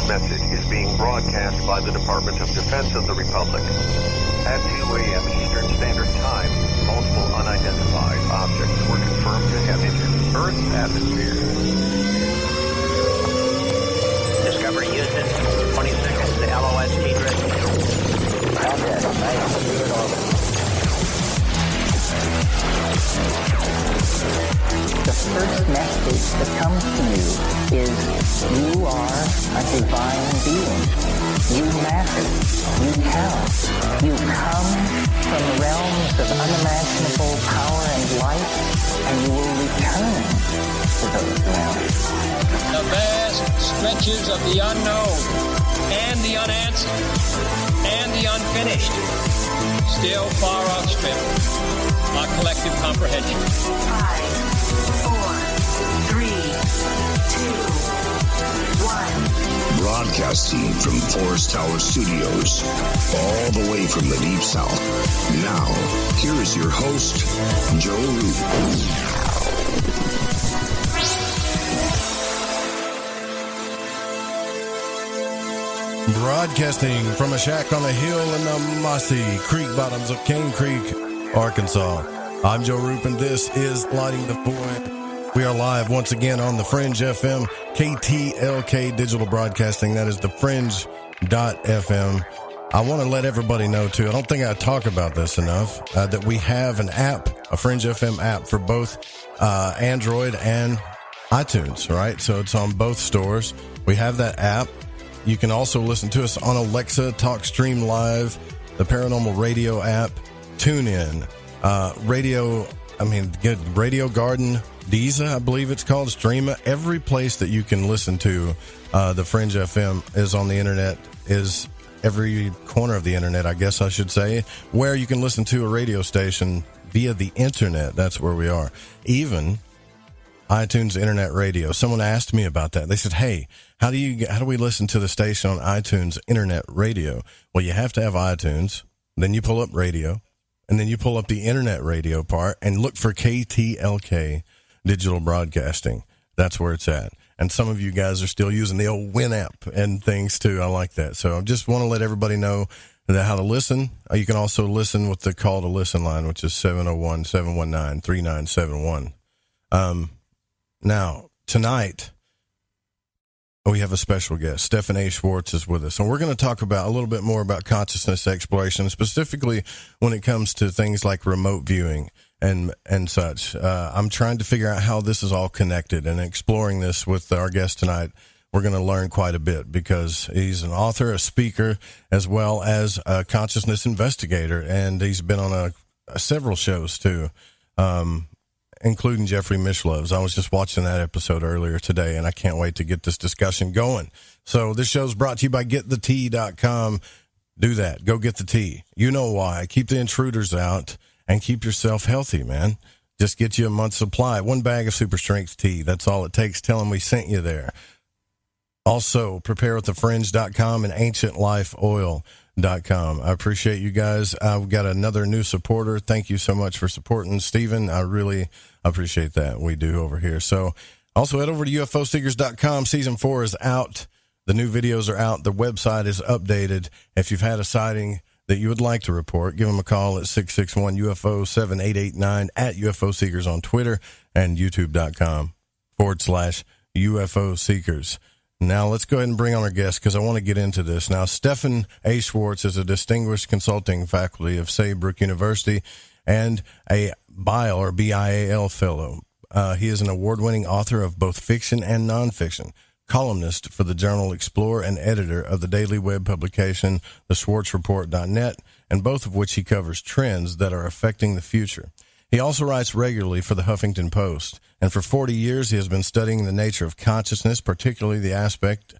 Message is being broadcast by the Department of Defense of the Republic. At 2 a.m. Eastern Standard Time, multiple unidentified objects were confirmed to have entered Earth's atmosphere. Discovery Houston, 20 seconds to LOS T-drift. Roger, nice to be in orbit. The first message that comes to you is you are a divine being. You matter. You count. You come from realms of unimaginable power and light, and you will return to those realms. The vast stretches of the unknown and the unanswered and the unfinished still far outstrip our collective comprehension. 5, 4, 3, 2, 1. Broadcasting from Forest Tower Studios, all the way from the Deep South. Now, here is your host, Joe Root. Broadcasting from a shack on a hill in the mossy creek bottoms of Cane Creek, Arkansas. I'm Joe Roop, and this is Lighting the Point. We are live once again on the Fringe FM, KTLK Digital Broadcasting. That is the Fringe.fm. I want to let everybody know, too, I don't think I talk about this enough, that we have an app, a Fringe FM app for both Android and iTunes, right? So it's on both stores. We have that app. You can also listen to us on Alexa, TalkStream Live, the Paranormal Radio app, TuneIn, Radio Garden, Deezer, I believe it's called, Streama. Every place that you can listen to the Fringe FM is on the internet, is every corner of the internet, I guess I should say, where you can listen to a radio station via the internet. That's where we are. Even iTunes Internet Radio. Someone asked me about that. They said, hey, how do we listen to the station on iTunes Internet Radio? Well, you have to have iTunes, then you pull up radio, and then you pull up the Internet Radio part and look for KTLK Digital Broadcasting. That's where it's at. And some of you guys are still using the old Win app and things too. I like that. So I just want to let everybody know that how to listen. You can also listen with the call to listen line, which is 701-719-3971. Now, tonight, we have a special guest. Stephan A. Schwartz is with us, and we're going to talk about a little bit more about consciousness exploration, specifically when it comes to things like remote viewing and such. I'm trying to figure out how this is all connected, and exploring this with our guest tonight, we're going to learn quite a bit, because he's an author, a speaker, as well as a consciousness investigator, and he's been on several shows too. Including Jeffrey Mishlov's. I was just watching that episode earlier today, and I can't wait to get this discussion going. So this show's brought to you by GetTheTea.com. Do that. Go get the tea. You know why. Keep the intruders out and keep yourself healthy, man. Just get you a month's supply. 1 bag of super strength tea. That's all it takes. Tell them we sent you there. Also, preparewiththefringe.com and ancientlifeoil.com. I appreciate you guys. We've got another new supporter. Thank you so much for supporting Stephen. I really appreciate that. We do over here. So also head over to ufoseekers.com. Season 4 is out. The new videos are out. The website is updated. If you've had a sighting that you would like to report, give them a call at 661-UFO-7889 at UFO Seekers on Twitter and youtube.com/UFO Seekers. Now, let's go ahead and bring on our guest, because I want to get into this. Now, Stephan A. Schwartz is a distinguished consulting faculty of Saybrook University and a BIAL or BIAL fellow. He is an award-winning author of both fiction and nonfiction, columnist for the journal Explore, and editor of the daily web publication, theschwartzreport.net, and both of which he covers trends that are affecting the future. He also writes regularly for the Huffington Post, and for 40 years he has been studying the nature of consciousness, particularly the aspect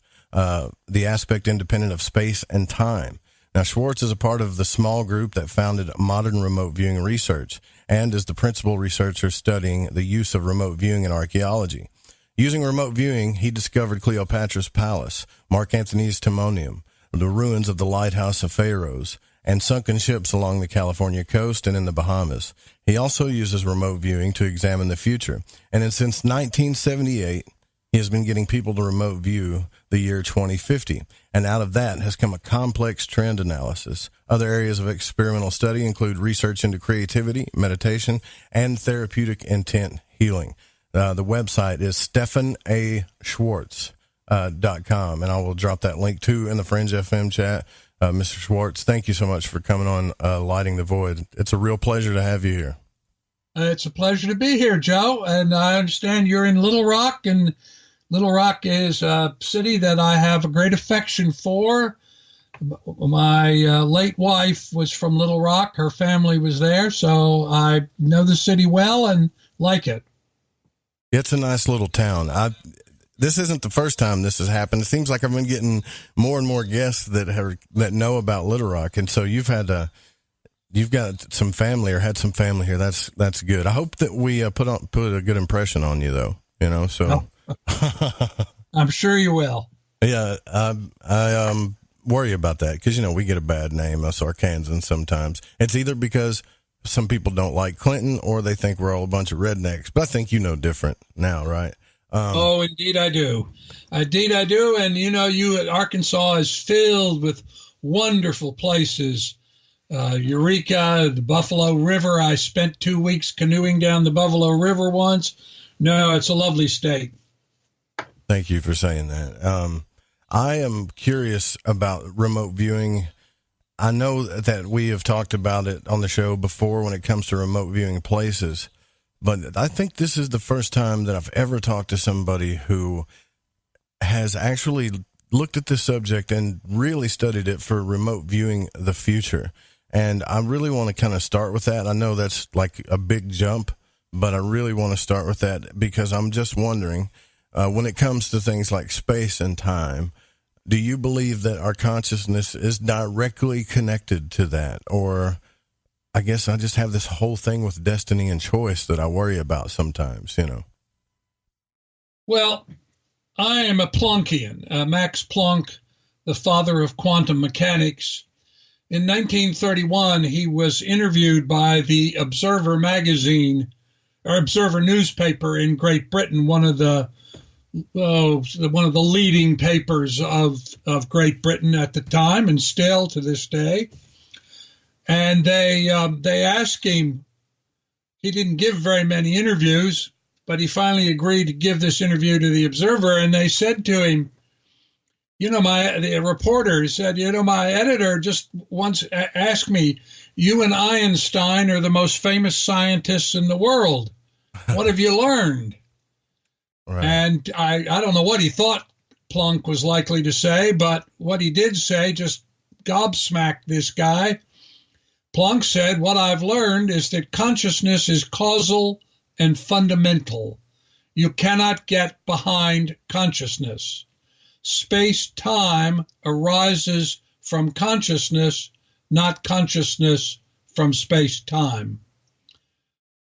independent of space and time. Now, Schwartz is a part of the small group that founded Modern Remote Viewing Research, and is the principal researcher studying the use of remote viewing in archaeology. Using remote viewing, he discovered Cleopatra's palace, Marc Antony's Timonium, the ruins of the Lighthouse of Pharos, and sunken ships along the California coast and in the Bahamas. He also uses remote viewing to examine the future. And since 1978, He has been getting people to remote view the year 2050, and out of that has come a complex trend analysis. Other areas of experimental study include research into creativity, meditation, and therapeutic intent healing. The website is Stephan A. Schwartz. .com, and I will drop that link too in the Fringe FM chat. Mr. Schwartz, thank you so much for coming on Lighting the Void. It's a real pleasure to have you here. It's a pleasure to be here, Joe, and I understand you're in Little Rock, and Little Rock is a city that I have a great affection for. My late wife was from Little Rock. Her family was there, so I know the city well and like it. It's a nice little town. This isn't the first time this has happened. It seems like I've been getting more and more guests that know about Little Rock, and so you've got some family or had some family here. That's good. I hope that we put a good impression on you, though. You know, so I'm sure you will. Yeah, I worry about that because we get a bad name, us Arkansans. Sometimes it's either because some people don't like Clinton or they think we're all a bunch of rednecks. But I think different now, right? Oh, indeed I do. Indeed I do. And, you at Arkansas is filled with wonderful places. Eureka, the Buffalo River. I spent 2 weeks canoeing down the Buffalo River once. No, it's a lovely state. Thank you for saying that. I am curious about remote viewing. I know that we have talked about it on the show before when it comes to remote viewing places. But I think this is the first time that I've ever talked to somebody who has actually looked at this subject and really studied it for remote viewing the future. And I really want to kind of start with that. I know that's like a big jump, but I really want to start with that because I'm just wondering, when it comes to things like space and time, do you believe that our consciousness is directly connected to that? Or I guess I just have this whole thing with destiny and choice that I worry about sometimes, Well, I am a Planckian. Max Planck, the father of quantum mechanics. In 1931, he was interviewed by the Observer magazine, or Observer newspaper in Great Britain, one of the leading papers of Great Britain at the time, and still to this day. And they asked him. He didn't give very many interviews, but he finally agreed to give this interview to the Observer. And they said to him, the reporter said, my editor just once asked me, you and Einstein are the most famous scientists in the world. What have you learned? Right. And I don't know what he thought Planck was likely to say, but what he did say just gobsmacked this guy. Planck said, what I've learned is that consciousness is causal and fundamental. You cannot get behind consciousness. Space-time arises from consciousness, not consciousness from space-time.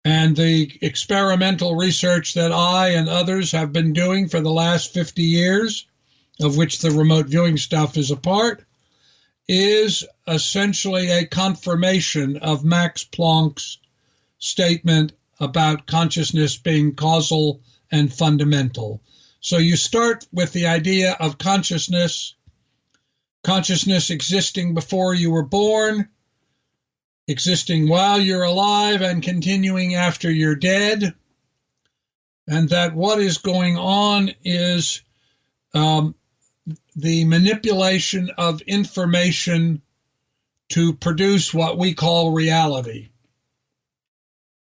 And the experimental research that I and others have been doing for the last 50 years, of which the remote viewing stuff is a part, is essentially a confirmation of Max Planck's statement about consciousness being causal and fundamental. So you start with the idea of consciousness existing before you were born, existing while you're alive, and continuing after you're dead, and that what is going on is the manipulation of information to produce what we call reality.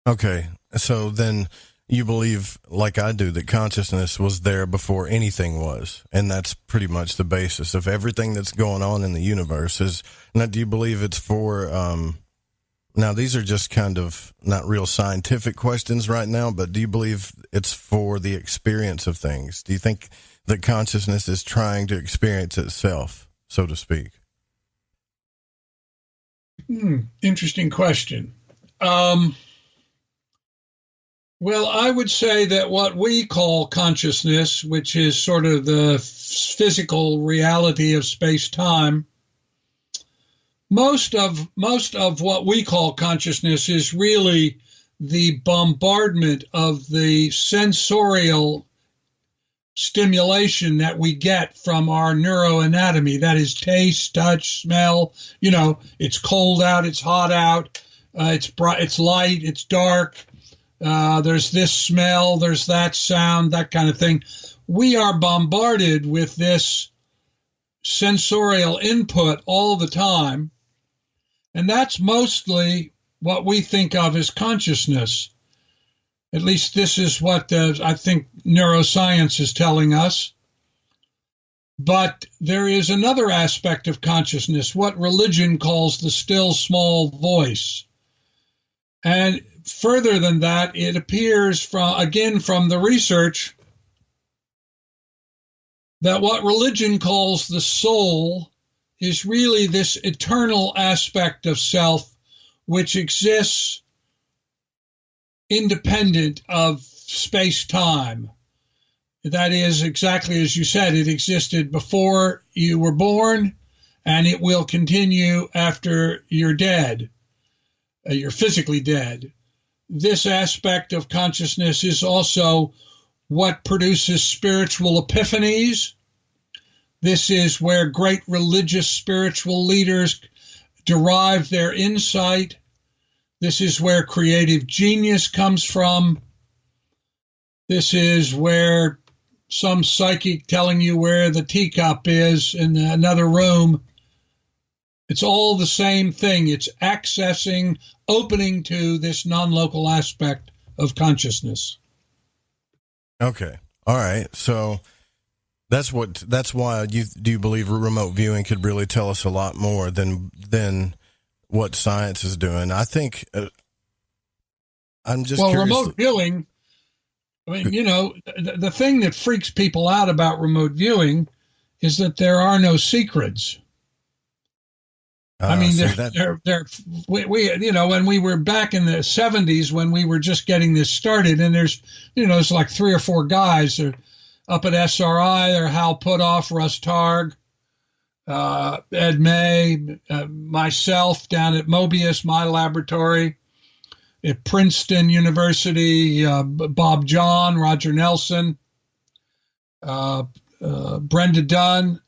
Okay, so then you believe, like I do, that consciousness was there before anything was, and that's pretty much the basis of everything that's going on in the universe. Now, do you believe it's for, now these are just kind of not real scientific questions right now, but do you believe it's for the experience of things? Do you think that consciousness is trying to experience itself, so to speak? Interesting question. Well, I would say that what we call consciousness, which is sort of the physical reality of space-time, most of what we call consciousness is really the bombardment of the sensorial stimulation that we get from our neuroanatomy. That is taste, touch, smell. You know, it's cold out, it's hot out, it's bright, it's light, it's dark. There's this smell, there's that sound, that kind of thing. We are bombarded with this sensorial input all the time, and that's mostly what we think of as consciousness. At least this is what I think neuroscience is telling us. But there is another aspect of consciousness, what religion calls the still small voice. And further than that, it appears from the research that what religion calls the soul is really this eternal aspect of self which exists independent of space-time. That is, exactly as you said, it existed before you were born, and it will continue after you're dead. You're physically dead. This aspect of consciousness is also what produces spiritual epiphanies. This is where great religious spiritual leaders derive their insight. This is where creative genius comes from. This is where some psychic telling you where the teacup is in another room. It's all the same thing. It's accessing, opening to this non-local aspect of consciousness. Okay. All right. So that's why do you believe remote viewing could really tell us a lot more than what science is doing? I think I'm just curious. Remote viewing, I mean, you know, the thing that freaks people out about remote viewing is that there are no secrets. I mean, you know, when we were back in the 70s, when we were just getting this started, and there's like 3 or 4 guys up at SRI. They're Hal Puthoff, Russ Targ, Ed May, myself down at Mobius, my laboratory, at Princeton University, Bob John, Roger Nelson, Brenda Dunn.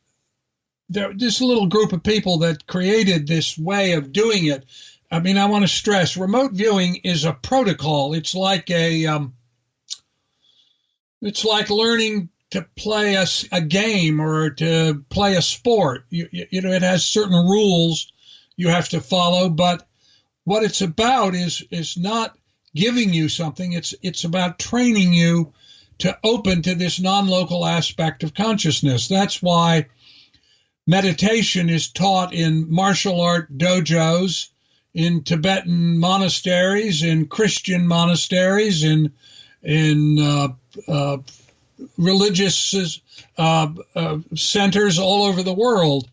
This little group of people that created this way of doing it. I mean, I want to stress, remote viewing is a protocol. It's like learning to play a game or to play a sport. You know, it has certain rules you have to follow, but what it's about is not giving you something. It's about training you to open to this non-local aspect of consciousness. That's why meditation is taught in martial art dojos, in Tibetan monasteries, in Christian monasteries, in religious centers all over the world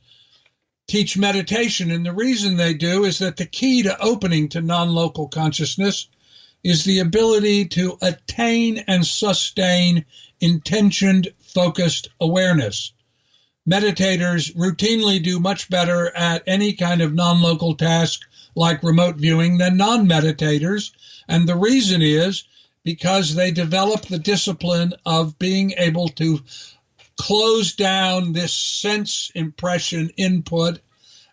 teach meditation. And the reason they do is that the key to opening to non-local consciousness is the ability to attain and sustain intentioned, focused awareness. Meditators routinely do much better at any kind of non-local task like remote viewing than non-meditators. And the reason is because they develop the discipline of being able to close down this sense impression input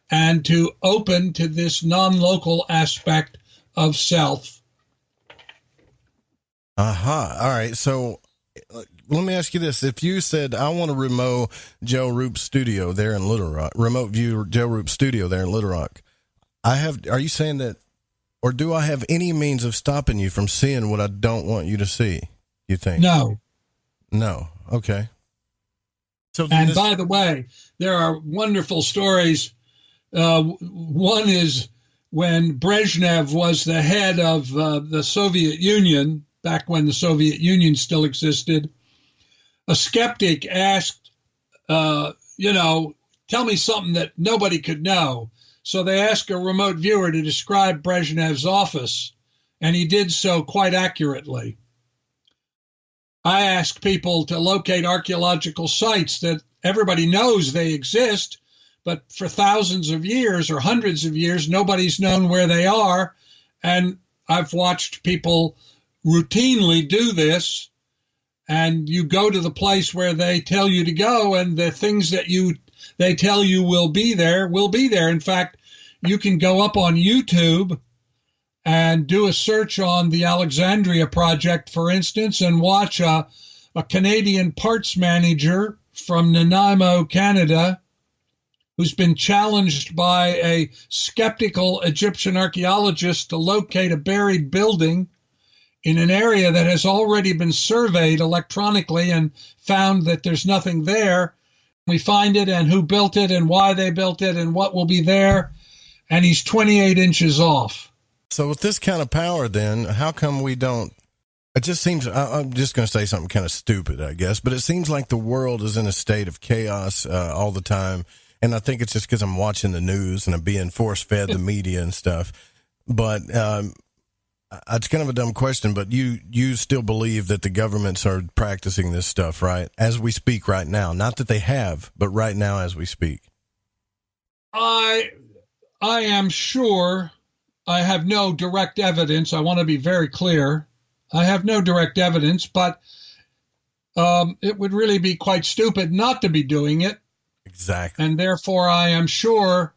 and to open to this non-local aspect of self. All right. So let me ask you this. If you said, I want to remote Joe Roop's studio there in Little Rock, remote view Joe Roop's studio there in Little Rock, are you saying that, or do I have any means of stopping you from seeing what I don't want you to see, you think? No. Okay. So and by the way, there are wonderful stories. One is when Brezhnev was the head of the Soviet Union, back when the Soviet Union still existed, a skeptic asked, tell me something that nobody could know. So they asked a remote viewer to describe Brezhnev's office, and he did so quite accurately. I ask people to locate archaeological sites that everybody knows they exist, but for thousands of years or hundreds of years, nobody's known where they are. And I've watched people routinely do this, and you go to the place where they tell you to go, and the things that they tell you will be there. In fact, you can go up on YouTube and do a search on the Alexandria Project, for instance, and watch a Canadian parts manager from Nanaimo, Canada, who's been challenged by a skeptical Egyptian archaeologist to locate a buried building in an area that has already been surveyed electronically and found that there's nothing there. We find it and who built it and why they built it and what will be there. And he's 28 inches off. So with this kind of power, then, how come we don't? It just seems, I'm just going to say something kind of stupid, I guess, but it seems like the world is in a state of chaos all the time. And I think it's just because I'm watching the news and I'm being force-fed the media and stuff. But it's kind of a dumb question, but you still believe that the governments are practicing this stuff, right? As we speak right now. Not that they have, but right now as we speak. I am sure. I have no direct evidence. I want to be very clear. I have no direct evidence, but it would really be quite stupid not to be doing it. Exactly. And therefore, I am sure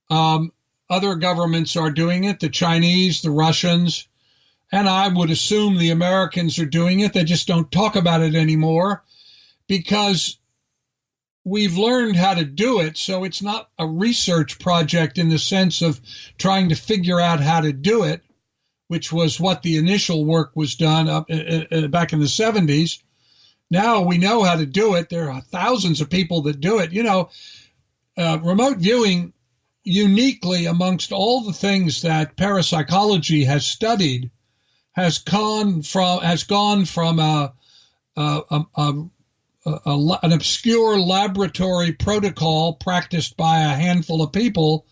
other governments are doing it, the Chinese, the Russians, and I would assume the Americans are doing it. They just don't talk about it anymore because we've learned how to do it. So it's not a research project in the sense of trying to figure out how to do it, which was what the initial work was done back in the 70s. Now we know how to do it. There are thousands of people that do it. Remote viewing, uniquely amongst all the things that parapsychology has studied, has gone from an obscure laboratory protocol practiced by a handful of people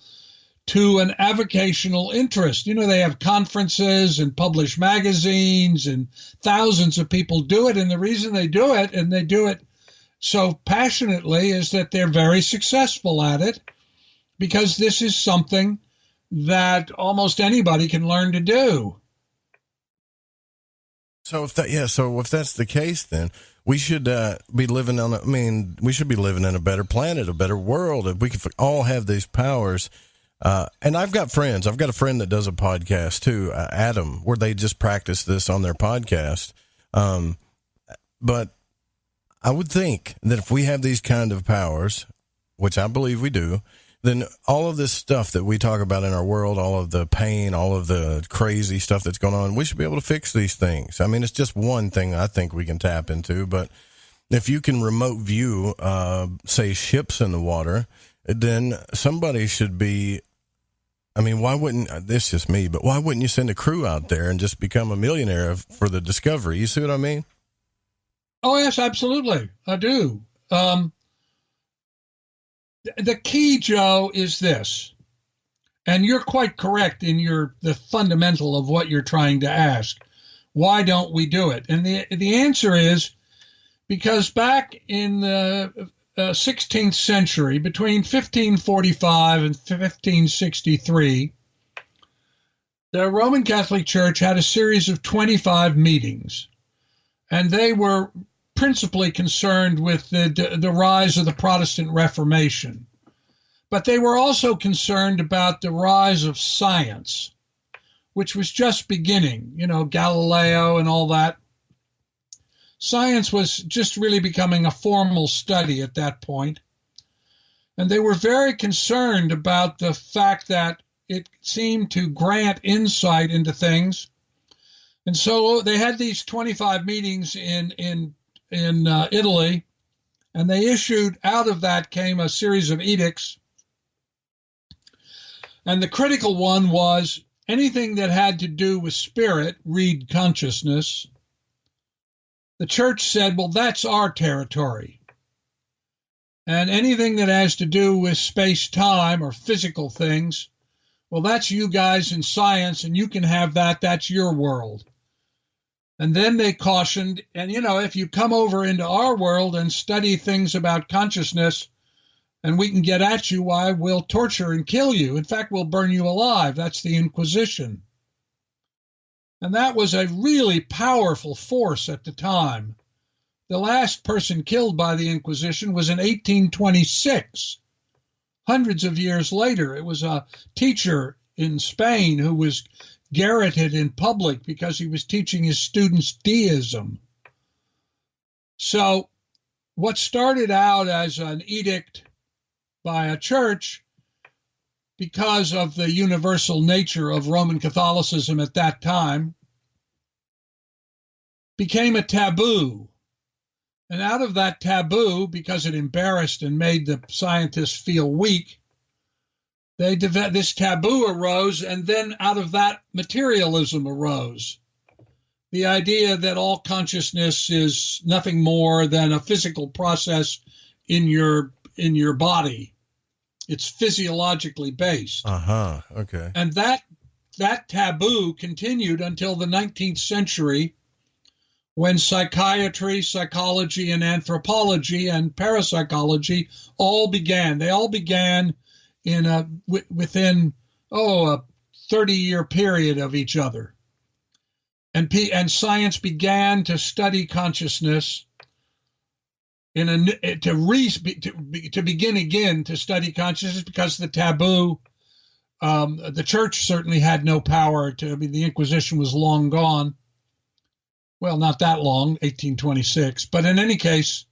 to an avocational interest. They have conferences and publish magazines, and thousands of people do it. And the reason they do it, and they do it so passionately, is that they're very successful at it, because this is something that almost anybody can learn to do. So if that's the case, then we should be living we should be living in a better planet, a better world. If we could all have these powers. And I've got friends. I've got a friend that does a podcast too, Adam, where they just practice this on their podcast. But I would think that if we have these kind of powers, which I believe we do, then all of this stuff that we talk about in our world, all of the pain, all of the crazy stuff that's going on, we should be able to fix these things. I mean, it's just one thing I think we can tap into, but if you can remote view, say, ships in the water, then somebody should be, why wouldn't, this is just me, but why wouldn't you send a crew out there and just become a millionaire for the discovery? You see what I mean? Oh, yes, absolutely. I do. The key, Joe, is this, and you're quite correct in the fundamental of what you're trying to ask. Why don't we do it? And the answer is because back in the 16th century, between 1545 and 1563, the Roman Catholic Church had a series of 25 meetings, and they were principally concerned with the rise of the Protestant Reformation. But they were also concerned about the rise of science, which was just beginning, Galileo and all that. Science was just really becoming a formal study at that point. And they were very concerned about the fact that it seemed to grant insight into things. And so they had these 25 meetings in Italy, and they issued, out of that came a series of edicts. And the critical one was anything that had to do with spirit, read consciousness. The church said, well, that's our territory. And anything that has to do with space-time or physical things, well, that's you guys in science, and you can have that. That's your world. And then they cautioned, and if you come over into our world and study things about consciousness, and we can get at you, why, we'll torture and kill you. In fact, we'll burn you alive. That's the Inquisition. And that was a really powerful force at the time. The last person killed by the Inquisition was in 1826. Hundreds of years later, it was a teacher in Spain who was garroted in public because he was teaching his students deism. So what started out as an edict by a church, because of the universal nature of Roman Catholicism at that time, became a taboo. And out of that taboo, because it embarrassed and made the scientists feel weak, this taboo arose, and then out of that, materialism arose. The idea that all consciousness is nothing more than a physical process in your body. It's physiologically based. Okay. And that taboo continued until the 19th century, when psychiatry, psychology, and anthropology and parapsychology all began. They all began within a 30-year period of each other. And science began to study consciousness to begin again to study consciousness, because the taboo, the church certainly had no power to. I mean, the Inquisition was long gone. Well, not that long, 1826. But in any case,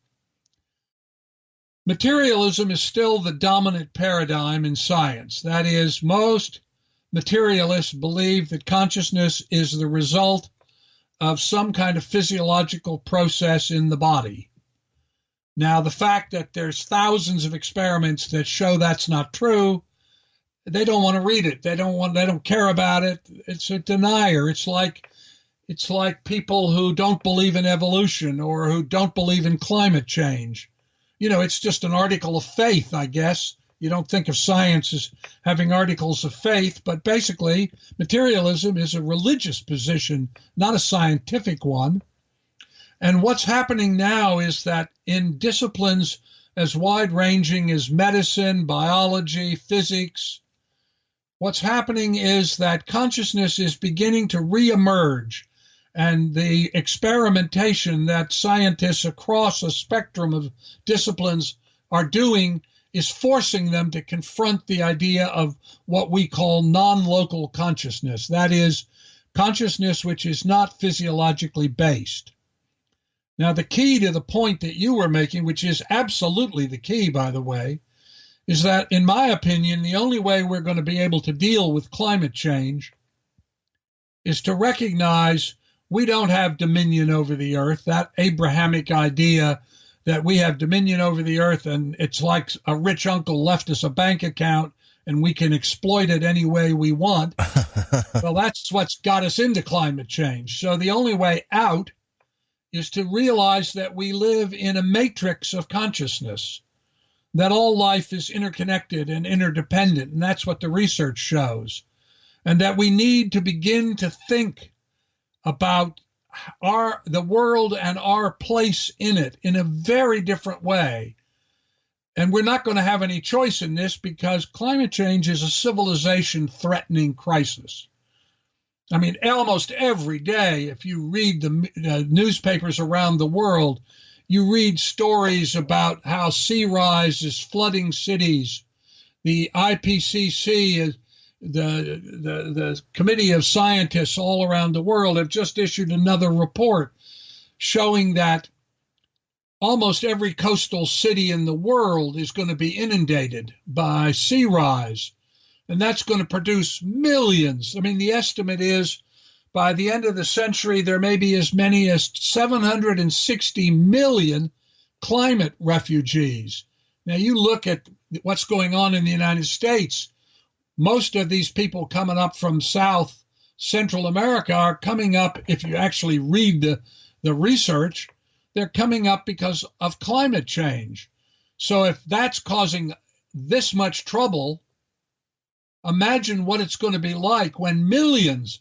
materialism is still the dominant paradigm in science. That is, most materialists believe that consciousness is the result of some kind of physiological process in the body. Now, the fact that there's thousands of experiments that show that's not true, they don't want to read it. They don't care about it. It's a denier. It's like people who don't believe in evolution or who don't believe in climate change. It's just an article of faith, I guess. You don't think of science as having articles of faith, but basically materialism is a religious position, not a scientific one. And what's happening now is that in disciplines as wide-ranging as medicine, biology, physics, what's happening is that consciousness is beginning to reemerge. And the experimentation that scientists across a spectrum of disciplines are doing is forcing them to confront the idea of what we call non-local consciousness. That is, consciousness which is not physiologically based. Now, the key to the point that you were making, which is absolutely the key, by the way, is that, in my opinion, the only way we're going to be able to deal with climate change is to recognize we don't have dominion over the earth. That Abrahamic idea that we have dominion over the earth and it's like a rich uncle left us a bank account and we can exploit it any way we want. Well, that's what's got us into climate change. So the only way out is to realize that we live in a matrix of consciousness, that all life is interconnected and interdependent, and that's what the research shows, and that we need to begin to think about the world and our place in it in a very different way. And we're not going to have any choice in this, because climate change is a civilization-threatening crisis. I mean, almost every day, if you read the newspapers around the world, you read stories about how sea rise is flooding cities. The IPCC, the Committee of Scientists all around the world, have just issued another report showing that almost every coastal city in the world is going to be inundated by sea rise. And that's going to produce millions. I mean, the estimate is by the end of the century, there may be as many as 760 million climate refugees. Now, you look at what's going on in the United States. Most of these people coming up from South Central America are coming up, if you actually read the research, they're coming up because of climate change. So if that's causing this much trouble, imagine what it's going to be like when millions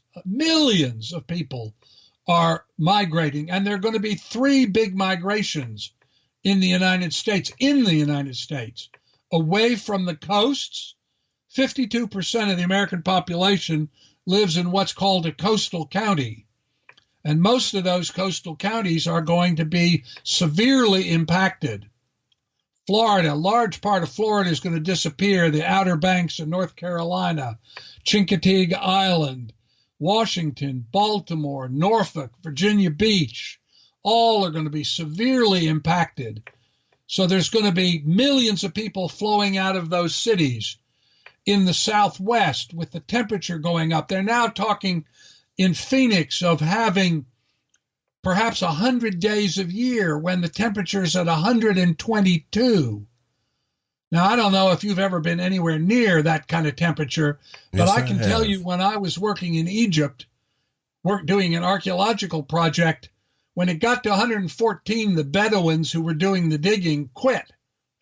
of people are migrating. And there are going to be 3 big migrations in the United States, away from the coasts. 52% of the American population lives in what's called a coastal county. And most of those coastal counties are going to be severely impacted. Florida, a large part of Florida is going to disappear. The Outer Banks of North Carolina, Chincoteague Island, Washington, Baltimore, Norfolk, Virginia Beach, all are going to be severely impacted. So there's going to be millions of people flowing out of those cities. In the Southwest, with the temperature going up, they're now talking in Phoenix of having perhaps 100 days of year when the temperature is at 122. Now, I don't know if you've ever been anywhere near that kind of temperature, but Yes, I can I tell have. you when I was working in Egypt, doing an archaeological project, when it got to 114, the Bedouins who were doing the digging quit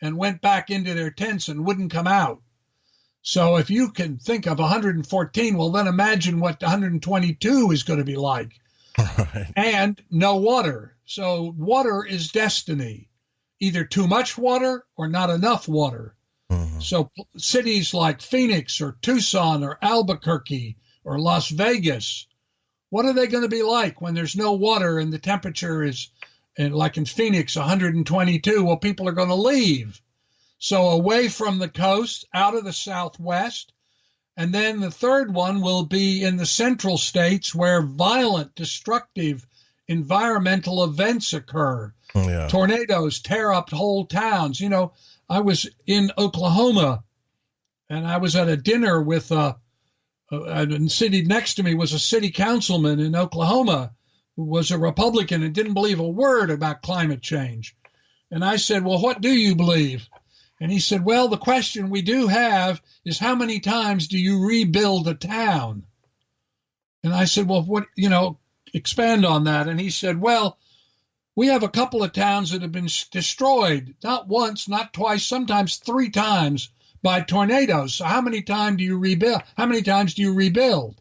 and went back into their tents and wouldn't come out. So if you can think of 114, well, then imagine what 122 is going to be like. Right. And no water. So water is destiny, either too much water or not enough water. Mhm. So cities like Phoenix or Tucson or Albuquerque or Las Vegas, what are they going to be like when there's no water and the temperature is, and like in Phoenix, 122? Well, people are going to leave. So away from the coast, out of the Southwest. And then the third one will be in the central states where violent, destructive environmental events occur. Yeah. Tornadoes tear up whole towns. You know, I was in Oklahoma and I was at a dinner with and sitting next to me was a city councilman in Oklahoma who was a Republican and didn't believe a word about climate change. And I said, well, what do you believe? And he said, well, the question we do have is how many times do you rebuild a town? And I said, well, what, expand on that. And he said, well, we have a couple of towns that have been destroyed, not once, not twice, sometimes 3 times by tornadoes. So how many times do you rebuild? How many times do you rebuild?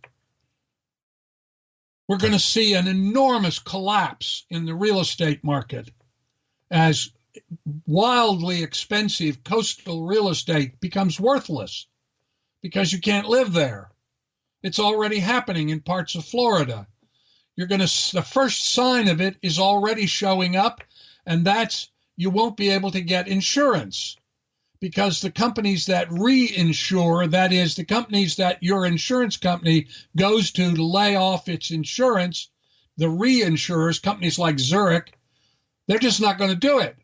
We're going to see an enormous collapse in the real estate market as wildly expensive coastal real estate becomes worthless because you can't live there. It's already happening in parts of Florida. The first sign of it is already showing up, and that's you won't be able to get insurance because the companies that reinsure, that is, the companies that your insurance company goes to lay off its insurance, the reinsurers, companies like Zurich, they're just not going to do it.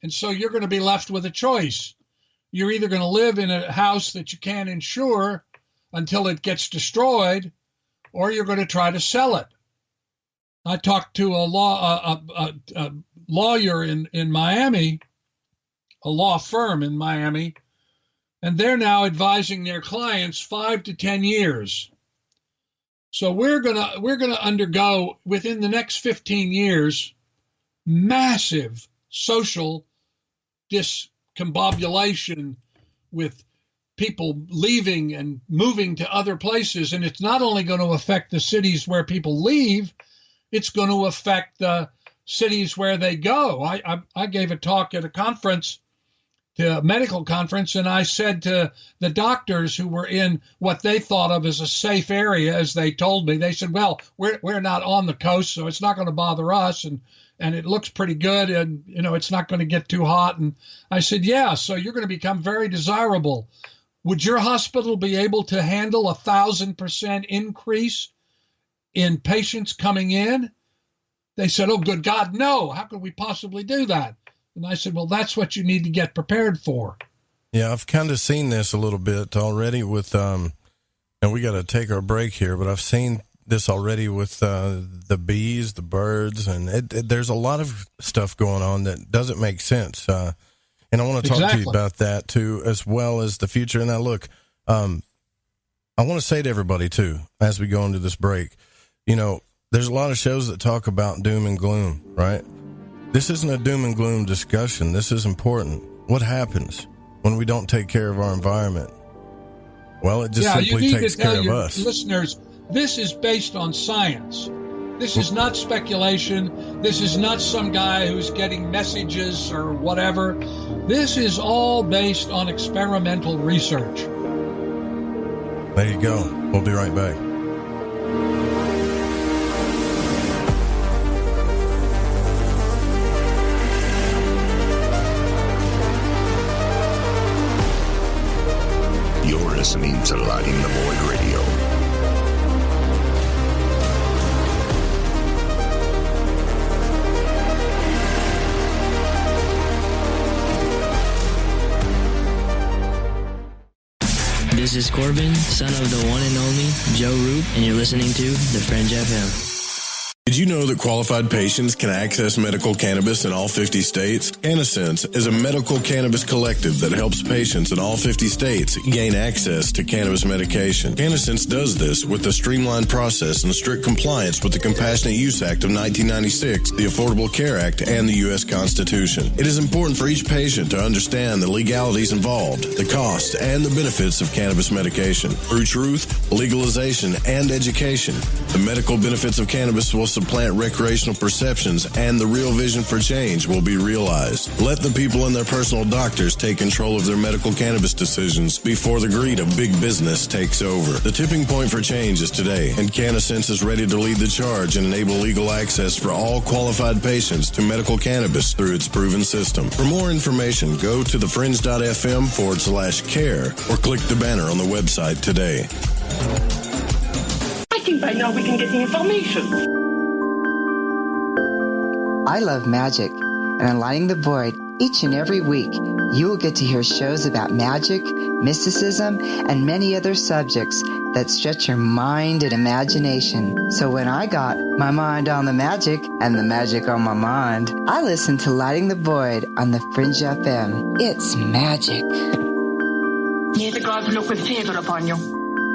And so you're going to be left with a choice. You're either going to live in a house that you can't insure until it gets destroyed, or you're going to try to sell it. I talked to a lawyer in Miami, a law firm in Miami, and they're now advising their clients 5 to 10 years. So we're going to undergo within the next 15 years massive social discombobulation with people leaving and moving to other places. And it's not only going to affect the cities where people leave, it's going to affect the cities where they go. I gave a talk at a conference, to a medical conference, and I said to the doctors who were in what they thought of as a safe area, as they told me, they said, well, we're not on the coast, so it's not going to bother us. And it looks pretty good, and it's not going to get too hot. And I said, yeah, so you're going to become very desirable. Would your hospital be able to handle 1,000% increase in patients coming in? They said, oh, good God, no. How could we possibly do that? And I said, well, that's what you need to get prepared for. Yeah, I've kind of seen this a little bit already with, and we got to take our break here, but I've seen this already with the bees, the birds, and there's a lot of stuff going on that doesn't make sense. And I want to talk to you about that too, as well as the future. And now look, I want to say to everybody too, as we go into this break, there's a lot of shows that talk about doom and gloom, right? This isn't a doom and gloom discussion. This is important. What happens when we don't take care of our environment? Well, it just simply takes care of us. Listeners, this is based on science. This is not speculation. This is not some guy who's getting messages or whatever. This is all based on experimental research. There you go. We'll be right back. listening to Lighting the Void Radio. This is Corbin, son of the one and only Joe Roop, and you're listening to The Fringe FM. Did you know that qualified patients can access medical cannabis in all 50 states? CannaSense is a medical cannabis collective that helps patients in all 50 states gain access to cannabis medication. CannaSense does this with a streamlined process and strict compliance with the Compassionate Use Act of 1996, the Affordable Care Act, and the U.S. Constitution. It is important for each patient to understand the legalities involved, the costs, and the benefits of cannabis medication. Through truth, legalization, and education, the medical benefits of cannabis will supplant recreational perceptions, and the real vision for change will be realized. Let the people and their personal doctors take control of their medical cannabis decisions before the greed of big business takes over. The tipping point for change is today, and CannaSense is ready to lead the charge and enable legal access for all qualified patients to medical cannabis through its proven system. For more information, go to thefringe.fm/care or click the banner on the website today. I think by now we can get the information. I love magic, and on Lighting the Void, each and every week, you will get to hear shows about magic, mysticism, and many other subjects that stretch your mind and imagination. So when I got my mind on the magic and the magic on my mind, I listened to Lighting the Void on the Fringe FM. It's magic. May the gods look with favor upon you.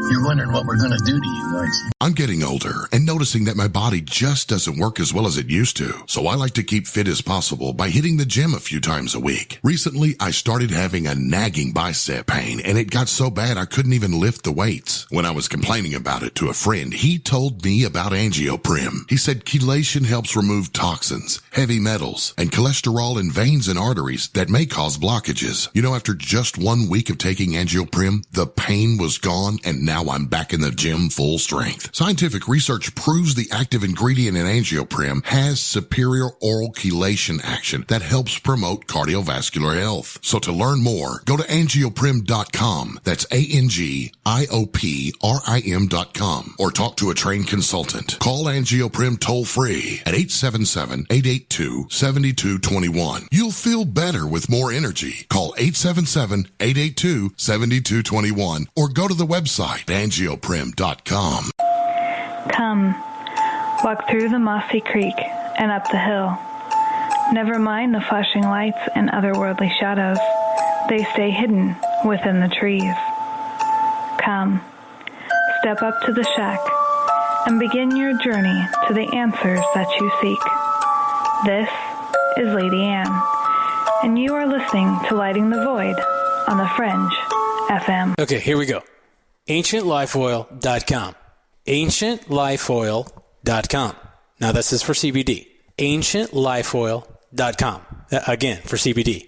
You're wondering what we're going to do to you, aren't you? I'm getting older and noticing that my body just doesn't work as well as it used to. So I like to keep fit as possible by hitting the gym a few times a week. Recently, I started having a nagging bicep pain, and it got so bad I couldn't even lift the weights. When I was complaining about it to a friend, he told me about Angioprim. He said chelation helps remove toxins, heavy metals, and cholesterol in veins and arteries that may cause blockages. You know, after just 1 week of taking Angioprim, the pain was gone, and now I'm back in the gym full strength. Scientific research proves the active ingredient in Angioprim has superior oral chelation action that helps promote cardiovascular health. So to learn more, go to angioprim.com. That's ANGIOPRIM.com, or talk to a trained consultant. Call Angioprim toll free at 877-882-7221. You'll feel better with more energy. Call 877-882-7221 or go to the website angioprim.com. Come, walk through the mossy creek and up the hill. Never mind the flashing lights and otherworldly shadows. They stay hidden within the trees. Come, step up to the shack and begin your journey to the answers that you seek. This is Lady Anne, and you are listening to Lighting the Void on the Fringe FM. Okay, here we go. AncientLifeOil.com. AncientLifeOil.com. Now this is for CBD. AncientLifeOil.com. Again, for CBD.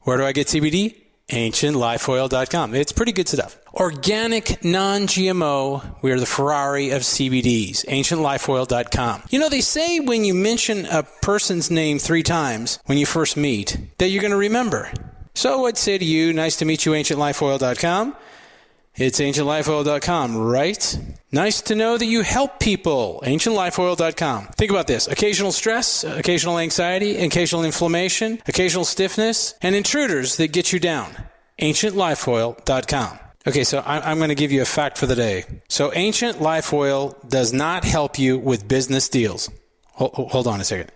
Where do I get CBD? AncientLifeOil.com. It's pretty good stuff. Organic, non-GMO. We are the Ferrari of CBDs. AncientLifeOil.com. You know, they say when you mention a person's name 3 times when you first meet, that you're going to remember. So I'd say to you, nice to meet you, AncientLifeOil.com. It's AncientLifeOil.com, right? Nice to know that you help people. AncientLifeOil.com. Think about this. Occasional stress, occasional anxiety, occasional inflammation, occasional stiffness, and intruders that get you down. AncientLifeOil.com. Okay, so I'm going to give you a fact for the day. So Ancient Life Oil does not help you with business deals. Hold on a second.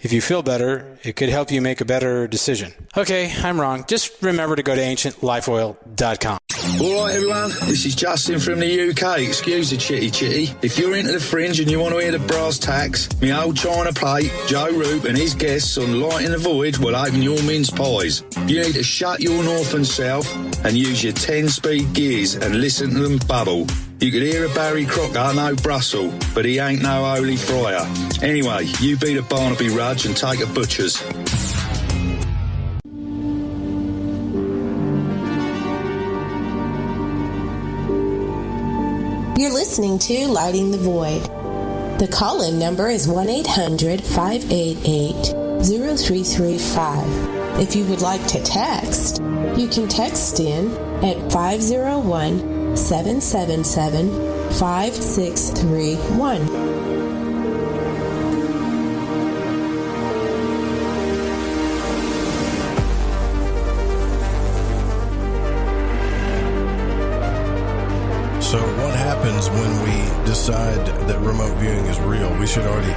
If you feel better, it could help you make a better decision. Okay, I'm wrong. Just remember to go to AncientLifeOil.com. All right, everyone, this is Justin from the UK. Excuse the chitty. If you're into the Fringe and you want to hear the brass tacks, me old China plate, Joe Roop and his guests on Light in the Void will open your mince pies. You need to shut your northern south and use your 10-speed gears and listen to them bubble. You could hear a Barry Crocker, no Brussels, but he ain't no holy friar. Anyway, you beat a Barnaby Rudge and take a butcher's. You're listening to Lighting the Void. The call-in number is 1-800-588-0335. If you would like to text, you can text in at 501-777-5631. So what happens when we decide that remote viewing is real? We should already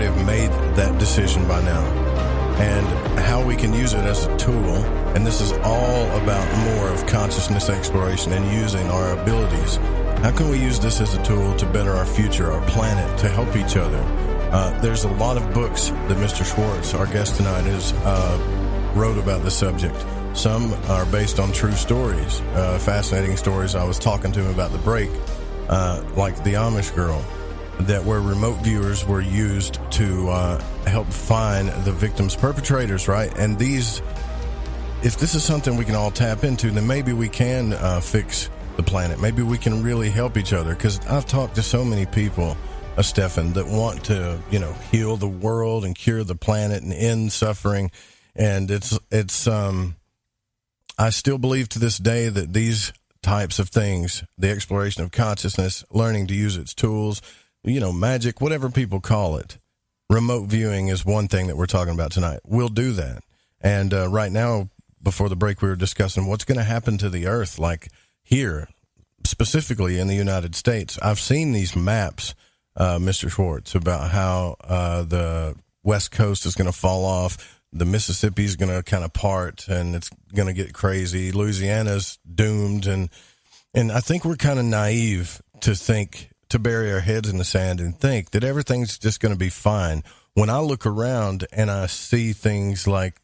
have made that decision by now. And how we can use it as a tool, and this is all about more of consciousness exploration and using our abilities. How can we use this as a tool to better our future, our planet, to help each other? There's a lot of books that Mr. Schwartz, our guest tonight, wrote about the subject. Some are based on true stories, fascinating stories. I was talking to him about the break, like the Amish girl, that where remote viewers were used to help find the victims' perpetrators, right? And these, if this is something we can all tap into, then maybe we can fix the planet. Maybe we can really help each other, because I've talked to so many people, Stephan, that want to, heal the world and cure the planet and end suffering. And it's I still believe to this day that these types of things, the exploration of consciousness, learning to use its tools, magic, whatever people call it, remote viewing is one thing that we're talking about tonight. We'll do that. And right now, before the break, we were discussing what's going to happen to the Earth, like here, specifically in the United States. I've seen these maps, Mr. Schwartz, about how the West Coast is going to fall off. The Mississippi is going to kind of part, and it's going to get crazy. Louisiana's doomed, and I think we're kind of naive to bury our heads in the sand and think that everything's just going to be fine. When I look around and I see things like,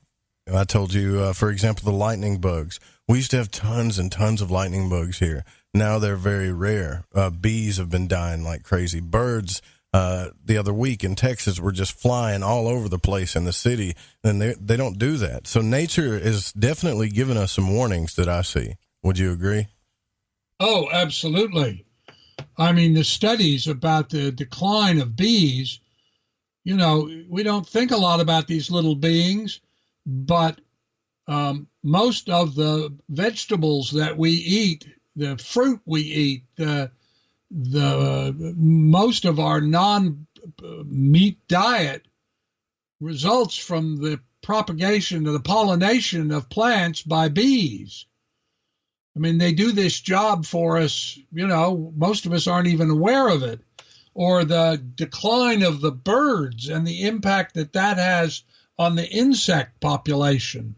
I told you, for example, the lightning bugs. We used to have tons and tons of lightning bugs here. Now they're very rare. Bees have been dying like crazy. Birds, the other week in Texas, were just flying all over the place in the city, and they don't do that. So nature is definitely giving us some warnings that I see. Would you agree? Oh, absolutely. I mean, the studies about the decline of bees, we don't think a lot about these little beings, but most of the vegetables that we eat, the fruit we eat, the most of our non-meat diet results from the propagation of the pollination of plants by bees. I mean, they do this job for us, most of us aren't even aware of it. Or the decline of the birds and the impact that has on the insect population.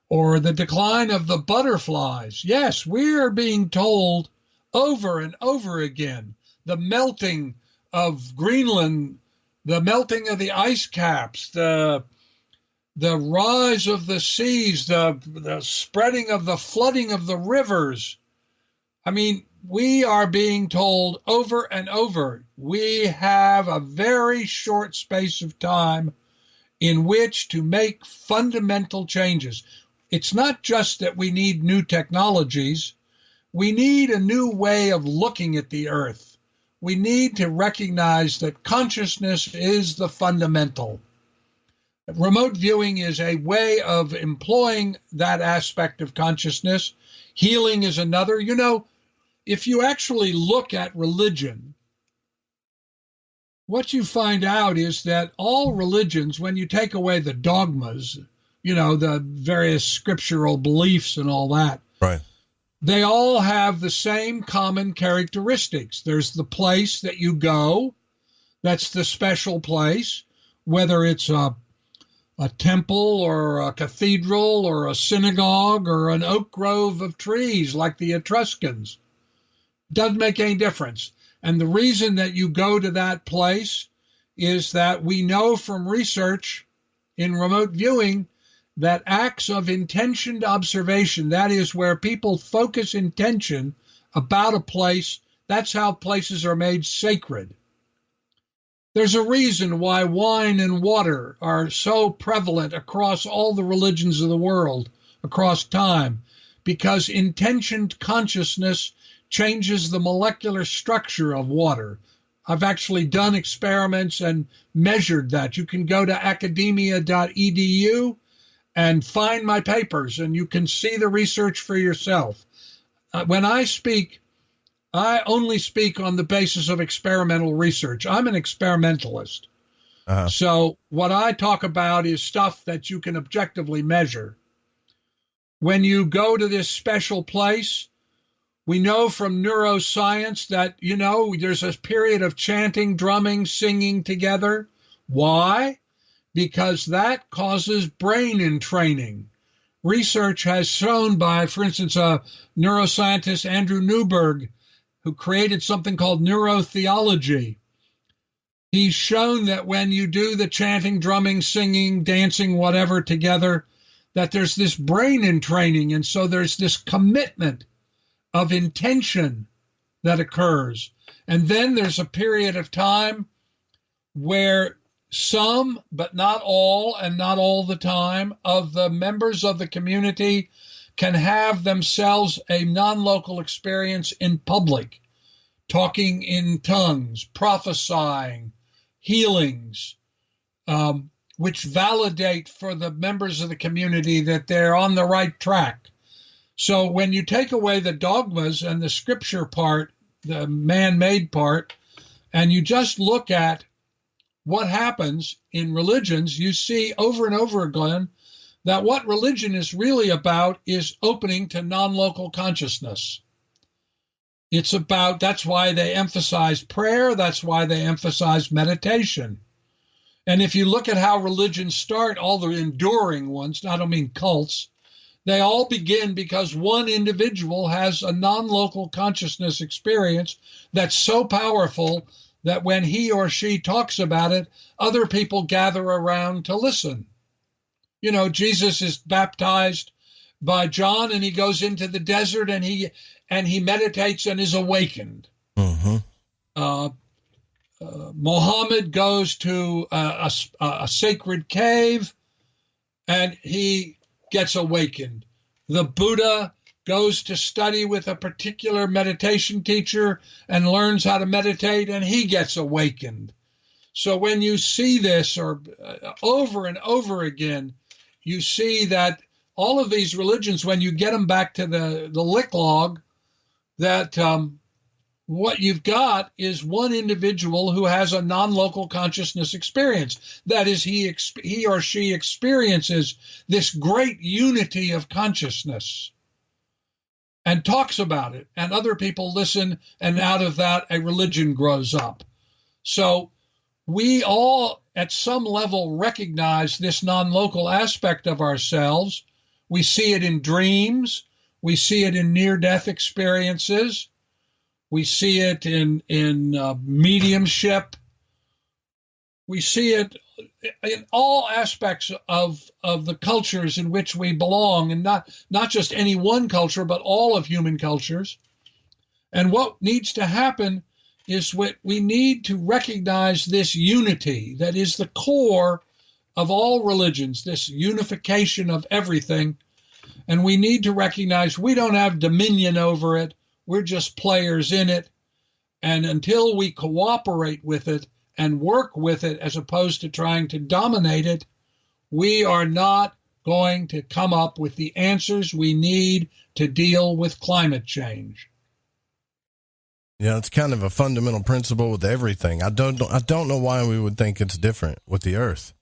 Or the decline of the butterflies. Yes, we are being told over and over again, the melting of Greenland, the melting of the ice caps, the rise of the seas, the spreading of the flooding of the rivers. I mean, we are being told over and over, we have a very short space of time in which to make fundamental changes. It's not just that we need new technologies. We need a new way of looking at the earth. We need to recognize that consciousness is the fundamental. Remote viewing is a way of employing that aspect of consciousness. Healing is another. If you actually look at religion, what you find out is that all religions, when you take away the dogmas, the various scriptural beliefs and all that, right, they all have the same common characteristics. There's the place that you go. That's the special place, whether it's a temple or a cathedral or a synagogue or an oak grove of trees like the Etruscans. Doesn't make any difference. And the reason that you go to that place is that we know from research in remote viewing that acts of intentioned observation, that is where people focus intention about a place, that's how places are made sacred. There's a reason why wine and water are so prevalent across all the religions of the world, across time, because intentioned consciousness changes the molecular structure of water. I've actually done experiments and measured that. You can go to academia.edu and find my papers, and you can see the research for yourself. When I speak, I only speak on the basis of experimental research. I'm an experimentalist. So what I talk about is stuff that you can objectively measure. When you go to this special place, we know from neuroscience that, there's a period of chanting, drumming, singing together. Why? Because that causes brain entraining. Research has shown by, for instance, neuroscientist Andrew Newberg, who created something called neurotheology. He's shown that when you do the chanting, drumming, singing, dancing, whatever together, that there's this brain entraining. And so there's this commitment of intention that occurs. And then there's a period of time where some, but not all, and not all the time, of the members of the community can have themselves a non-local experience in public, talking in tongues, prophesying, healings, which validate for the members of the community that they're on the right track. So when you take away the dogmas and the scripture part, the man-made part, and you just look at what happens in religions, you see over and over again that what religion is really about is opening to non-local consciousness. It's about, that's why they emphasize prayer, that's why they emphasize meditation. And if you look at how religions start, all the enduring ones, I don't mean cults, they all begin because one individual has a non-local consciousness experience that's so powerful that when he or she talks about it, other people gather around to listen. Jesus is baptized by John, and he goes into the desert, and he meditates and is awakened. Mm-hmm. Muhammad goes to a sacred cave, and he gets awakened. The Buddha goes to study with a particular meditation teacher and learns how to meditate, and he gets awakened. So when you see this, or over and over again, you see that all of these religions, when you get them back to the lick log, that what you've got is one individual who has a non-local consciousness experience. That is, he or she experiences this great unity of consciousness and talks about it, and other people listen, and out of that, a religion grows up. So we all, at some level, recognize this non-local aspect of ourselves. We see it in dreams. We see it in near-death experiences. We see it in mediumship. We see it in all aspects of the cultures in which we belong, and not just any one culture, but all of human cultures. And what needs to happen is we need to recognize this unity that is the core of all religions, this unification of everything. And we need to recognize we don't have dominion over it. We're just players in it. And until we cooperate with it and work with it as opposed to trying to dominate it, we are not going to come up with the answers we need to deal with climate change. Yeah, it's kind of a fundamental principle with everything. I don't know why we would think it's different with the earth,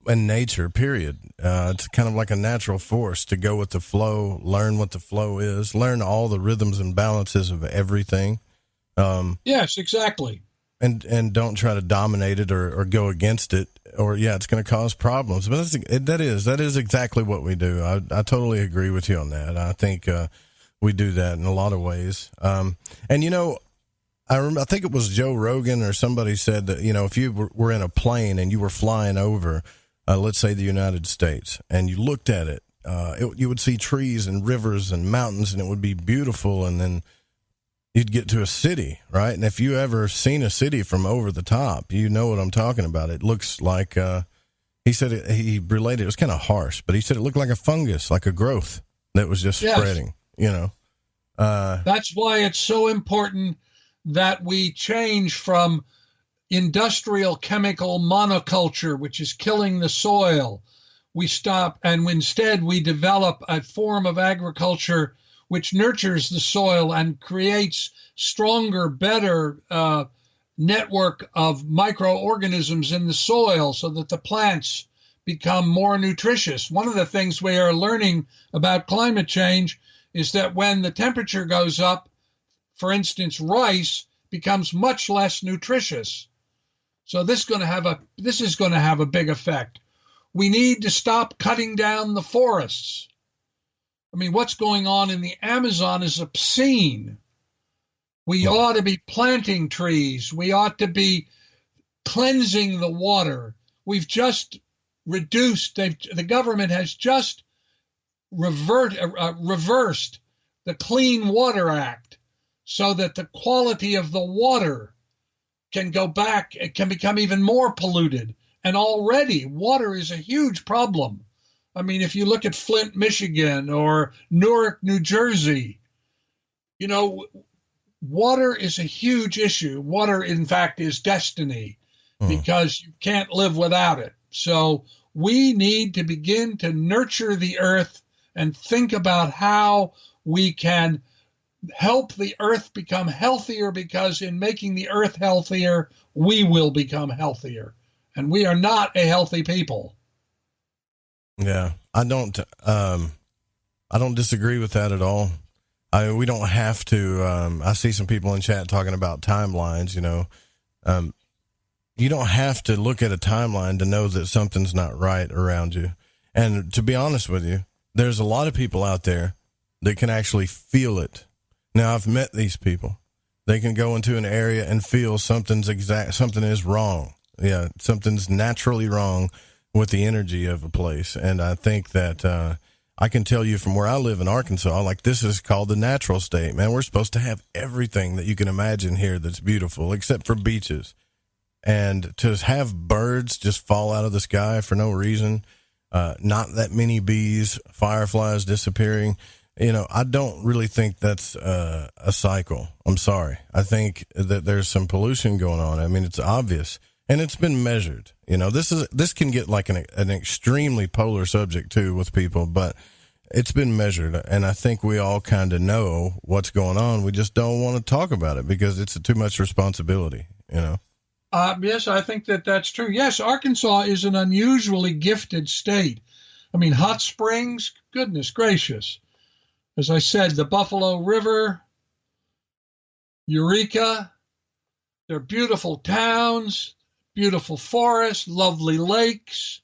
and nature, period. It's kind of like a natural force to go with the flow, learn what the flow is, learn all the rhythms and balances of everything. Yes, exactly. And don't try to dominate it or go against it, or it's going to cause problems. But that is exactly what we do. I totally agree with you on that. I think we do that in a lot of ways. I think it was Joe Rogan or somebody said that, if you were in a plane and you were flying over, let's say the United States, and you looked at it, you would see trees and rivers and mountains, and it would be beautiful. And then you'd get to a city, right? And if you ever seen a city from over the top, you know what I'm talking about. It looks like, he said, he related, it was kind of harsh, but he said it looked like a fungus, like a growth that was just spreading, That's why it's so important that we change from industrial chemical monoculture, which is killing the soil. We stop, and instead we develop a form of agriculture which nurtures the soil and creates stronger, better network of microorganisms in the soil so that the plants become more nutritious. One of the things we are learning about climate change is that when the temperature goes up, for instance, rice becomes much less nutritious. So this is going to have a big effect. We need to stop cutting down the forests. I mean, what's going on in the Amazon is obscene. We ought to be planting trees. We ought to be cleansing the water. We've just reduced, the government has just reversed the Clean Water Act so that the quality of the water can go back, it can become even more polluted. And already water is a huge problem. I mean, if you look at Flint, Michigan, or Newark, New Jersey, you know, water is a huge issue. Water, in fact, is destiny because you can't live without it. So we need to begin to nurture the earth and think about how we can help the earth become healthier, because in making the earth healthier, we will become healthier. And we are not a healthy people. Yeah, I don't disagree with that at all. We don't have to. I see some people in chat talking about timelines. You know, you don't have to look at a timeline to know that something's not right around you. And to be honest with you, there's a lot of people out there that can actually feel it. Now, I've met these people. They can go into an area and feel something is wrong. Yeah, something's naturally wrong with the energy of a place. And I think that I can tell you from where I live in Arkansas, like, this is called the natural state, man. We're supposed to have everything that you can imagine here that's beautiful, except for beaches. And to have birds just fall out of the sky for no reason, not that many bees, fireflies disappearing, you know, I don't really think that's a cycle. I'm sorry. I think that there's some pollution going on. I mean, it's obvious. And it's been measured. You know, this can get like an extremely polar subject too with people, but it's been measured. And I think we all kind of know what's going on. We just don't want to talk about it because it's too much responsibility, you know? Yes, I think that's true. Yes, Arkansas is an unusually gifted state. I mean, hot springs, goodness gracious. As I said, the Buffalo River, Eureka, they're beautiful towns, beautiful forests, lovely lakes.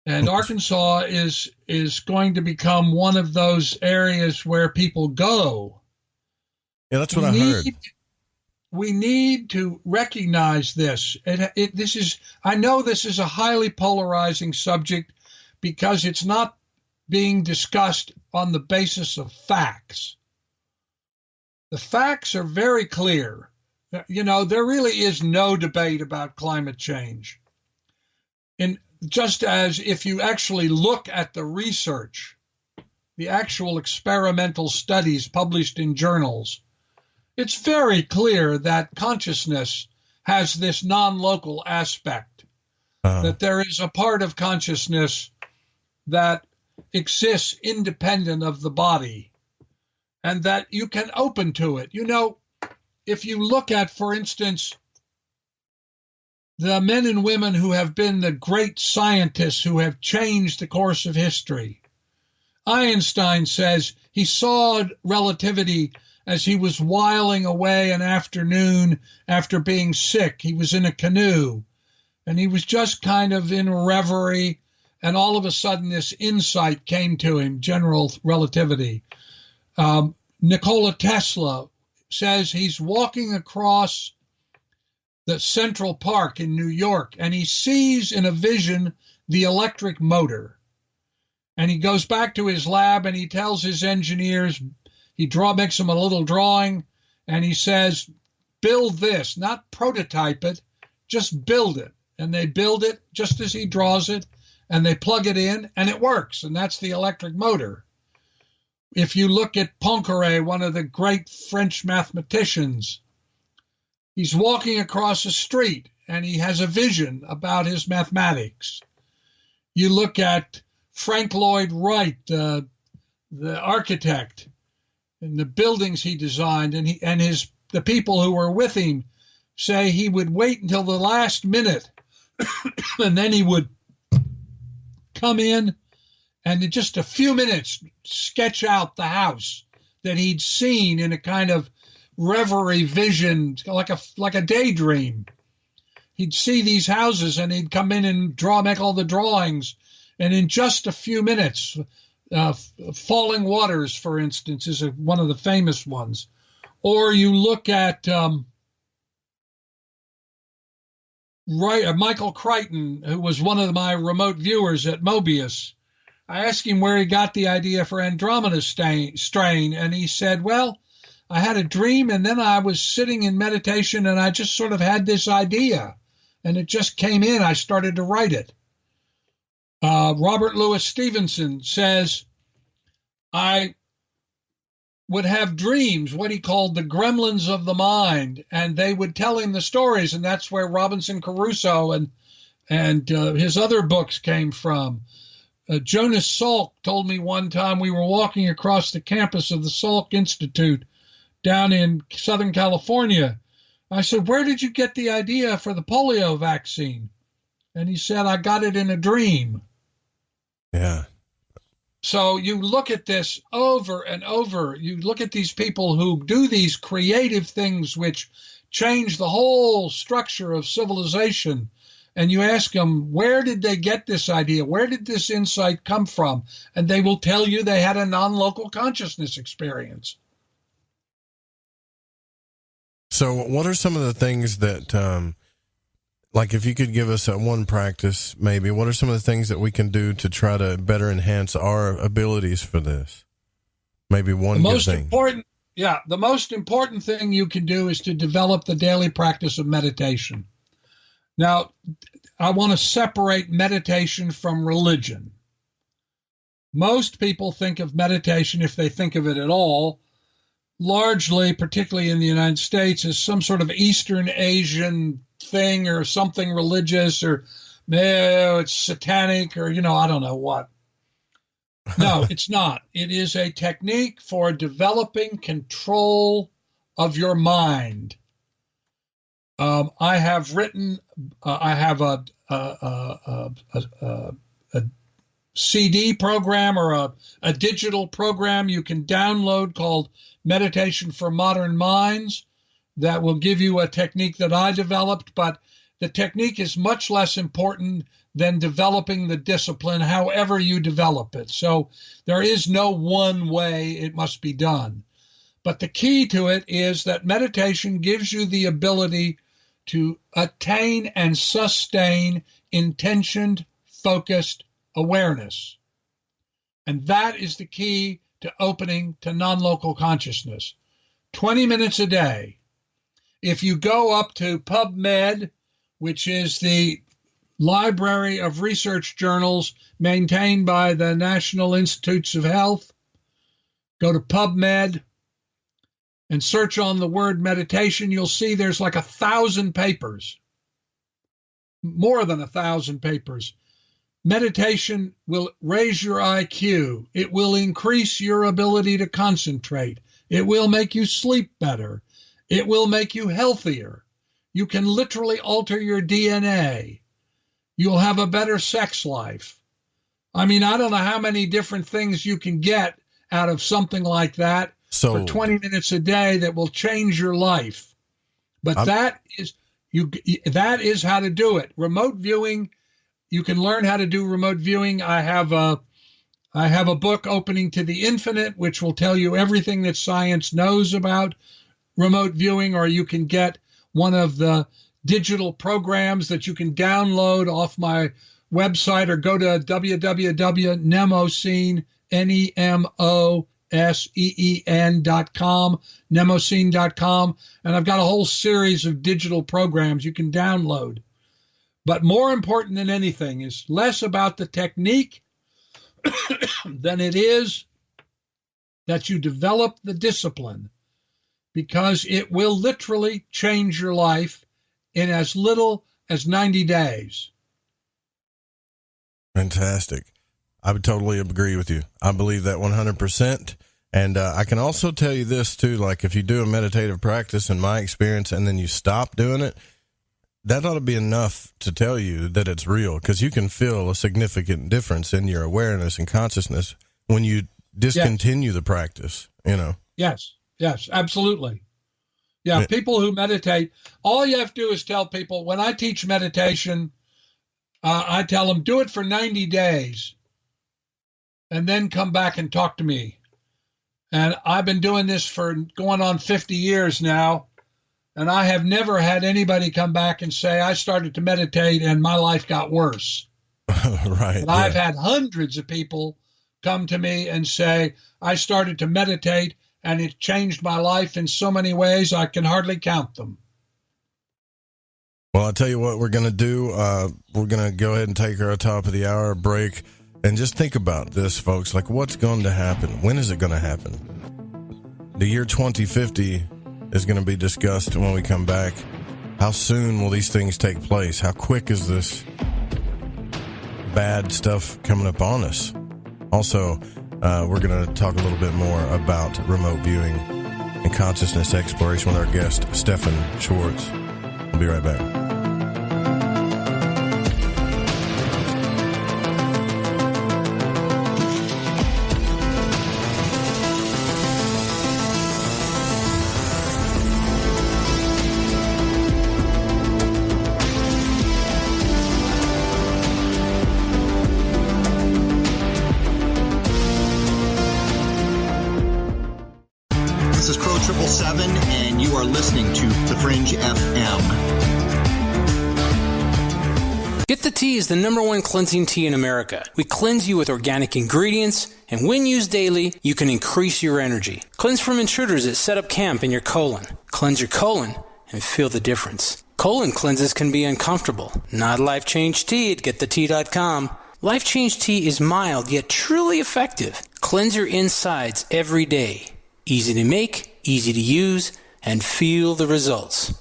And Arkansas is going to become one of those areas where people go. Yeah, that's what I heard. We need to recognize this. I know this is a highly polarizing subject because it's not being discussed on the basis of facts. The facts are very clear. You know, there really is no debate about climate change. And just as if you actually look at the research, the actual experimental studies published in journals, it's very clear that consciousness has this non-local aspect, that there is a part of consciousness that exists independent of the body, and that you can open to it. You know, if you look at, for instance, the men and women who have been the great scientists who have changed the course of history, Einstein says he saw relativity as he was whiling away an afternoon after being sick. He was in a canoe, and he was just kind of in reverie, and all of a sudden this insight came to him, general relativity. Nikola Tesla says he's walking across the Central Park in New York, and he sees in a vision the electric motor. And he goes back to his lab, and he tells his engineers, makes them a little drawing, and he says, build this, not prototype it, just build it. And they build it just as he draws it, and they plug it in, and it works, and that's the electric motor. If you look at Poincaré, one of the great French mathematicians, He's walking across the street and he has a vision about his mathematics. You look at Frank Lloyd Wright, the architect, and the buildings he designed, and the people who were with him say he would wait until the last minute and then he would come in and in just a few minutes sketch out the house that he'd seen in a kind of reverie vision, like a daydream. He'd see these houses and he'd come in and make all the drawings. And in just a few minutes, Falling Waters, for instance, is one of the famous ones. Or you look at Michael Crichton, who was one of my remote viewers at Mobius. I asked him where he got the idea for Andromeda strain, and he said, well, I had a dream, and then I was sitting in meditation, and I just sort of had this idea, and it just came in. I started to write it. Robert Louis Stevenson says, I would have dreams, what he called the gremlins of the mind, and they would tell him the stories, and that's where Robinson Crusoe and his other books came from. Jonas Salk told me one time we were walking across the campus of the Salk Institute down in Southern California. I said, where did you get the idea for the polio vaccine? And he said, I got it in a dream. Yeah. So you look at this over and over. You look at these people who do these creative things which change the whole structure of civilization. And you ask them, where did they get this idea? Where did this insight come from? And they will tell you they had a non-local consciousness experience. So what are some of the things that, like if you could give us one practice, maybe, what are some of the things that we can do to try to better enhance our abilities for this? Maybe one good thing. The most important thing you can do is to develop the daily practice of meditation. Now, I want to separate meditation from religion. Most people think of meditation, if they think of it at all, largely, particularly in the United States, as some sort of Eastern Asian thing or something religious or it's satanic or, I don't know what. No, it's not. It is a technique for developing control of your mind. I have written, I have a CD program or a digital program you can download called Meditation for Modern Minds that will give you a technique that I developed, but the technique is much less important than developing the discipline, however you develop it. So there is no one way it must be done. But the key to it is that meditation gives you the ability to attain and sustain intentioned, focused awareness. And that is the key to opening to non-local consciousness. 20 minutes a day. If you go up to PubMed, which is the library of research journals maintained by the National Institutes of Health, go to PubMed and search on the word meditation, you'll see there's like 1,000 papers, more than 1,000 papers. Meditation will raise your IQ. It will increase your ability to concentrate. It will make you sleep better. It will make you healthier. You can literally alter your DNA. You'll have a better sex life. I mean, I don't know how many different things you can get out of something like that for 20 minutes a day that will change your life. But that is how to do it. Remote viewing, you can learn how to do remote viewing. I have a book, Opening to the Infinite, which will tell you everything that science knows about remote viewing, or you can get one of the digital programs that you can download off my website, or go to www.nemoscene, nemosceen.com, nemoscene.com, and I've got a whole series of digital programs you can download. But more important than anything is less about the technique than it is that you develop the discipline. because it will literally change your life in as little as 90 days. Fantastic. I would totally agree with you. I believe that 100%. And I can also tell you this too, like if you do a meditative practice, in my experience, and then you stop doing it, that ought to be enough to tell you that it's real, because you can feel a significant difference in your awareness and consciousness when you discontinue the practice, you know? Yes, absolutely. Yeah, people who meditate, all you have to do is tell people, when I teach meditation, I tell them, do it for 90 days and then come back and talk to me. And I've been doing this for going on 50 years now, and I have never had anybody come back and say, I started to meditate and my life got worse. Right. But I've had hundreds of people come to me and say, I started to meditate and it changed my life in so many ways I can hardly count them. Well, I'll tell you what we're going to do. We're going to go ahead and take our top of the hour break. And just think about this, folks. Like, what's going to happen? When is it going to happen? The year 2050 is going to be discussed when we come back. How soon will these things take place? How quick is this bad stuff coming up on us? Also, we're going to talk a little bit more about remote viewing and consciousness exploration with our guest, Stephan Schwartz. We'll be right back. And you are listening to The Fringe FM. Get the Tea is the #1 cleansing tea in America. We cleanse you with organic ingredients, and when used daily, you can increase your energy. Cleanse from intruders that set up camp in your colon. Cleanse your colon and feel the difference. Colon cleanses can be uncomfortable. Not Life Change Tea at GetTheTea.com. Life Change Tea is mild yet truly effective. Cleanse your insides every day. Easy to make, easy to use, and feel the results.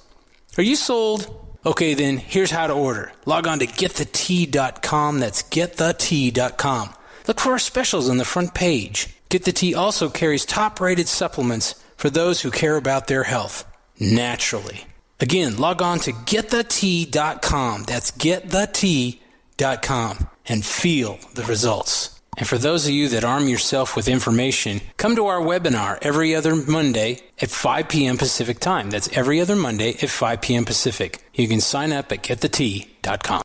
Are you sold? Okay, then here's how to order. Log on to GetTheTea.com. That's GetTheTea.com. Look for our specials on the front page. Get the Tea also carries top-rated supplements for those who care about their health naturally. Again, log on to GetTheTea.com. That's GetTheTea.com and feel the results. And for those of you that arm yourself with information, come to our webinar every other Monday at 5 p.m. Pacific time. That's every other Monday at 5 p.m. Pacific. You can sign up at GetTheTea.com.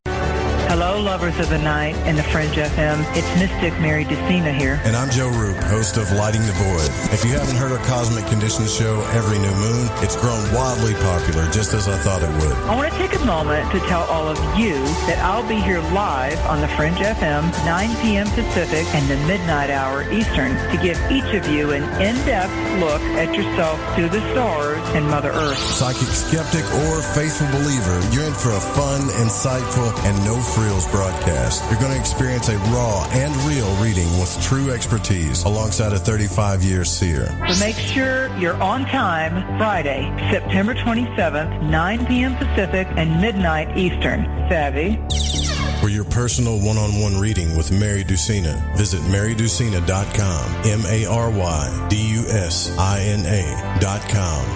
Hello, lovers of the night and the Fringe FM. It's Mystic Mary DeCina here. And I'm Joe Roop, host of Lighting the Void. If you haven't heard our Cosmic Conditions show every new moon, it's grown wildly popular, just as I thought it would. I want to take a moment to tell all of you that I'll be here live on the Fringe FM, 9 p.m. Pacific and the midnight hour Eastern, to give each of you an in-depth look at yourself through the stars and Mother Earth. Psychic skeptic or faithful believer, you're in for a fun, insightful, and no-frills broadcast. You're going to experience a raw and real reading with true expertise alongside a 35-year seer. So make sure you're on time Friday, September 27th, 9 p.m. Pacific and midnight Eastern. Savvy? For your personal one-on-one reading with Mary DeCina, visit MaryDeCina.com, MaryDusina.com.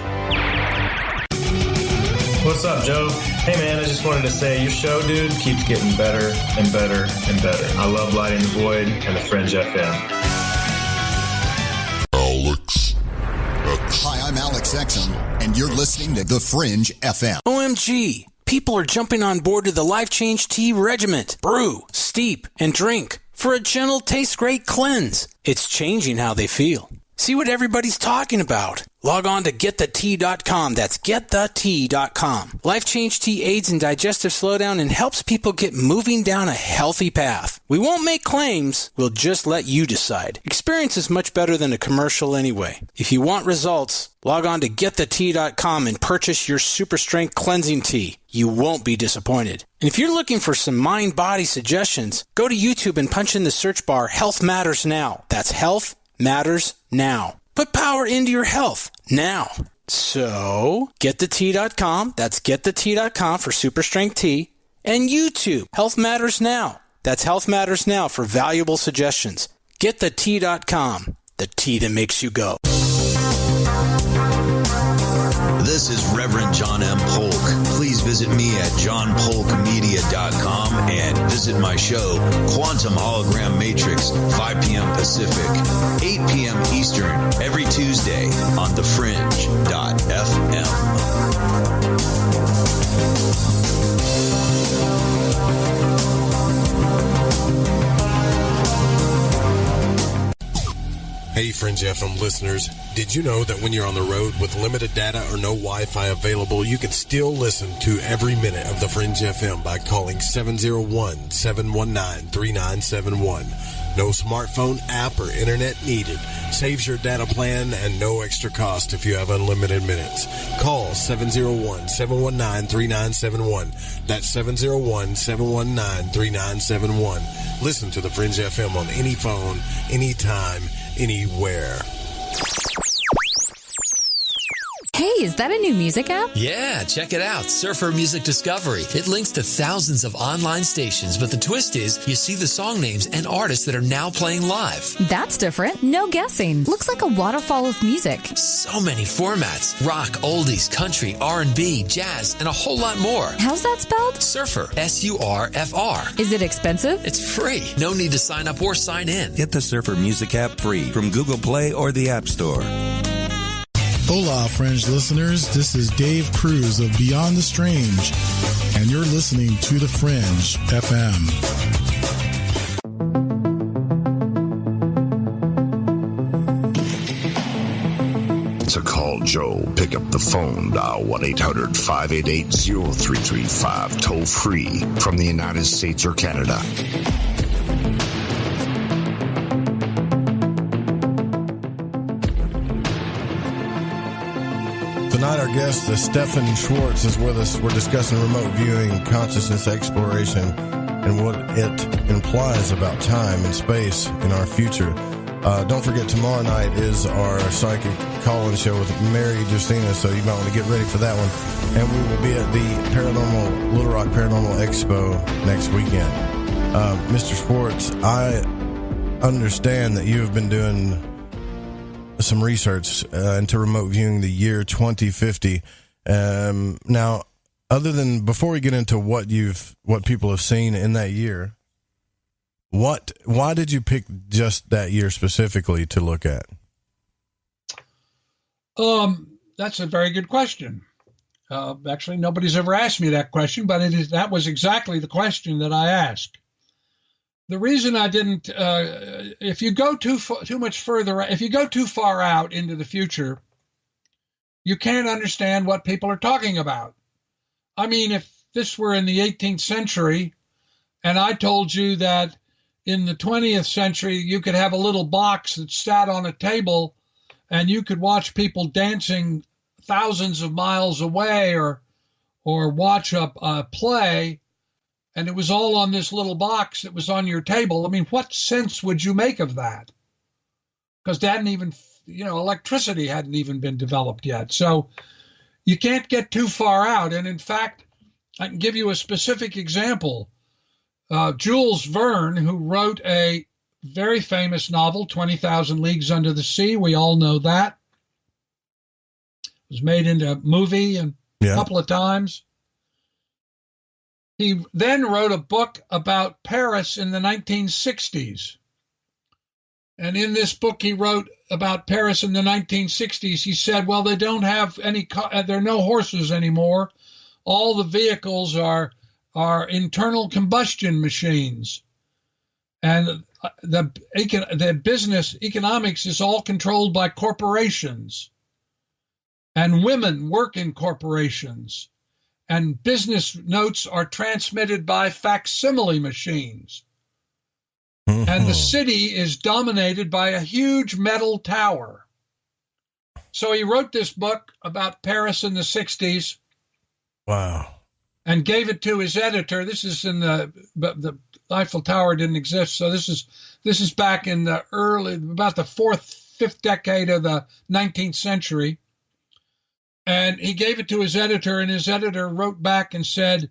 What's up, Joe? Hey, man, I just wanted to say your show, dude, keeps getting better and better and better. I love Lighting the Void and the Fringe FM. Alex X. Hi, I'm Alex Exum, and you're listening to The Fringe FM. OMG! People are jumping on board to the Life Change Tea Regiment. Brew, steep, and drink for a gentle, taste-great cleanse. It's changing how they feel. See what everybody's talking about. Log on to GetTheTea.com. That's GetTheTea.com. Life Change Tea aids in digestive slowdown and helps people get moving down a healthy path. We won't make claims. We'll just let you decide. Experience is much better than a commercial anyway. If you want results, log on to GetTheTea.com and purchase your super strength cleansing tea. You won't be disappointed. And if you're looking for some mind-body suggestions, go to YouTube and punch in the search bar Health Matters Now. That's Health Matters Now. Put power into your health now. So, getthetea.com. That's getthetea.com for super strength tea. And YouTube, Health Matters Now. That's Health Matters Now for valuable suggestions. Getthetea.com. The tea that makes you go. This is Reverend John M. Polk. Please visit me at johnpolkmedia.com and visit my show, Quantum Hologram Matrix, 5 p.m. Pacific, 8 p.m. Eastern, every Tuesday on thefringe.fm. Hey, Fringe FM listeners, did you know that when you're on the road with limited data or no Wi-Fi available, you can still listen to every minute of the Fringe FM by calling 701-719-3971. No smartphone app or internet needed. Saves your data plan and no extra cost if you have unlimited minutes. Call 701-719-3971. That's 701-719-3971. Listen to the Fringe FM on any phone, anytime, anywhere. Hey, is that a new music app? Yeah, check it out. Surfer Music Discovery. It links to thousands of online stations, but the twist is you see the song names and artists that are now playing live. That's different. No guessing. Looks like a waterfall of music. So many formats. Rock, oldies, country, R&B, jazz, and a whole lot more. How's that spelled? Surfer. S-U-R-F-R. Is it expensive? It's free. No need to sign up or sign in. Get the Surfer Music app free from Google Play or the App Store. Hola, Fringe listeners. This is Dave Cruz of Beyond the Strange, and you're listening to The Fringe FM. To call Joe, pick up the phone, dial 1-800-588-0335, toll free from the United States or Canada. Tonight, our guest, Stephan Schwartz, is with us. We're discussing remote viewing, consciousness exploration, and what it implies about time and space in our future. Don't forget, tomorrow night is our psychic call-in show with Mary Justina, so you might want to get ready for that one. And we will be at the Little Rock Paranormal Expo next weekend. Mr. Schwartz, I understand that you have been doing some research into remote viewing the year 2050. Now, other than, before we get into what people have seen in that year, why did you pick just that year specifically to look at? That's a very good question. Actually, nobody's ever asked me that question, but that was exactly the question that I asked. The reason I didn't, if you go too far out into the future, you can't understand what people are talking about. I mean, if this were in the 18th century, and I told you that in the 20th century, you could have a little box that sat on a table, and you could watch people dancing thousands of miles away, or watch a play, and it was all on this little box that was on your table. I mean, what sense would you make of that? Because they hadn't even, electricity hadn't even been developed yet. So you can't get too far out. And in fact, I can give you a specific example. Jules Verne, who wrote a very famous novel, 20,000 Leagues Under the Sea, we all know that. It was made into a movie a couple of times. He then wrote a book about Paris in the 1960s. And in this book he wrote about Paris in the 1960s, he said, well, they don't have there are no horses anymore. All the vehicles are internal combustion machines. And the business economics is all controlled by corporations. And women work in corporations. And business notes are transmitted by facsimile machines. Mm-hmm. And the city is dominated by a huge metal tower. So he wrote this book about Paris in the 60s. Wow. And gave it to his editor. This is in the Eiffel Tower didn't exist. So this is back in the about the 4th, 5th decade of the 19th century. And he gave it to his editor, and his editor wrote back and said,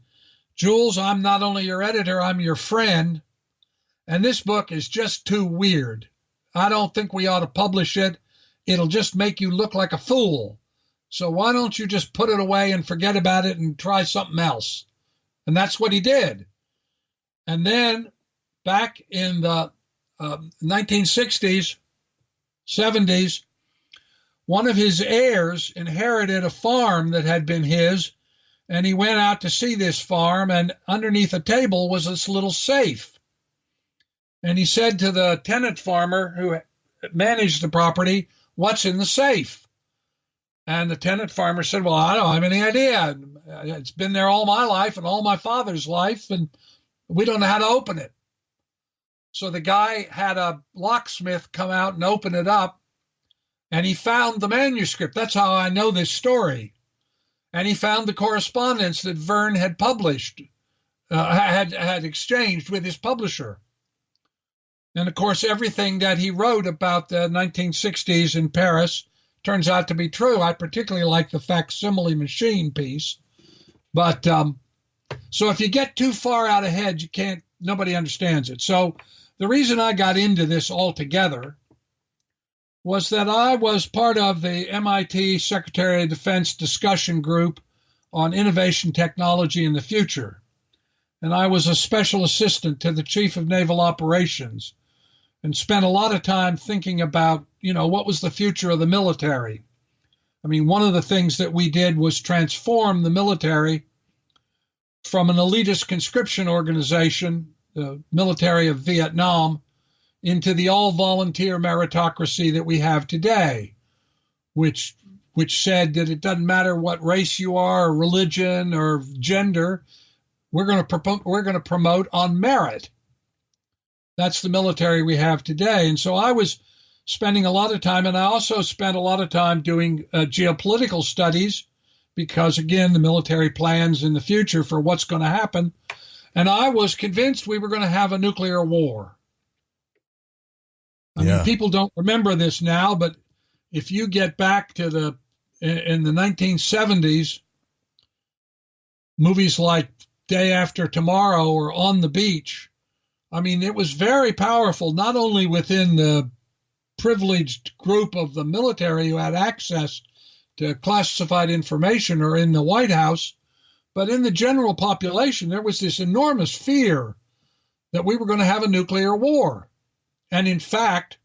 Jules, I'm not only your editor, I'm your friend, and this book is just too weird. I don't think we ought to publish it. It'll just make you look like a fool. So why don't you just put it away and forget about it and try something else? And that's what he did. And then back in the 1960s, 70s, one of his heirs inherited a farm that had been his, and he went out to see this farm, and underneath a table was this little safe. And he said to the tenant farmer who managed the property, "What's in the safe?" And the tenant farmer said, "Well, I don't have any idea. It's been there all my life and all my father's life, and we don't know how to open it." So the guy had a locksmith come out and open it up, and he found the manuscript. That's how I know this story. And he found the correspondence that Verne had published, had exchanged with his publisher. And, of course, everything that he wrote about the 1960s in Paris turns out to be true. I particularly like the facsimile machine piece. But so if you get too far out ahead, nobody understands it. So the reason I got into this altogether was that I was part of the MIT Secretary of Defense discussion group on innovation technology in the future. And I was a special assistant to the Chief of Naval Operations and spent a lot of time thinking about, what was the future of the military. I mean, one of the things that we did was transform the military from an elitist conscription organization, the military of Vietnam, into the all-volunteer meritocracy that we have today, which said that it doesn't matter what race you are, or religion, or gender, we're going to promote on merit. That's the military we have today. And so I was spending a lot of time, and I also spent a lot of time doing geopolitical studies, because, again, the military plans in the future for what's going to happen. And I was convinced we were going to have a nuclear war. I mean, people don't remember this now, but if you get back to in the 1970s, movies like Day After Tomorrow or On the Beach, I mean, it was very powerful, not only within the privileged group of the military who had access to classified information or in the White House, but in the general population, there was this enormous fear that we were going to have a nuclear war. And in fact,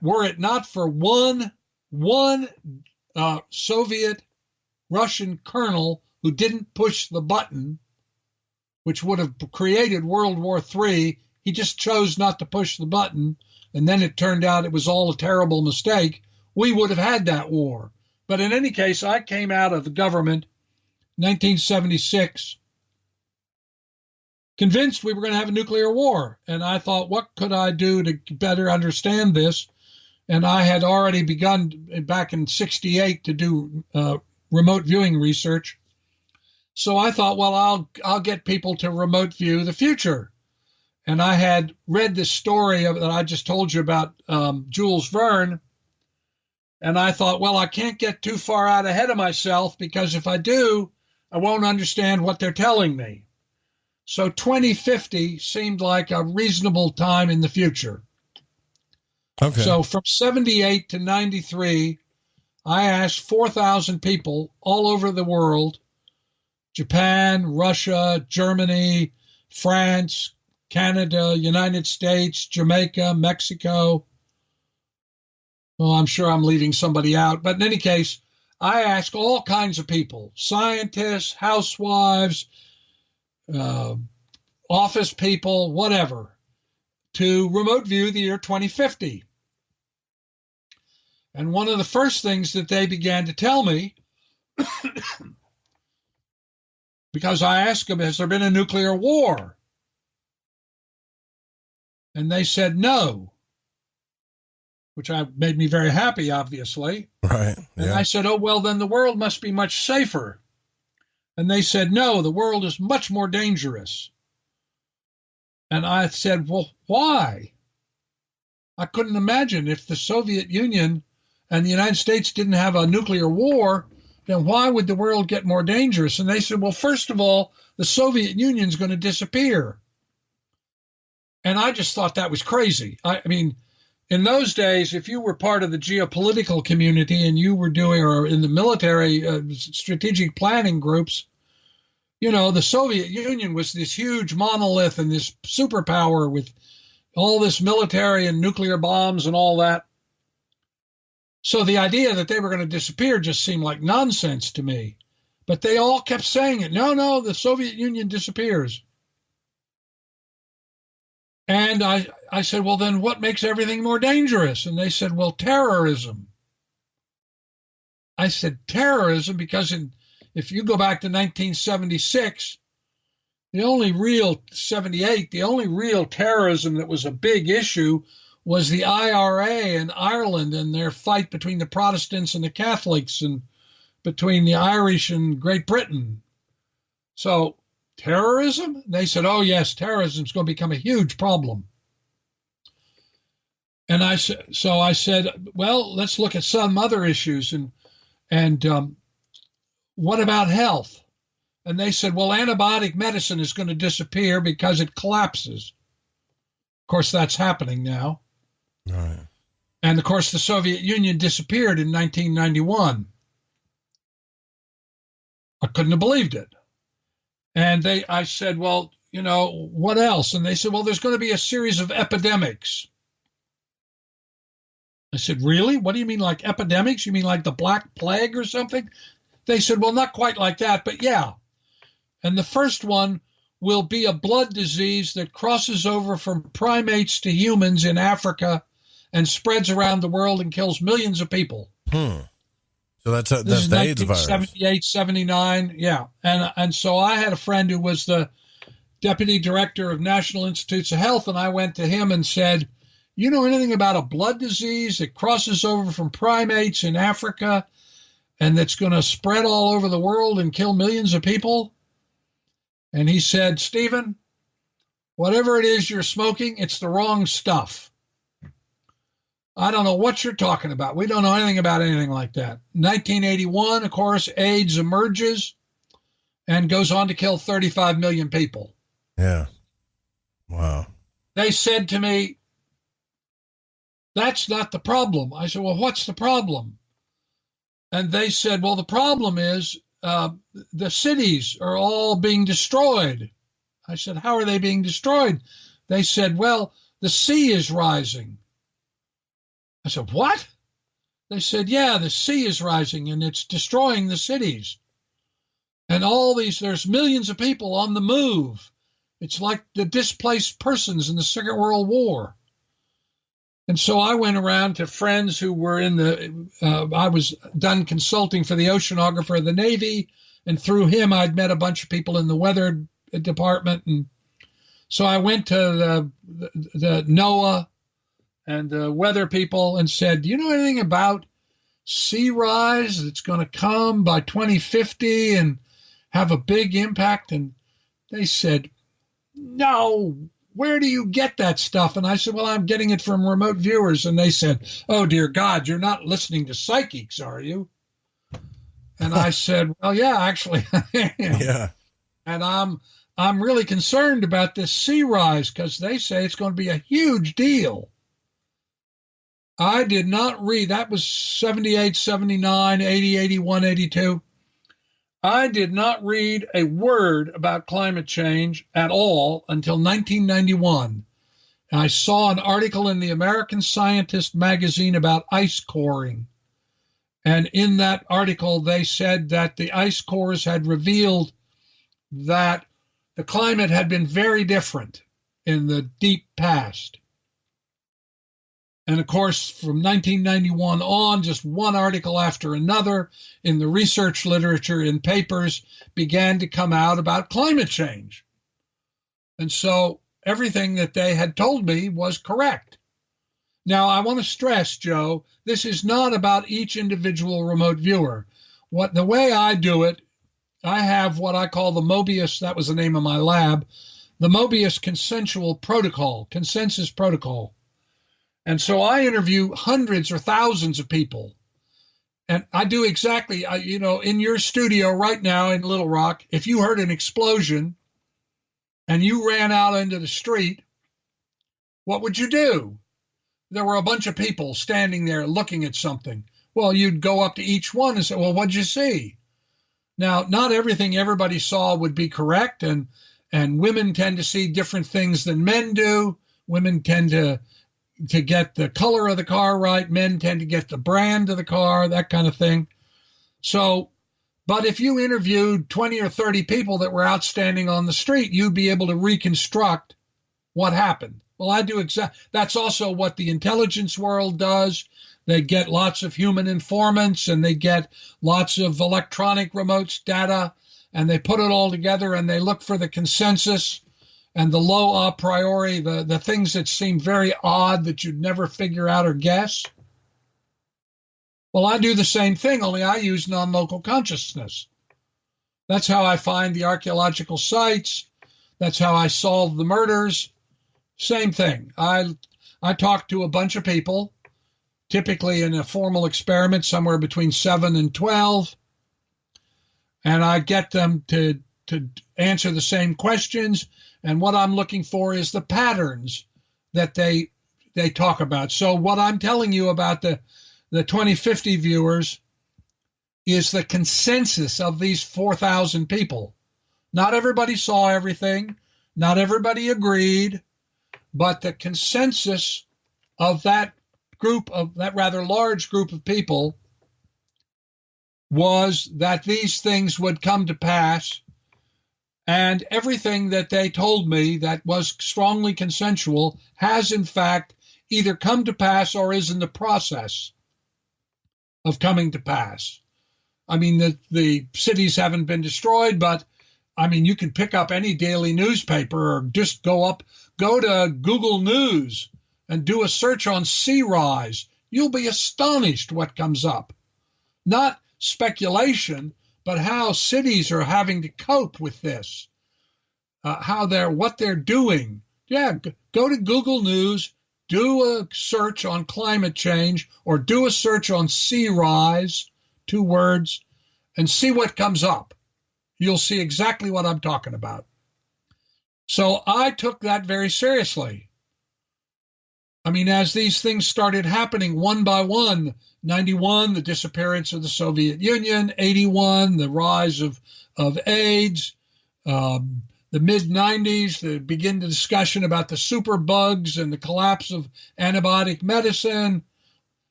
were it not for one Soviet Russian colonel who didn't push the button, which would have created World War III, he just chose not to push the button, and then it turned out it was all a terrible mistake, we would have had that war. But in any case, I came out of the government 1976, convinced we were going to have a nuclear war. And I thought, what could I do to better understand this? And I had already begun back in 68 to do remote viewing research. So I thought, well, I'll get people to remote view the future. And I had read this story that I just told you about Jules Verne. And I thought, well, I can't get too far out ahead of myself, because if I do, I won't understand what they're telling me. So 2050 seemed like a reasonable time in the future. Okay. So from 78 to 93, I asked 4,000 people all over the world, Japan, Russia, Germany, France, Canada, United States, Jamaica, Mexico. Well, I'm sure I'm leaving somebody out. But in any case, I asked all kinds of people, scientists, housewives, office people, whatever, to remote view the year 2050. And one of the first things that they began to tell me, because I asked them, has there been a nuclear war? And they said no, which made me very happy, obviously. Right. Yeah. And I said, oh, well, then the world must be much safer. And they said, no, the world is much more dangerous. And I said, well, why? I couldn't imagine if the Soviet Union and the United States didn't have a nuclear war, then why would the world get more dangerous? And they said, well, first of all, the Soviet Union's going to disappear. And I just thought that was crazy. I mean, in those days, if you were part of the geopolitical community and you were doing, or in the military strategic planning groups, you know, the Soviet Union was this huge monolith and this superpower with all this military and nuclear bombs and all that. So the idea that they were going to disappear just seemed like nonsense to me. But they all kept saying it. No, the Soviet Union disappears. And I said, well, then what makes everything more dangerous? And they said, well, terrorism. I said, terrorism, because if you go back to 1976, the only real terrorism that was a big issue was the IRA in Ireland and their fight between the Protestants and the Catholics and between the Irish and Great Britain. So terrorism? They said, oh, yes, terrorism is going to become a huge problem. And I said, well, let's look at some other issues. And what about health? And they said, well, antibiotic medicine is going to disappear because it collapses. Of course, that's happening now. Right. And, of course, the Soviet Union disappeared in 1991. I couldn't have believed it. And I said, well, you know, what else? And they said, well, there's going to be a series of epidemics. I said, really? What do you mean, like epidemics? You mean like the Black Plague or something? They said, well, not quite like that, but yeah. And the first one will be a blood disease that crosses over from primates to humans in Africa and spreads around the world and kills millions of people. So that's the AIDS virus. 78, 79, yeah. And so I had a friend who was the deputy director of National Institutes of Health, and I went to him and said, you know anything about a blood disease that crosses over from primates in Africa and that's going to spread all over the world and kill millions of people? And he said, Stephen, whatever it is you're smoking, it's the wrong stuff. I don't know what you're talking about. We don't know anything about anything like that. 1981, of course, AIDS emerges and goes on to kill 35 million people. Yeah. Wow. They said to me, that's not the problem. I said, well, what's the problem? And they said, well, the problem is the cities are all being destroyed. I said, how are they being destroyed? They said, well, the sea is rising. I said, what? They said, yeah, the sea is rising and it's destroying the cities. And there's millions of people on the move. It's like the displaced persons in the Second World War. And so I went around to friends who were I was done consulting for the oceanographer of the Navy, and through him I'd met a bunch of people in the weather department. And so I went to the NOAA and the weather people and said, do you know anything about sea rise that's going to come by 2050 and have a big impact? And they said, no, where do you get that stuff? And I said, well, I'm getting it from remote viewers. And they said, oh, dear God, you're not listening to psychics, are you? And I said, well, yeah, actually I am. Yeah. And I'm really concerned about this sea rise because they say it's going to be a huge deal. I did not read. That was 78, 79, 80, 81, 82. I did not read a word about climate change at all until 1991. And I saw an article in the American Scientist magazine about ice coring. And in that article, they said that the ice cores had revealed that the climate had been very different in the deep past. And of course, from 1991 on, just one article after another in the research literature, in papers, began to come out about climate change. And so everything that they had told me was correct. Now, I want to stress, Joe, this is not about each individual remote viewer. The way I do it, I have what I call the Mobius, that was the name of my lab, the Mobius consensus protocol. And so I interview hundreds or thousands of people. And I do exactly, in your studio right now in Little Rock, if you heard an explosion and you ran out into the street, what would you do? There were a bunch of people standing there looking at something. Well, you'd go up to each one and say, well, what'd you see? Now, not everything everybody saw would be correct, and women tend to see different things than men do. Women tend to get the color of the car right. Men tend to get the brand of the car, that kind of thing. So, but if you interviewed 20 or 30 people that were outstanding on the street, you'd be able to reconstruct what happened. Well, I do that's also what the intelligence world does. They get lots of human informants, and they get lots of electronic remote data, and they put it all together, and they look for the consensus and the low a priori, the things that seem very odd that you'd never figure out or guess. Well, I do the same thing, only I use non-local consciousness. That's how I find the archaeological sites. That's how I solve the murders. Same thing. I talk to a bunch of people, typically in a formal experiment, somewhere between 7 and 12, and I get them to answer the same questions. And what I'm looking for is the patterns that they talk about. So what I'm telling you about the 2050 viewers is the consensus of these 4,000 people. Not everybody saw everything. Not everybody agreed. But the consensus of that group, of that rather large group of people, was that these things would come to pass. And everything that they told me that was strongly consensual has, in fact, either come to pass or is in the process of coming to pass. I mean, the cities haven't been destroyed, but, I mean, you can pick up any daily newspaper or just go to Google News and do a search on sea rise. You'll be astonished what comes up. Not speculation, but how cities are having to cope with this, what they're doing. Yeah, go to Google News, do a search on climate change, or do a search on sea rise, 2 words, and see what comes up. You'll see exactly what I'm talking about. So I took that very seriously. I mean, as these things started happening one by one, 91, the disappearance of the Soviet Union, 81, the rise of AIDS, the mid-90s, the discussion about the superbugs and the collapse of antibiotic medicine,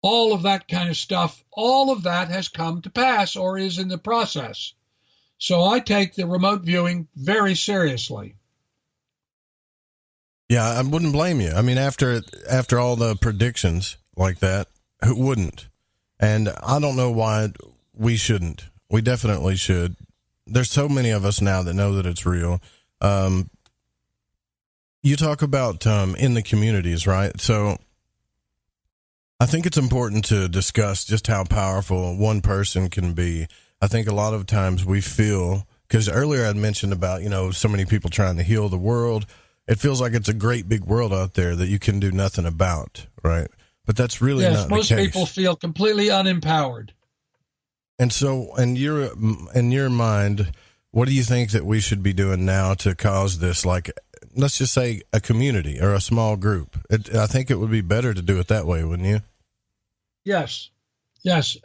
all of that kind of stuff, all of that has come to pass or is in the process. So I take the remote viewing very seriously. Yeah, I wouldn't blame you. I mean, after all the predictions like that, who wouldn't? And I don't know why we shouldn't. We definitely should. There's so many of us now that know that it's real. You talk about in the communities, right? So I think it's important to discuss just how powerful one person can be. I think a lot of times we feel, because earlier I'd mentioned about, so many people trying to heal the world. It feels like it's a great big world out there that you can do nothing about, right? But that's really not the case. Most people feel completely unempowered. And so, in your mind, what do you think that we should be doing now to cause this, like, let's just say a community or a small group? I think it would be better to do it that way, wouldn't you? Yes.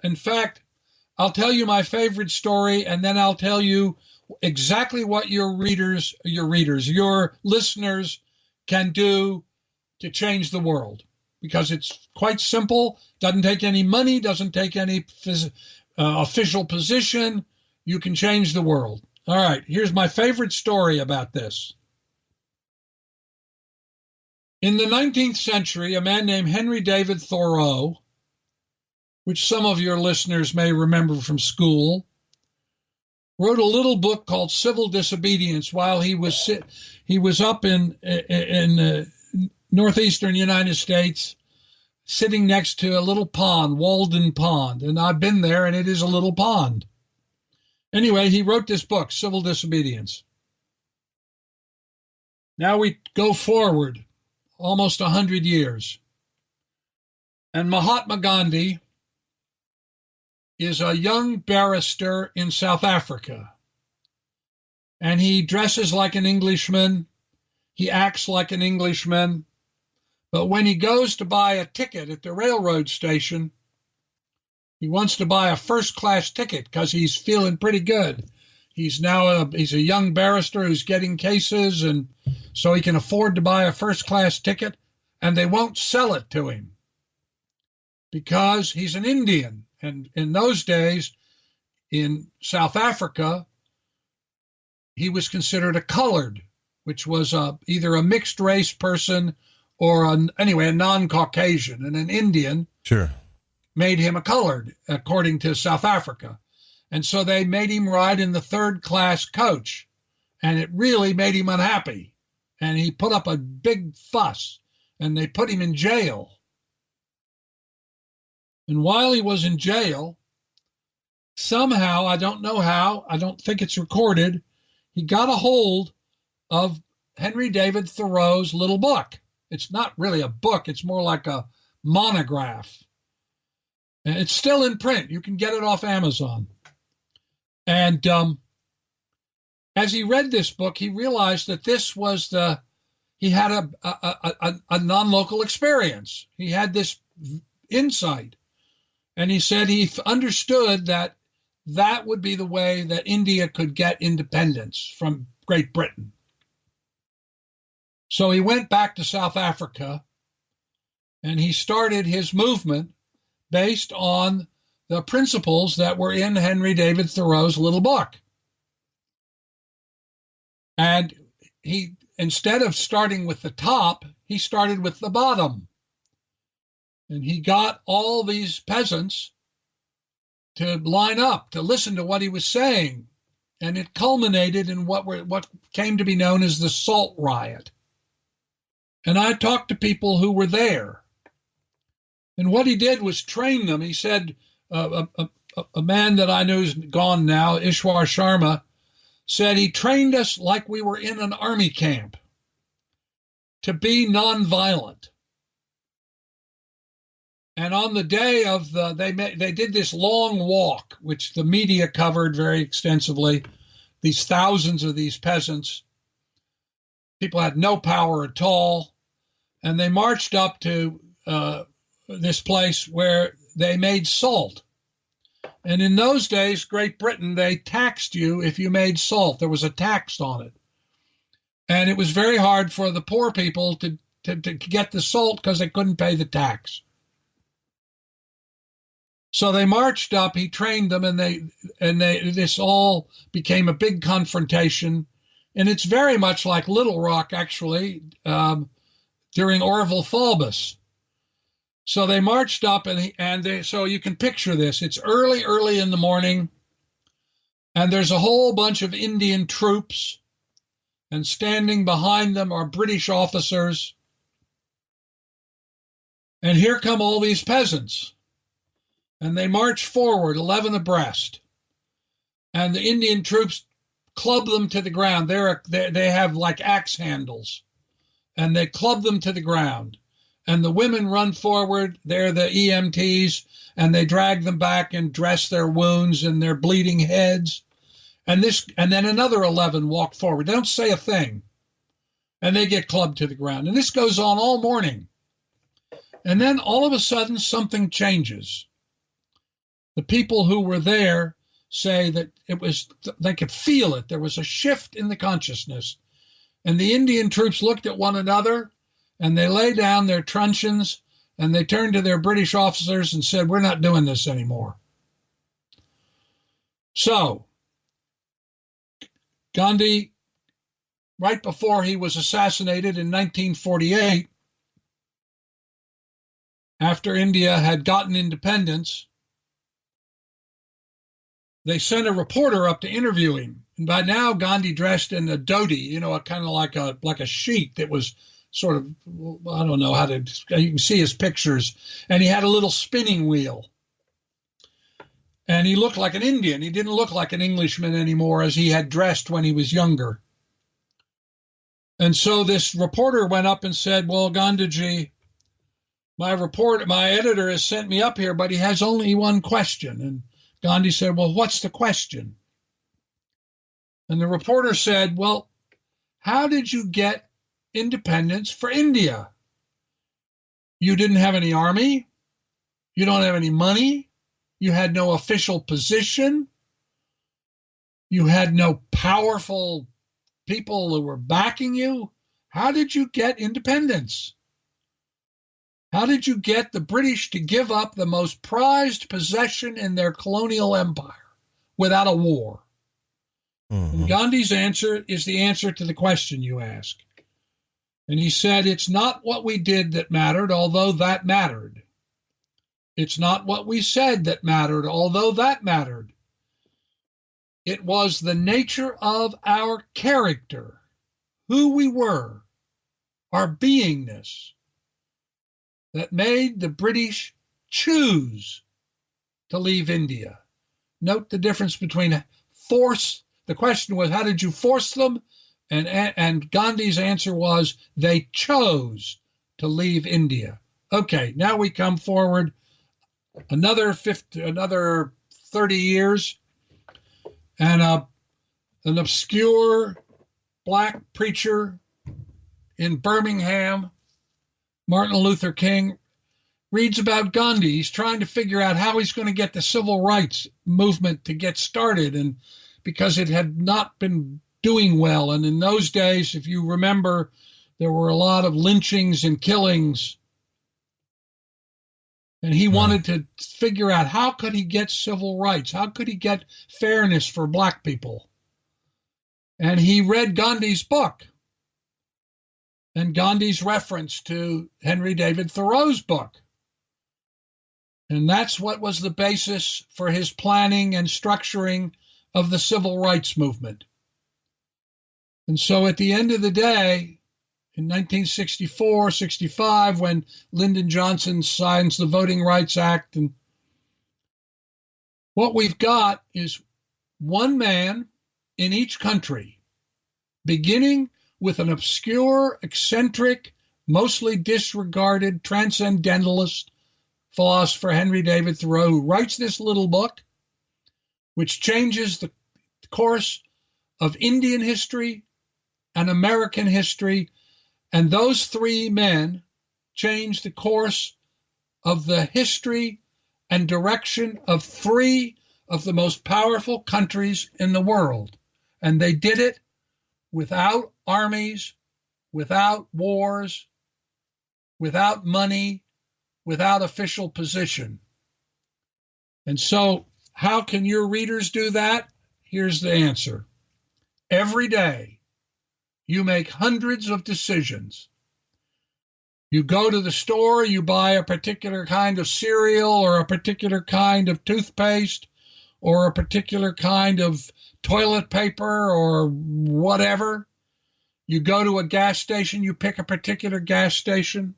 In fact, I'll tell you my favorite story, and then I'll tell you exactly what your listeners can do to change the world, because it's quite simple. Doesn't take any money, doesn't take any official position. You can change the world. All right, here's my favorite story about this. In the 19th century, a man named Henry David Thoreau, which some of your listeners may remember from school, wrote a little book called Civil Disobedience while he was up in northeastern United States, sitting next to a little pond, Walden Pond. And I've been there, and it is a little pond. Anyway, he wrote this book, Civil Disobedience. Now we go forward almost 100 years. And Mahatma Gandhi is a young barrister in South Africa. And he dresses like an Englishman. He acts like an Englishman. But when he goes to buy a ticket at the railroad station, he wants to buy a first-class ticket because he's feeling pretty good. He's a young barrister who's getting cases, and so he can afford to buy a first-class ticket, and they won't sell it to him because he's an Indian. And in those days, in South Africa, he was considered a colored, which was either a mixed-race person or, a non-Caucasian. And an Indian made him a colored, according to South Africa. And so they made him ride in the third-class coach, and it really made him unhappy. And he put up a big fuss, and they put him in jail. And while he was in jail, somehow, I don't know how, I don't think it's recorded, he got a hold of Henry David Thoreau's little book. It's not really a book, it's more like a monograph. And it's still in print. You can get it off Amazon. And as he read this book, he realized that this was he had a non-local experience. He had this insight. And he said he understood that that would be the way that India could get independence from Great Britain. So he went back to South Africa, and he started his movement based on the principles that were in Henry David Thoreau's little book. And he, instead of starting with the top, he started with the bottom. And he got all these peasants to line up, to listen to what he was saying. And it culminated in what came to be known as the Salt Riot. And I talked to people who were there. And what he did was train them. He said, a man that I know is gone now, Ishwar Sharma, said he trained us like we were in an army camp to be nonviolent. And on the day of they did this long walk, which the media covered very extensively, these thousands of these peasants. People had no power at all. And they marched up to this place where they made salt. And in those days, Great Britain, they taxed you if you made salt. There was a tax on it. And it was very hard for the poor people to get the salt because they couldn't pay the tax. So they marched up, he trained them, and this all became a big confrontation. And it's very much like Little Rock, actually, during Orville Fulbus. So they marched up, so you can picture this. It's early in the morning, and there's a whole bunch of Indian troops, and standing behind them are British officers. And here come all these peasants. And they march forward, 11 abreast. And the Indian troops club them to the ground. They have like axe handles. And they club them to the ground. And the women run forward. They're the EMTs. And they drag them back and dress their wounds and their bleeding heads. And then another 11 walk forward. They don't say a thing. And they get clubbed to the ground. And this goes on all morning. And then all of a sudden something changes. The people who were there say that they could feel it. There was a shift in the consciousness. And the Indian troops looked at one another, and they lay down their truncheons, and they turned to their British officers and said, "We're not doing this anymore." So, Gandhi, right before he was assassinated in 1948, after India had gotten independence, they sent a reporter up to interview him. And by now, Gandhi dressed in a dhoti, kind of like a sheet that was sort of, I don't know how to, you can see his pictures. And he had a little spinning wheel. And he looked like an Indian. He didn't look like an Englishman anymore as he had dressed when he was younger. And so this reporter went up and said, "Well, Gandhiji, my editor has sent me up here, but he has only one question. And Gandhi said, well, what's the question? And the reporter said, well, how did you get independence for India? You didn't have any army. You don't have any money. You had no official position. You had no powerful people who were backing you. How did you get independence? How did you get the British to give up the most prized possession in their colonial empire without a war? Mm-hmm. And Gandhi's answer is the answer to the question you ask. And he said, it's not what we did that mattered, although that mattered. It's not what we said that mattered, although that mattered. It was the nature of our character, who we were, our beingness, that made the British choose to leave India. Note the difference between force. The question was, how did you force them? And Gandhi's answer was, they chose to leave India. Okay, now we come forward another 30 years, and an obscure black preacher in Birmingham, Martin Luther King, reads about Gandhi. He's trying to figure out how he's going to get the civil rights movement to get started, and because it had not been doing well. And in those days, if you remember, there were a lot of lynchings and killings. And he wanted to figure out, how could he get civil rights? How could he get fairness for black people? And he read Gandhi's book and Gandhi's reference to Henry David Thoreau's book. And that's what was the basis for his planning and structuring of the civil rights movement. And so at the end of the day, in 1964, 65, when Lyndon Johnson signs the Voting Rights Act, and what we've got is one man in each country, beginning with an obscure, eccentric, mostly disregarded transcendentalist philosopher, Henry David Thoreau, who writes this little book, which changes the course of Indian history and American history. And those three men changed the course of the history and direction of three of the most powerful countries in the world. And they did it without armies, without wars, without money, without official position. And so how can your readers do that? Here's the answer. Every day, you make hundreds of decisions. You go to the store, you buy a particular kind of cereal or a particular kind of toothpaste or a particular kind of toilet paper or whatever. You go to a gas station, you pick a particular gas station.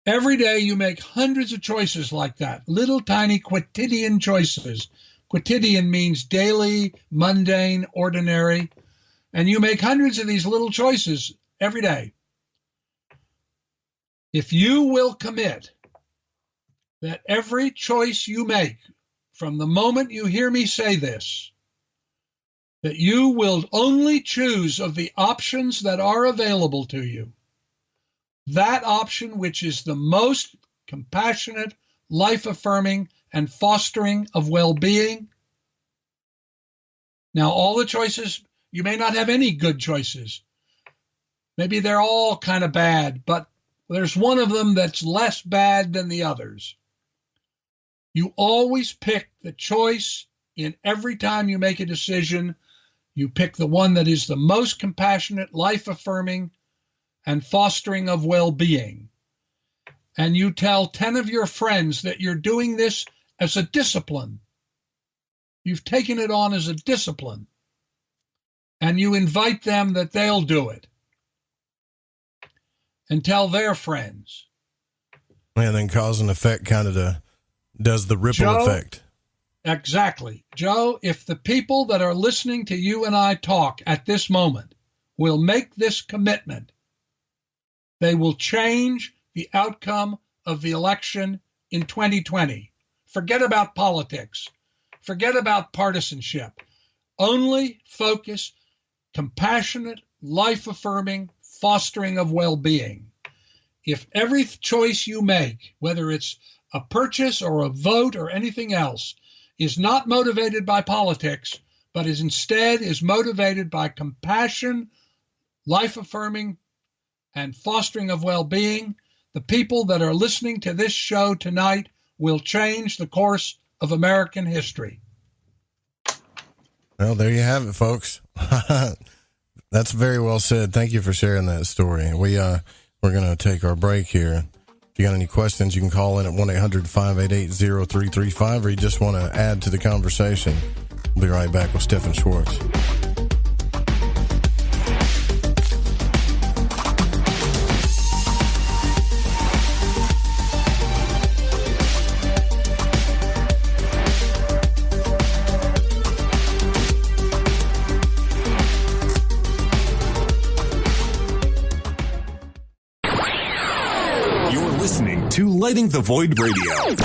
Every day you make hundreds of choices like that, little tiny quotidian choices. Quotidian means daily, mundane, ordinary. And you make hundreds of these little choices every day. If you will commit that every choice you make, from the moment you hear me say this, that you will only choose of the options that are available to you, that option which is the most compassionate, life-affirming, and fostering of well-being. Now, all the choices, you may not have any good choices. Maybe they're all kind of bad, but there's one of them that's less bad than the others. You always pick the choice in every time you make a decision. You pick the one that is the most compassionate, life-affirming, and fostering of well-being. And you tell 10 of your friends that you're doing this as a discipline. You've taken it on as a discipline. And you invite them that they'll do it. And tell their friends. And then cause and effect kind of does the ripple effect. Exactly. Joe, if the people that are listening to you and I talk at this moment will make this commitment, They will change the outcome of the election in 2020. Forget about politics. Forget about partisanship. Only focus compassionate, life-affirming, fostering of well-being. If every choice you make, whether it's a purchase or a vote or anything else, is not motivated by politics, but instead is motivated by compassion, life-affirming, and fostering of well-being, the people that are listening to this show tonight will change the course of American history. Well, there you have it, folks. That's very well said. Thank you for sharing that story. We're going to take our break here. If you got any questions, you can call in at 1-800-588-0335, or you just want to add to the conversation. We'll be right back with Stephan Schwartz. To Lighting the Void Radio.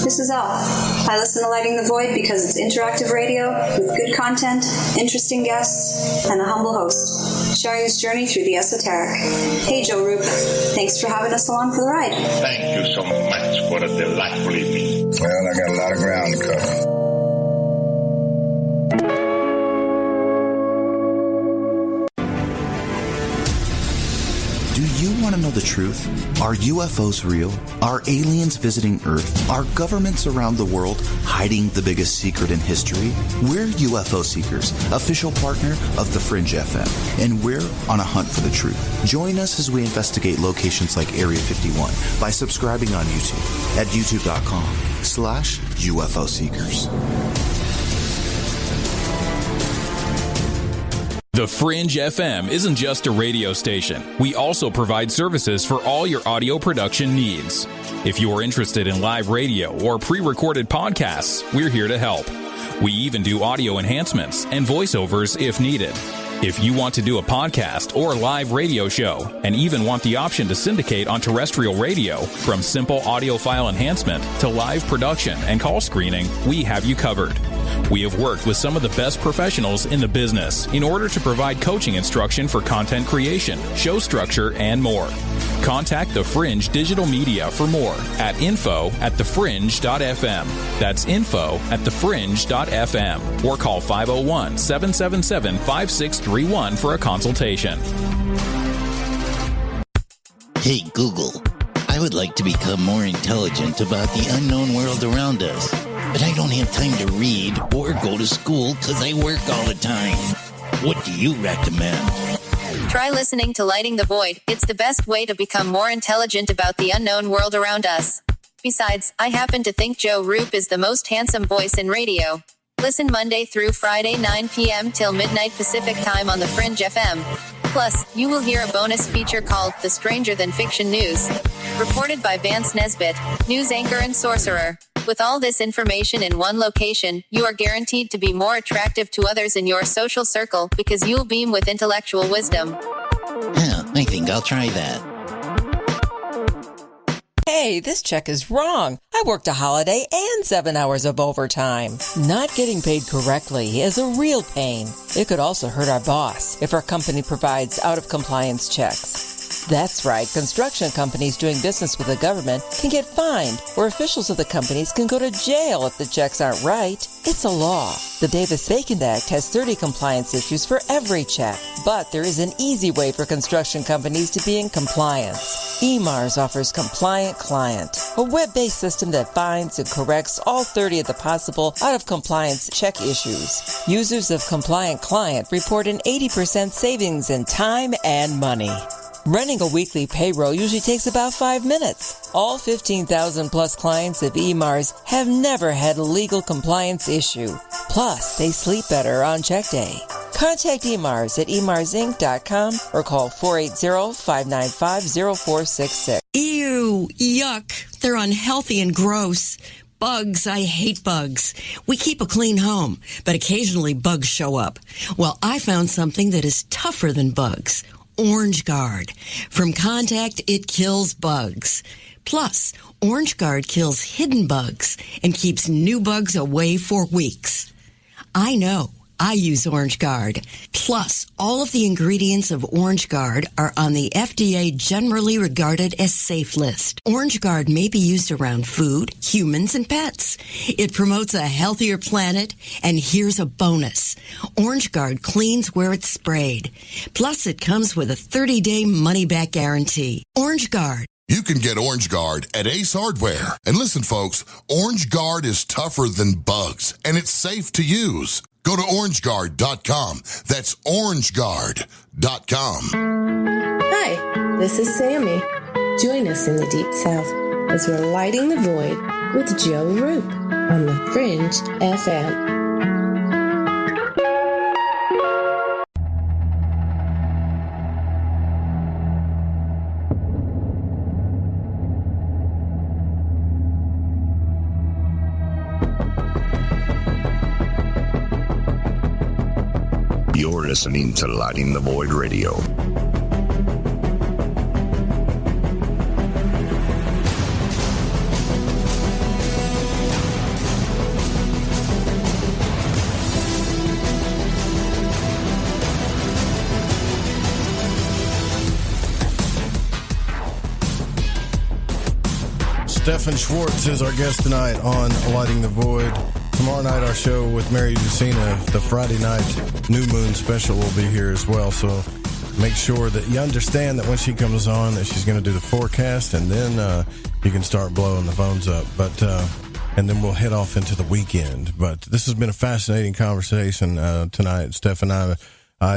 This is Elle. I listen to Lighting the Void because it's interactive radio with good content, interesting guests, and a humble host, sharing his journey through the esoteric. Hey, Joe Roop. Thanks for having us along for the ride. Thank you so much for a delightful evening. Well, I got a lot of ground to cover. Do you want to know the truth? Are UFOs real? Are aliens visiting Earth? Are governments around the world hiding the biggest secret in history? We're UFO Seekers, official partner of The Fringe FM, and we're on a hunt for the truth. Join us as we investigate locations like Area 51 by subscribing on YouTube at youtube.com/UFO Seekers. The Fringe FM isn't just a radio station. We also provide services for all your audio production needs. If you are interested in live radio or pre-recorded podcasts, we're here to help. We even do audio enhancements and voiceovers if needed. If you want to do a podcast or live radio show and even want the option to syndicate on terrestrial radio, from simple audio file enhancement to live production and call screening, we have you covered. We have worked with some of the best professionals in the business in order to provide coaching instruction for content creation, show structure, and more. Contact The Fringe Digital Media for more at info@thefringe.fm. That's info@thefringe.fm, or call 501-777-5631 for a consultation. Hey Google, I would like to become more intelligent about the unknown world around us, but I don't have time to read or go to school because I work all the time. What do you recommend? Try listening to Lighting the Void. It's the best way to become more intelligent about the unknown world around us. Besides, I happen to think Joe Roop is the most handsome voice in radio. Listen Monday through Friday 9 p.m. till midnight Pacific time on the Fringe FM. Plus, you will hear a bonus feature called The Stranger Than Fiction News, reported by Vance Nesbitt, news anchor and sorcerer. With all this information in one location, you are guaranteed to be more attractive to others in your social circle because you'll beam with intellectual wisdom. I think I'll try that. Hey, this check is wrong. I worked a holiday and 7 hours of overtime. Not getting paid correctly is a real pain. It could also hurt our boss if our company provides out-of-compliance checks. That's right, construction companies doing business with the government can get fined, or officials of the companies can go to jail if the checks aren't right. It's a law. The Davis-Bacon Act has 30 compliance issues for every check, but there is an easy way for construction companies to be in compliance. EMARS offers Compliant Client, a web-based system that finds and corrects all 30 of the possible out-of-compliance check issues. Users of Compliant Client report an 80% savings in time and money. Running a weekly payroll usually takes about 5 minutes. All 15,000 plus clients of EMARS have never had a legal compliance issue. Plus, they sleep better on check day. Contact EMARS at emarsinc.com or call 480-595-0466. Ew, yuck. They're unhealthy and gross. Bugs, I hate bugs. We keep a clean home, but occasionally bugs show up. Well, I found something that is tougher than bugs. Orange Guard. From contact, it kills bugs. Plus, Orange Guard kills hidden bugs and keeps new bugs away for weeks. I know. I use Orange Guard. Plus, all of the ingredients of Orange Guard are on the FDA generally regarded as safe list. Orange Guard may be used around food, humans, and pets. It promotes a healthier planet, and here's a bonus. Orange Guard cleans where it's sprayed. Plus, it comes with a 30-day money-back guarantee. Orange Guard. You can get Orange Guard at Ace Hardware. And listen, folks, Orange Guard is tougher than bugs, and it's safe to use. Go to orangeguard.com. That's orangeguard.com. Hi, this is Sammy. Join us in the Deep South as we're lighting the void with Joe Roop on the Fringe FM. You're listening to Lighting the Void Radio. Stephan Schwartz is our guest tonight on Lighting the Void. Tomorrow night, our show with Mary Ducina, the Friday night New Moon special, will be here as well. So make sure that you understand that when she comes on, that she's going to do the forecast, and then you can start blowing the phones up. But and then we'll head off into the weekend. But this has been a fascinating conversation tonight, Stephan. I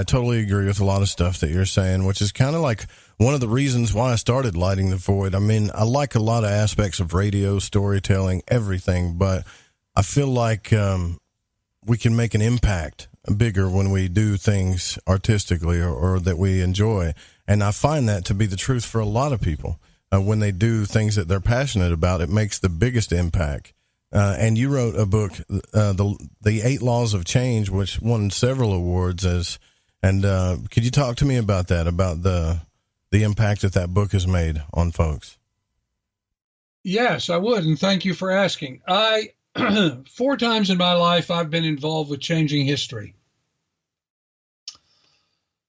totally agree with a lot of stuff that you're saying, which is kind of like one of the reasons why I started Lighting the Void. I mean, I like a lot of aspects of radio, storytelling, everything, but I feel like we can make an impact bigger when we do things artistically or that we enjoy. And I find that to be the truth for a lot of people. When they do things that they're passionate about, it makes the biggest impact. And you wrote a book, The 8 Laws of Change, which won several awards. And could you talk to me about that, about the impact that book has made on folks? Yes, I would. And thank you for asking. 4 times in my life, I've been involved with changing history.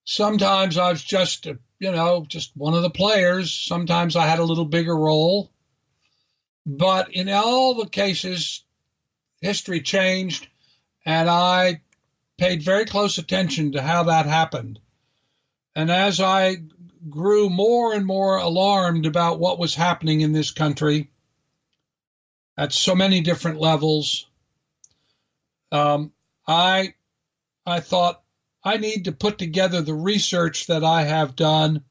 Sometimes I was just one of the players. Sometimes I had a little bigger role. But in all the cases, history changed, and I paid very close attention to how that happened. And as I grew more and more alarmed about what was happening in this country, at so many different levels, I thought I need to put together the research that I have done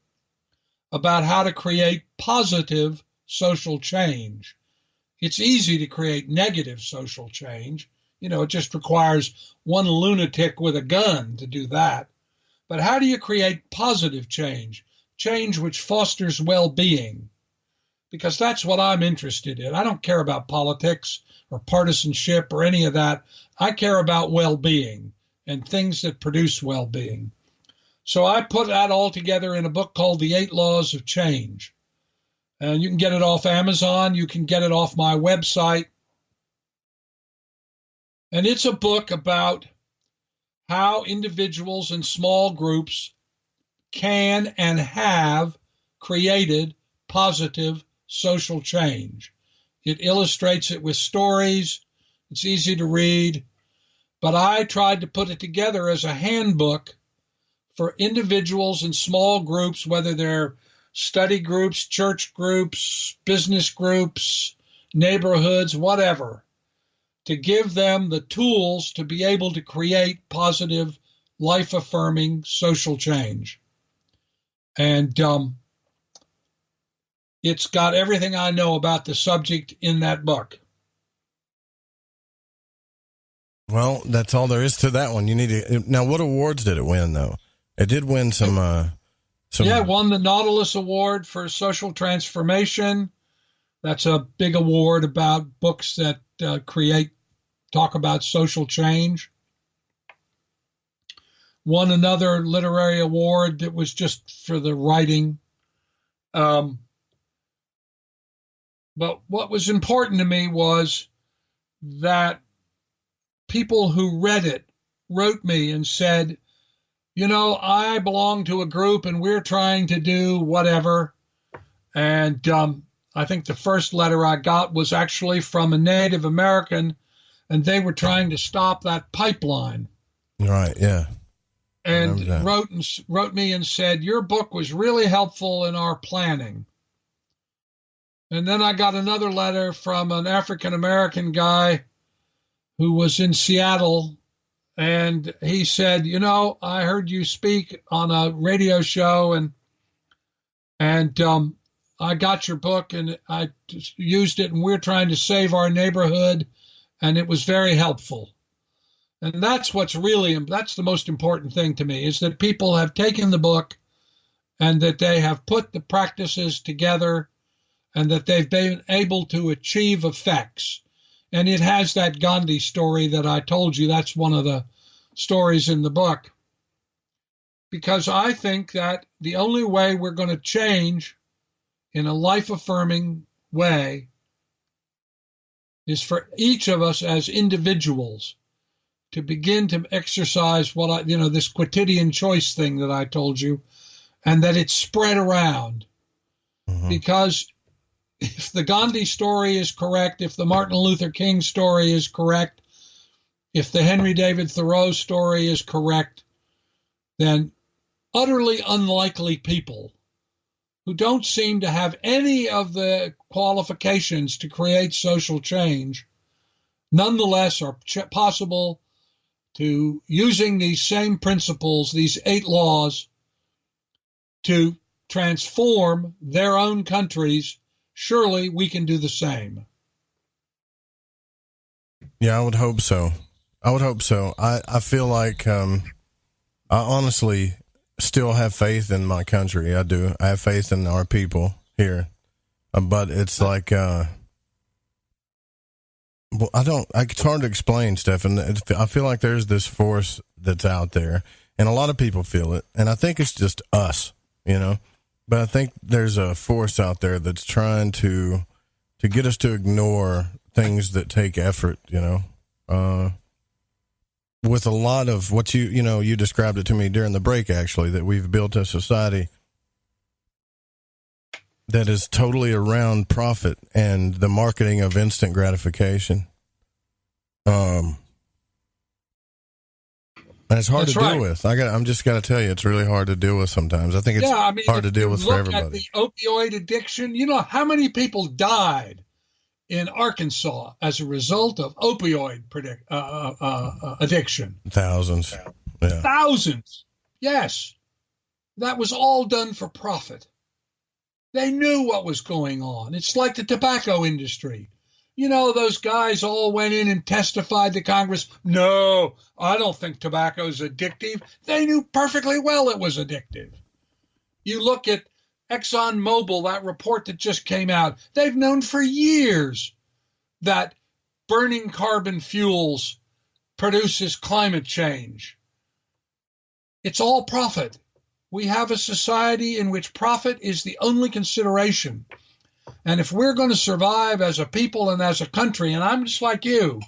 about how to create positive social change. It's easy to create negative social change. It just requires one lunatic with a gun to do that. But how do you create positive change? Change which fosters well-being. Because that's what I'm interested in. I don't care about politics or partisanship or any of that. I care about well-being and things that produce well-being. So I put that all together in a book called The 8 Laws of Change. And you can get it off Amazon. You can get it off my website. And it's a book about how individuals and small groups can and have created positive social change. It illustrates it with stories. It's easy to read. But I tried to put it together as a handbook for individuals and small groups, whether they're study groups, church groups, business groups, neighborhoods, whatever, to give them the tools to be able to create positive, life-affirming social change. And it's got everything I know about the subject in that book. Well, that's all there is to that one. You need to now. What awards did it win, though? It did win some. Yeah, it won the Nautilus Award for Social Transformation. That's a big award about books that talk about social change. Won another literary award that was just for the writing. But what was important to me was that people who read it wrote me and said, I belong to a group and we're trying to do whatever. And I think the first letter I got was actually from a Native American, and they were trying to stop that pipeline. Right, yeah. And wrote me and said, your book was really helpful in our planning. And then I got another letter from an African American guy who was in Seattle, and he said, I heard you speak on a radio show, and I got your book and I just used it, and we're trying to save our neighborhood, and it was very helpful. And that's that's the most important thing to me, is that people have taken the book and that they have put the practices together and that they've been able to achieve effects. And it has that Gandhi story that I told you. That's one of the stories in the book. Because I think that the only way we're going to change in a life-affirming way is for each of us as individuals to begin to exercise this quotidian choice thing that I told you, and that it's spread around. Mm-hmm. Because if the Gandhi story is correct, if the Martin Luther King story is correct, if the Henry David Thoreau story is correct, then utterly unlikely people who don't seem to have any of the qualifications to create social change, nonetheless are possible to using these same principles, these 8 laws, to transform their own countries. Surely we can do the same. Yeah, I would hope so. I feel like I honestly still have faith in my country. I do. I have faith in our people here. But it's like, it's hard to explain, Stephan. I feel like there's this force that's out there, and a lot of people feel it. And I think it's just us, but I think there's a force out there that's trying to get us to ignore things that take effort, with a lot of what you described it to me during the break, actually, that we've built a society that is totally around profit and the marketing of instant gratification. And it's hard to deal with. I'm just got to tell you, it's really hard to deal with sometimes. I think it's hard to deal with for everybody. At the opioid addiction, how many people died in Arkansas as a result of opioid addiction? Thousands. Yeah. Thousands. Yes. That was all done for profit. They knew what was going on. It's like the tobacco industry. Those guys all went in and testified to Congress. No, I don't think tobacco is addictive. They knew perfectly well it was addictive. You look at ExxonMobil, that report that just came out, they've known for years that burning carbon fuels produces climate change. It's all profit. We have a society in which profit is the only consideration. And if we're going to survive as a people and as a country, and I'm just like you,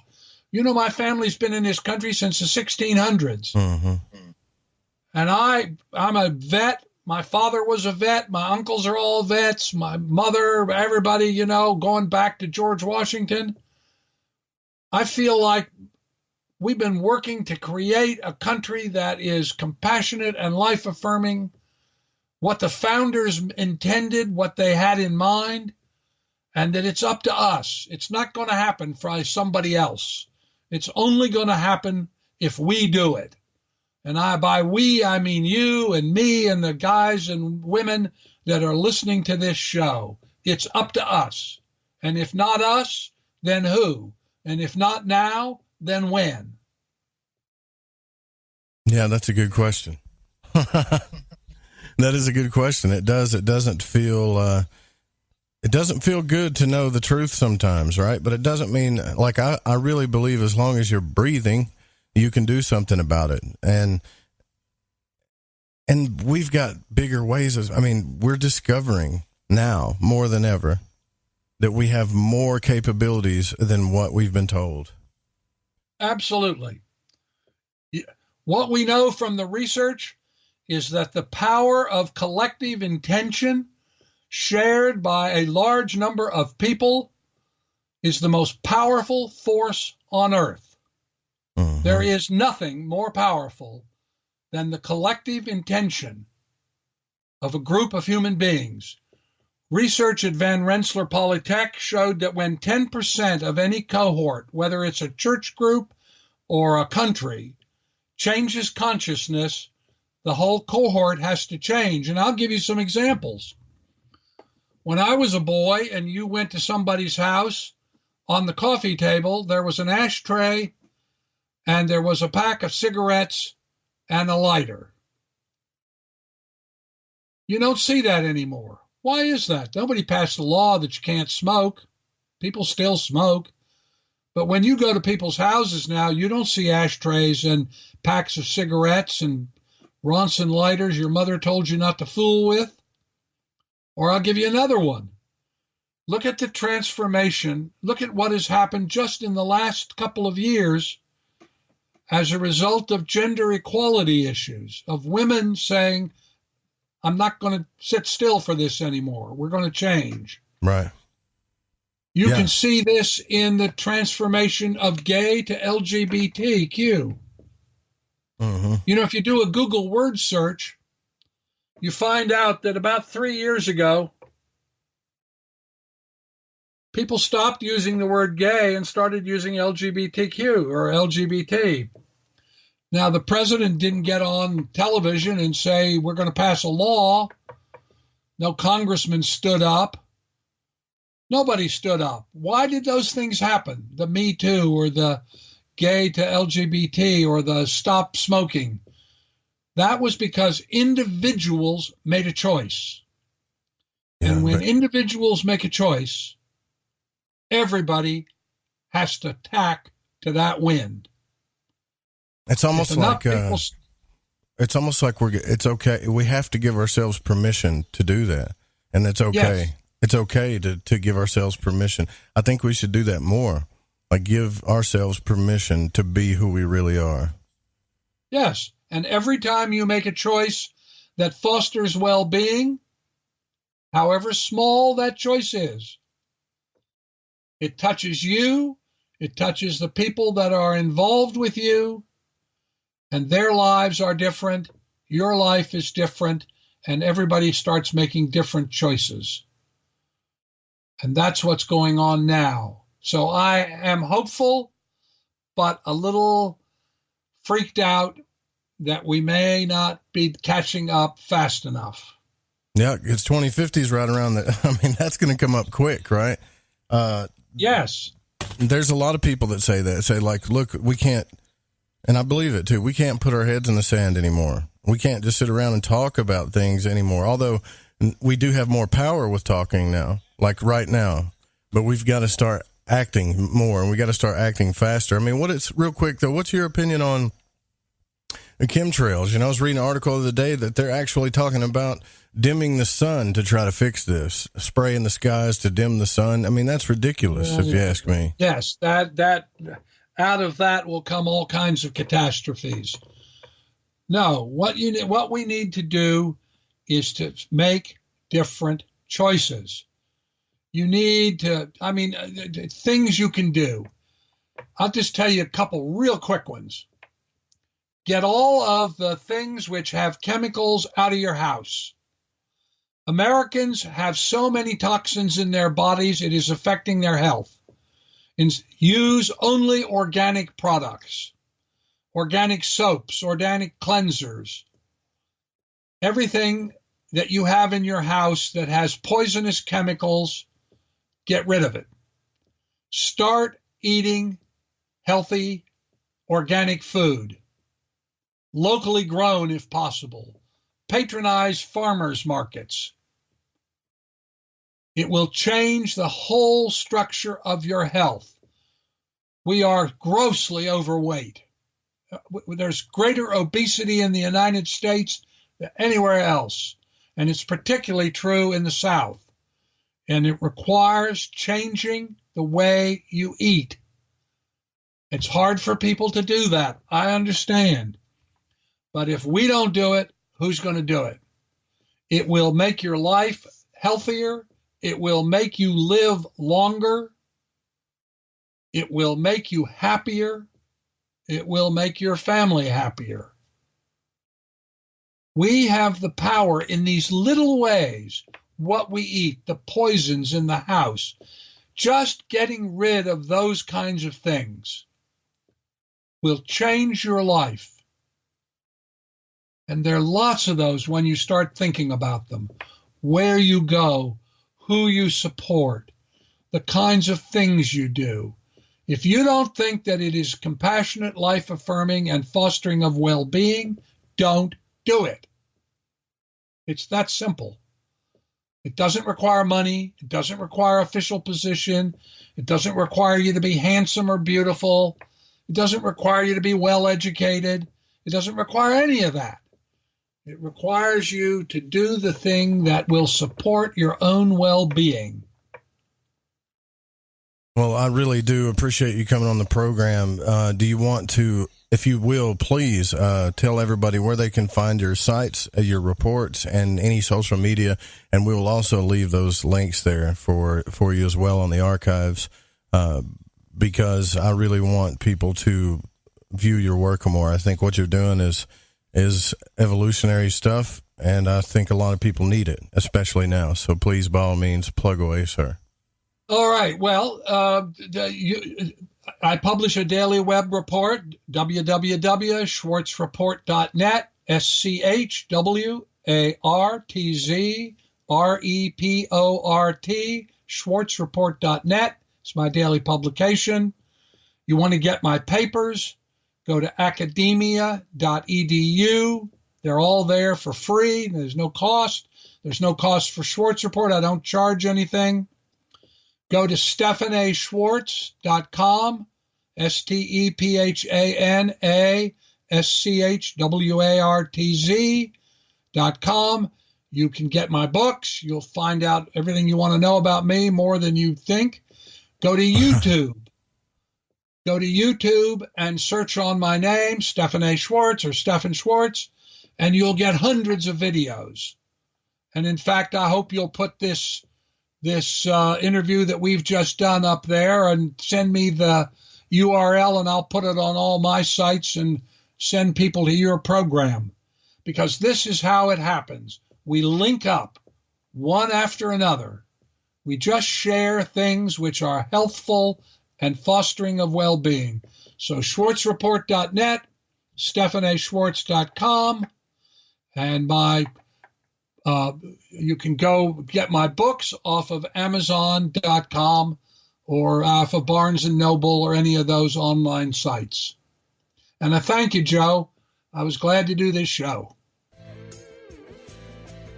my family's been in this country since the 1600s. Mm-hmm. And I'm a vet. My father was a vet. My uncles are all vets. My mother, everybody, going back to George Washington. I feel like we've been working to create a country that is compassionate and life-affirming, what the founders intended, what they had in mind, and that it's up to us. It's not going to happen for somebody else. It's only going to happen if we do it. And by we, I mean you and me and the guys and women that are listening to this show. It's up to us. And if not us, then who? And if not now, then when? Yeah, that's a good question. That is a good question. It doesn't feel it doesn't feel good to know the truth sometimes, right? But it doesn't mean, like, I really believe as long as you're breathing, you can do something about it. And we've got bigger ways we're discovering now more than ever that we have more capabilities than what we've been told. Absolutely. What we know from the research is that the power of collective intention shared by a large number of people is the most powerful force on earth. Mm-hmm. There is nothing more powerful than the collective intention of a group of human beings. Research at Van Rensselaer Polytech showed that when 10% of any cohort, whether it's a church group or a country, changes consciousness, the whole cohort has to change. And I'll give you some examples. When I was a boy and you went to somebody's house, on the coffee table, there was an ashtray and there was a pack of cigarettes and a lighter. You don't see that anymore. Why is that? Nobody passed a law that you can't smoke. People still smoke. But when you go to people's houses now, you don't see ashtrays and packs of cigarettes and Ronson lighters your mother told you not to fool with. Or I'll give you another one. Look at the transformation. Look at what has happened just in the last couple of years as a result of gender equality issues, of women saying, I'm not going to sit still for this anymore. We're going to change. Right. You can see this in the transformation of gay to LGBTQ. Mm-hmm. You know, if you do a Google word search, you find out that about 3 years ago, people stopped using the word gay and started using LGBTQ or LGBT. Now, the president didn't get on television and say, we're going to pass a law. No congressman stood up. Nobody stood up. Why did those things happen? The Me Too or the gay to LGBT or the stop smoking. That was because individuals made a choice. And when individuals make a choice, everybody has to tack to that wind. It's almost like it's almost like it's okay. We have to give ourselves permission to do that, and it's okay. Yes. It's okay to give ourselves permission. I think we should do that more. Like give ourselves permission to be who we really are. Yes, and every time you make a choice that fosters well-being, however small that choice is, it touches you. It touches the people that are involved with you. And their lives are different, your life is different, and everybody starts making different choices. And that's what's going on now. So I am hopeful, but a little freaked out that we may not be catching up fast enough. Yeah, it's 2050s right around that. I mean, that's going to come up quick, right? Yes. There's a lot of people that say that, say like, look, we can't, and I believe it too, we can't put our heads in the sand anymore. We can't just sit around and talk about things anymore. Although we do have more power with talking now, like right now, but we've got to start acting more and we got to start acting faster. I mean, real quick though, what's your opinion on the chemtrails? You know, I was reading an article the other day that they're actually talking about dimming the sun to try to fix this, spray in the skies to dim the sun. I mean, that's ridiculous if you ask me. Yes, that out of that will come all kinds of catastrophes. No, what we need to do is to make different choices. You need to, things you can do. I'll just tell you a couple real quick ones. Get all of the things which have chemicals out of your house. Americans have so many toxins in their bodies, it is affecting their health. Use only organic products, organic soaps, organic cleansers. Everything that you have in your house that has poisonous chemicals, get rid of it. Start eating healthy, organic food, locally grown if possible. Patronize farmers markets. It will change the whole structure of your health. We are grossly overweight. There's greater obesity in the United States than anywhere else, and it's particularly true in the South. And it requires changing the way you eat. It's hard for people to do that. I understand. But if we don't do it, who's going to do it? It will make your life healthier. It will make you live longer. It will make you happier. It will make your family happier. We have the power in these little ways, what we eat, the poisons in the house, just getting rid of those kinds of things will change your life. And there are lots of those when you start thinking about them. Where you go, who you support, the kinds of things you do. If you don't think that it is compassionate, life-affirming, and fostering of well-being, don't do it. It's that simple. It doesn't require money. It doesn't require official position. It doesn't require you to be handsome or beautiful. It doesn't require you to be well-educated. It doesn't require any of that. It requires you to do the thing that will support your own well-being. Well, I really do appreciate you coming on the program. Do you want to, if you will, please tell everybody where they can find your sites, your reports, and any social media, and we will also leave those links there for you as well on the archives, because I really want people to view your work more. I think what you're doing is evolutionary stuff, and I think a lot of people need it, especially now. So please, by all means, plug away, sir. All right. Well, I publish a daily web report, www.schwartzreport.net, SCHWARTZREPORT, schwartzreport.net. It's my daily publication. You want to get my papers, go to academia.edu. They're all there for free. There's no cost. There's no cost for Schwartz Report. I don't charge anything. Go to StephanASchwartz.com, StephanASchwartz.com. You can get my books. You'll find out everything you want to know about me, more than you think. Go to YouTube. Go to YouTube and search on my name, Stephan A. Schwartz or Stephan Schwartz, and you'll get hundreds of videos. And in fact, I hope you'll put this interview that we've just done up there and send me the URL, and I'll put it on all my sites and send people to your program, because this is how it happens. We link up one after another. We just share things which are healthful and fostering of well-being. So schwartzreport.net, StephanASchwartz.com, and you can go get my books off of Amazon.com or off of Barnes & Noble or any of those online sites. And I thank you, Joe. I was glad to do this show.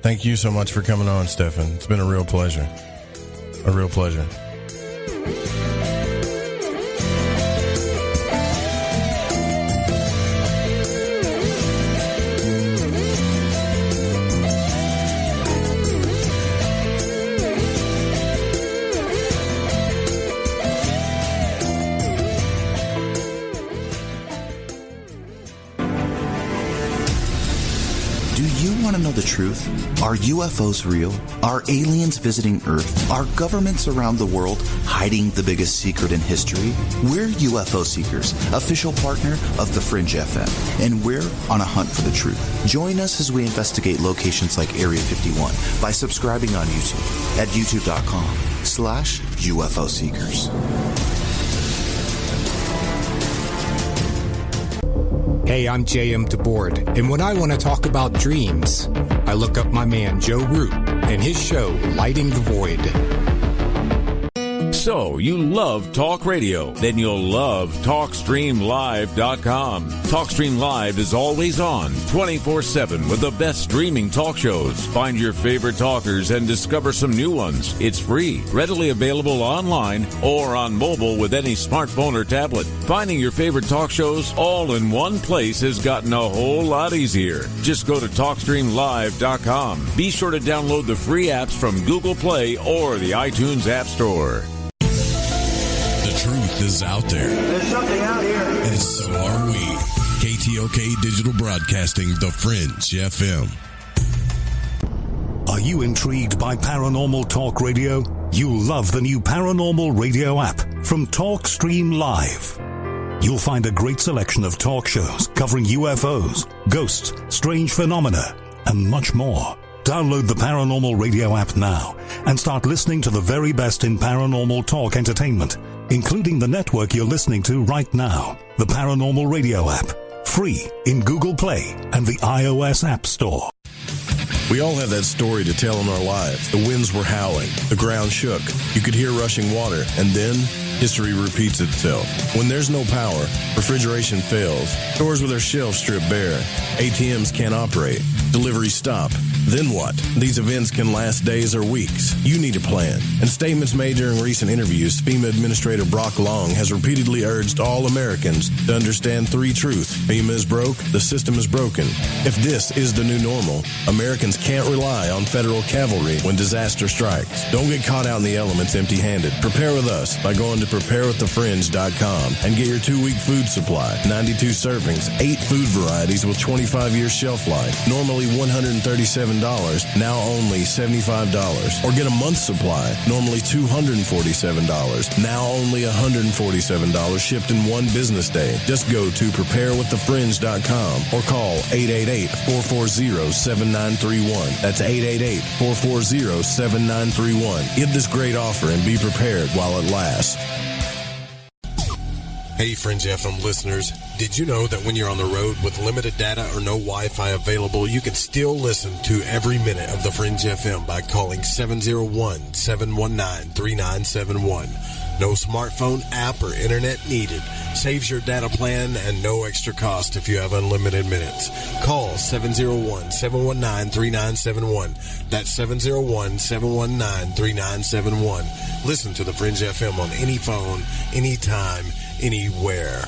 Thank you so much for coming on, Stephan. It's been a real pleasure. A real pleasure. Want to know the truth? Are UFOs real? Are aliens visiting Earth? Are governments around the world hiding the biggest secret in history? We're UFO Seekers, official partner of The Fringe FM, and we're on a hunt for the truth. Join us as we investigate locations like Area 51 by subscribing on YouTube at youtube.com/UFO Seekers. Hey, I'm J.M. DeBoard, and when I want to talk about dreams, I look up my man Joe Root and his show, Lighting the Void. So, you love talk radio? Then you'll love TalkStreamLive.com. TalkStream Live is always on, 24/7 with the best streaming talk shows. Find your favorite talkers and discover some new ones. It's free, readily available online or on mobile with any smartphone or tablet. Finding your favorite talk shows all in one place has gotten a whole lot easier. Just go to TalkStreamLive.com. Be sure to download the free apps from Google Play or the iTunes App Store. The truth is out there. There's something out here. And so are we. KTOK Digital Broadcasting, The Fringe FM. Are you intrigued by paranormal talk radio? You'll love the new paranormal radio app from TalkStream Live. You'll find a great selection of talk shows covering UFOs, ghosts, strange phenomena, and much more. Download the Paranormal Radio app now and start listening to the very best in paranormal talk entertainment, including the network you're listening to right now. The Paranormal Radio app, free in Google Play and the iOS App Store. We all have that story to tell in our lives. The winds were howling. The ground shook. You could hear rushing water. And then history repeats itself. When there's no power, refrigeration fails. Stores with their shelves stripped bare. ATMs can't operate. Deliveries stop. Then what? These events can last days or weeks. You need a plan. In statements made during recent interviews, FEMA Administrator Brock Long has repeatedly urged all Americans to understand three truths. FEMA is broke. The system is broken. If this is the new normal, Americans can't rely on federal cavalry when disaster strikes. Don't get caught out in the elements empty-handed. Prepare with us by going to preparewiththefringe.com and get your 2-week food supply. 92 servings, 8 food varieties with 25-year shelf life. Normally $137, now only $75. Or get a month's supply, normally $247, now only $147, shipped in one business day. Just go to preparewiththefringe.com or call 888-440-7931. That's 888-440-7931. Get this great offer and be prepared while it lasts. Hey, Fringe FM listeners, did you know that when you're on the road with limited data or no Wi-Fi available, you can still listen to every minute of the Fringe FM by calling 701-719-3971. No smartphone app or internet needed. Saves your data plan and no extra cost if you have unlimited minutes. Call 701-719-3971. That's 701-719-3971. Listen to the Fringe FM on any phone, anytime, anywhere.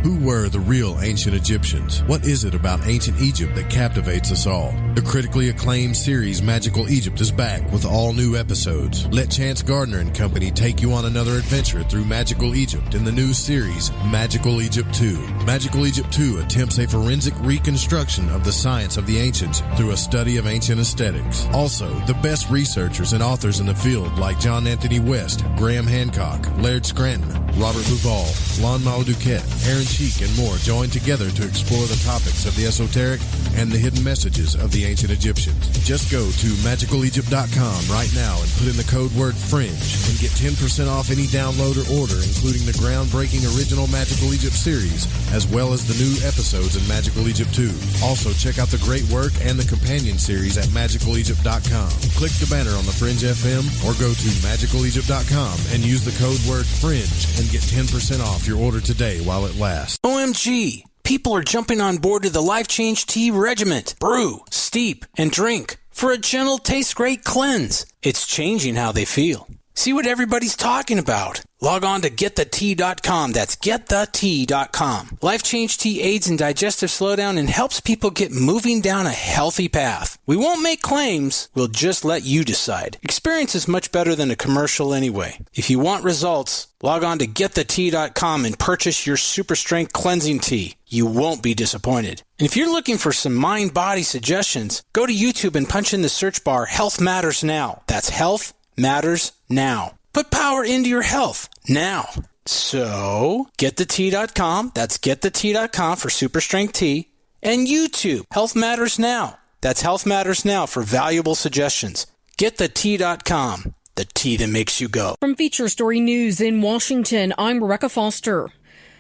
Who were the real ancient Egyptians? What is it about ancient Egypt that captivates us all? The critically acclaimed series Magical Egypt is back with all new episodes. Let Chance Gardner and company take you on another adventure through Magical Egypt in the new series Magical Egypt 2. Magical Egypt 2 attempts a forensic reconstruction of the science of the ancients through a study of ancient aesthetics. Also, the best researchers and authors in the field like John Anthony West, Graham Hancock, Laird Scranton, Robert Bouval, Lon Maladuquette, Aaron Cheek, and more join together to explore the topics of the esoteric and the hidden messages of the ancient Egyptians. Just go to magicalegypt.com right now and put in the code word FRINGE and get 10% off any download or order, including the groundbreaking original Magical Egypt series, as well as the new episodes in Magical Egypt 2. Also, check out the great work and the companion series at magicalegypt.com. Click the banner on the Fringe FM or go to magicalegypt.com and use the code word FRINGE and get 10% off your order today while it lasts. OMG! People are jumping on board to the Life Change Tea Regiment. Brew, steep, and drink for a gentle, taste-great cleanse. It's changing how they feel. See what everybody's talking about. Log on to getthetea.com. That's getthetea.com. Life Change Tea aids in digestive slowdown and helps people get moving down a healthy path. We won't make claims. We'll just let you decide. Experience is much better than a commercial anyway. If you want results, log on to getthetea.com and purchase your super strength cleansing tea. You won't be disappointed. And if you're looking for some mind-body suggestions, go to YouTube and punch in the search bar Health Matters Now. That's Health Matters Now. Put power into your health now. So, getthetea.com. That's getthetea.com for super strength tea. And YouTube, Health Matters Now. That's Health Matters Now for valuable suggestions. Getthetea.com. The tea that makes you go. From Feature Story News in Washington, I'm Rebecca Foster.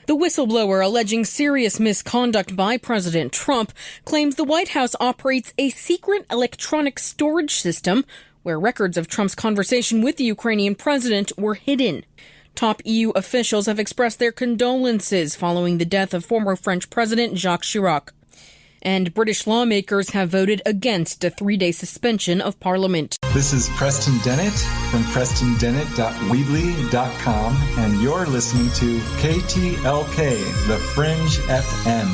The whistleblower alleging serious misconduct by President Trump claims the White House operates a secret electronic storage system where records of Trump's conversation with the Ukrainian president were hidden. Top EU officials have expressed their condolences following the death of former French President Jacques Chirac. And British lawmakers have voted against a 3-day suspension of Parliament. This is Preston Dennett from PrestonDennett.weebly.com, and you're listening to KTLK, The Fringe FM.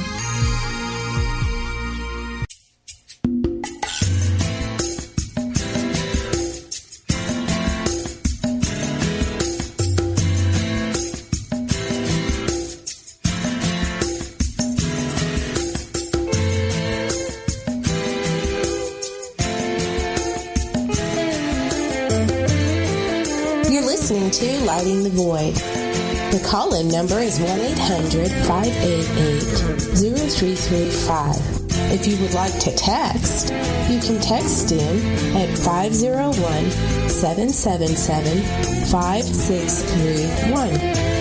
To Lighting the Void. The call-in number is 1-800-588-0335. If you would like to text, you can text in at 501-777-5631.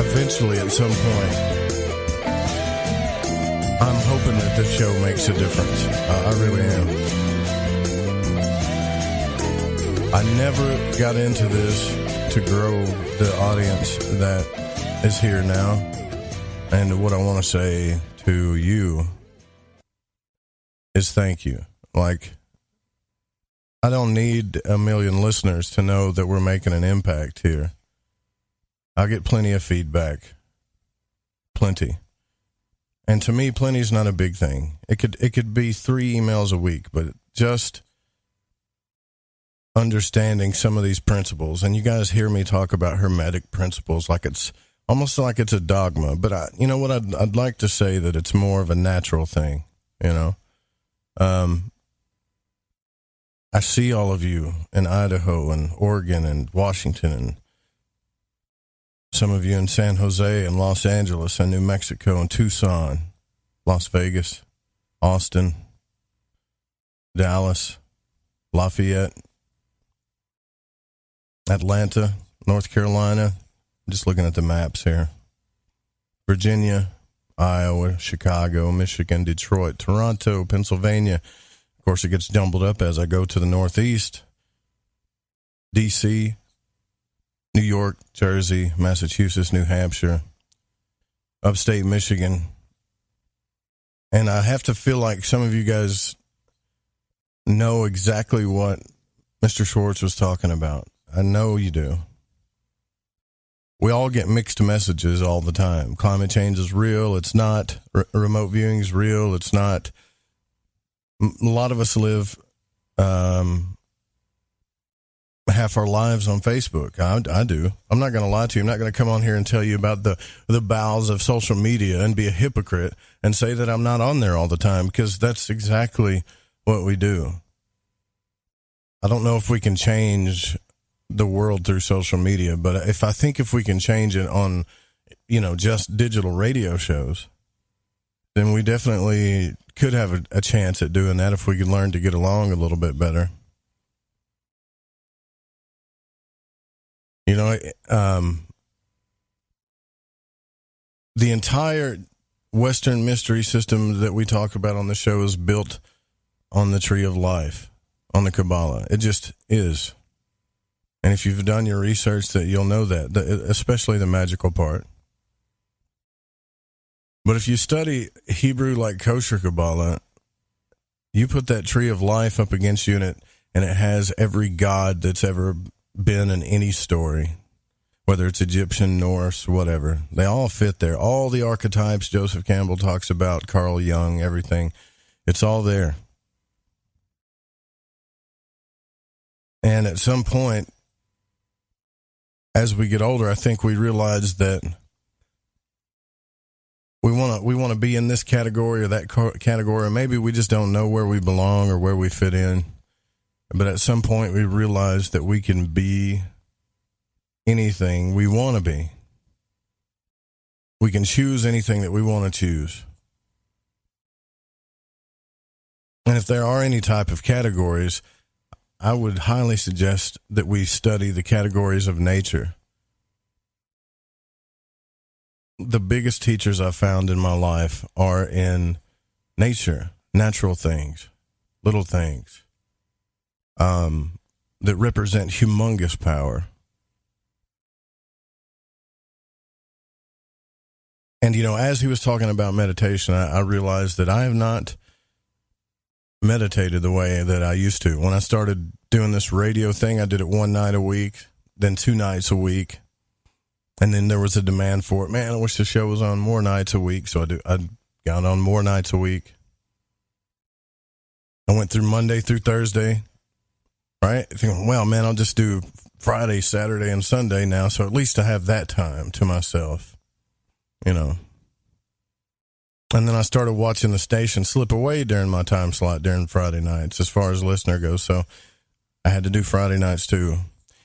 Eventually, at some point, I'm hoping that this show makes a difference. I really am. I never got into this to grow the audience that is here now. And what I want to say to you is thank you. Like, I don't need 1 million listeners to know that we're making an impact here. I get plenty of feedback. Plenty. And to me, plenty is not a big thing. It could be 3 emails a week, but just understanding some of these principles. And you guys hear me talk about Hermetic principles like it's almost like it's a dogma. But you know what? I'd like to say that it's more of a natural thing, you know. I see all of you in Idaho and Oregon and Washington and some of you in San Jose and Los Angeles and New Mexico and Tucson, Las Vegas, Austin, Dallas, Lafayette, Atlanta, North Carolina. I'm just looking at the maps here. Virginia, Iowa, Chicago, Michigan, Detroit, Toronto, Pennsylvania. Of course, it gets jumbled up as I go to the Northeast. D.C., New York, Jersey, Massachusetts, New Hampshire, upstate Michigan. And I have to feel like some of you guys know exactly what Mr. Schwartz was talking about. I know you do. We all get mixed messages all the time. Climate change is real. It's not. Remote viewing is real. It's not. A lot of us live half our lives on Facebook. I do. I'm not going to lie to you. I'm not going to come on here and tell you about the bowels of social media and be a hypocrite and say that I'm not on there all the time, because that's exactly what we do. I don't know if we can change the world through social media, but if we can change it on, just digital radio shows, then we definitely could have a chance at doing that if we could learn to get along a little bit better. The entire Western mystery system that we talk about on the show is built on the tree of life, on the Kabbalah. It just is. And if you've done your research, that you'll know that, especially the magical part. But if you study Hebrew like kosher Kabbalah, you put that tree of life up against you, and it has every god that's ever been in any story. whether it's Egyptian, Norse, whatever. They all fit there. All the archetypes Joseph Campbell talks about, Carl Jung, everything. It's all there. And at some point, as we get older, I think we realize that we want to be in this category or that category. Maybe we just don't know where we belong or where we fit in. But at some point, we realize that we can be anything we want to be. We can choose anything that we want to choose. And if there are any type of categories, I would highly suggest that we study the categories of nature. The biggest teachers I've found in my life are in nature, natural things, little things, that represent humongous power. And, as he was talking about meditation, I realized that I have not meditated the way that I used to. When I started doing this radio thing, I did it one night a week, then 2 nights a week. And then there was a demand for it. Man, I wish the show was on more nights a week. So I got on more nights a week. I went through Monday through Thursday, right? Thinking, well, man, I'll just do Friday, Saturday, and Sunday now. So at least I have that time to myself, And then I started watching the station slip away during my time slot during Friday nights as far as listener goes. So I had to do Friday nights too.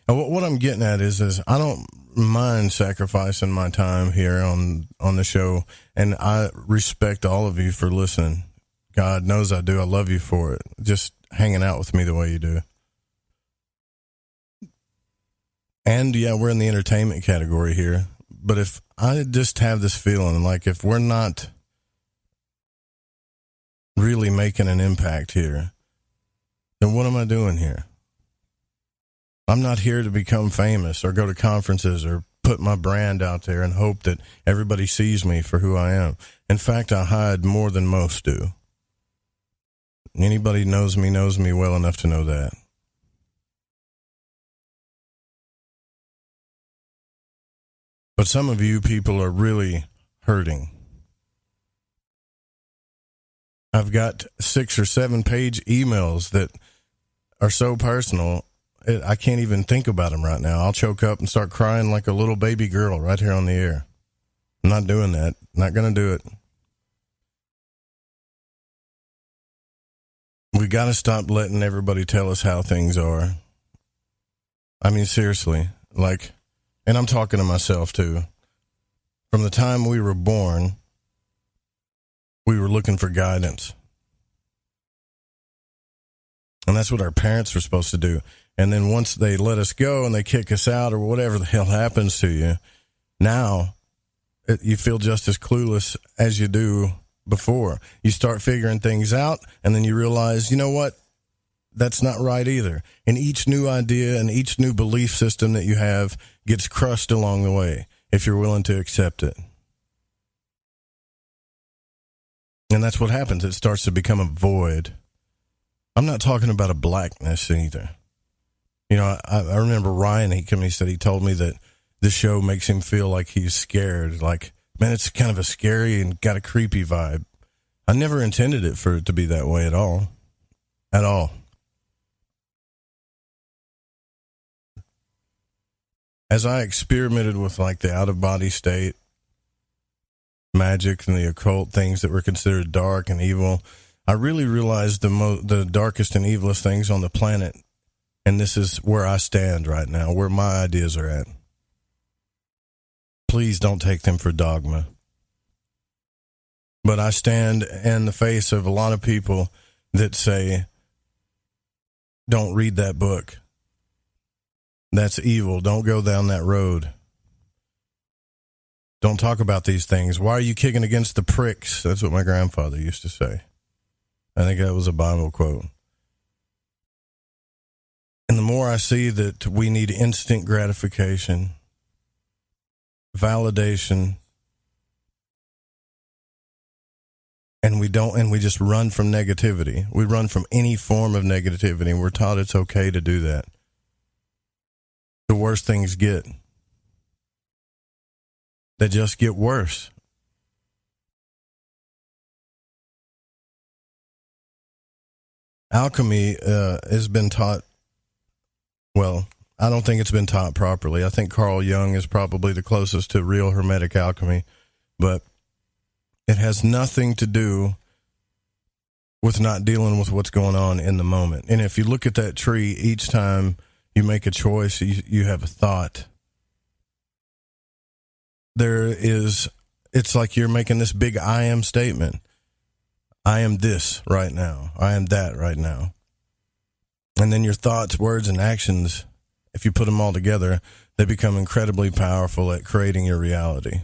And what I'm getting at is I don't mind sacrificing my time here on the show, and I respect all of you for listening. God knows I do. I love you for it. Just hanging out with me the way you do. And yeah, we're in the entertainment category here. But if I just have this feeling like if we're not really making an impact here, then what am I doing here? I'm not here to become famous or go to conferences or put my brand out there and hope that everybody sees me for who I am. In fact, I hide more than most do. Anybody knows me well enough to know that. But some of you people are really hurting. I've got 6 or 7 page emails that are so personal, I can't even think about them right now. I'll choke up and start crying like a little baby girl right here on the air. I'm not doing that. Not going to do it. We got to stop letting everybody tell us how things are. I mean, seriously, and I'm talking to myself too. From the time we were born, we were looking for guidance. And that's what our parents were supposed to do. And then once they let us go and they kick us out or whatever the hell happens to you, now you feel just as clueless as you do before. You start figuring things out, and then you realize, you know what? That's not right either. And each new idea and each new belief system that you have gets crushed along the way if you're willing to accept it. And that's what happens. It starts to become a void. I'm not talking about a blackness either. I remember Ryan, he said he told me that this show makes him feel like he's scared. Like, man, it's kind of a scary and got a creepy vibe. I never intended it for it to be that way at all. At all. As I experimented with the out-of-body state, magic and the occult, things that were considered dark and evil, I really realized the darkest and evilest things on the planet. And this is where I stand right now, where my ideas are at. Please don't take them for dogma. But I stand in the face of a lot of people that say, don't read that book. That's evil. Don't go down that road. Don't talk about these things. Why are you kicking against the pricks? That's what my grandfather used to say. I think that was a Bible quote. And the more I see that we need instant gratification, validation, and we just run from negativity. We run from any form of negativity, and we're taught it's okay to do that. The worse things get. that just get worse. Alchemy has been taught, well, I don't think it's been taught properly. I think Carl Jung is probably the closest to real Hermetic alchemy, but it has nothing to do with not dealing with what's going on in the moment. And if you look at that tree, each time you make a choice, you have a thought. It's like you're making this big I am statement. I am this right now. I am that right now. And then your thoughts, words, and actions, if you put them all together, they become incredibly powerful at creating your reality.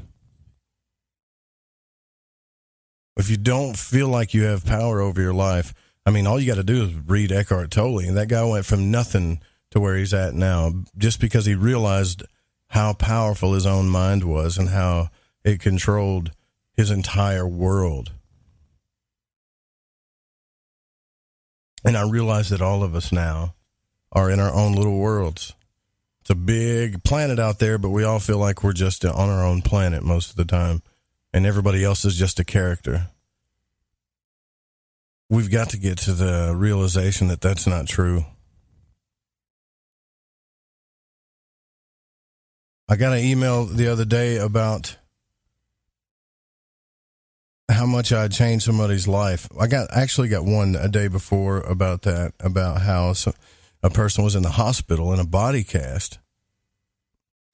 If you don't feel like you have power over your life, I mean, all you got to do is read Eckhart Tolle. And that guy went from nothing to where he's at now just because he realized how powerful his own mind was and how it controlled his entire world. And I realize that all of us now are in our own little worlds. It's a big planet out there, but we all feel like we're just on our own planet most of the time. And everybody else is just a character. We've got to get to the realization that that's not true. I got an email the other day about how much I changed somebody's life. I actually got one a day before about that, about how a person was in the hospital in a body cast.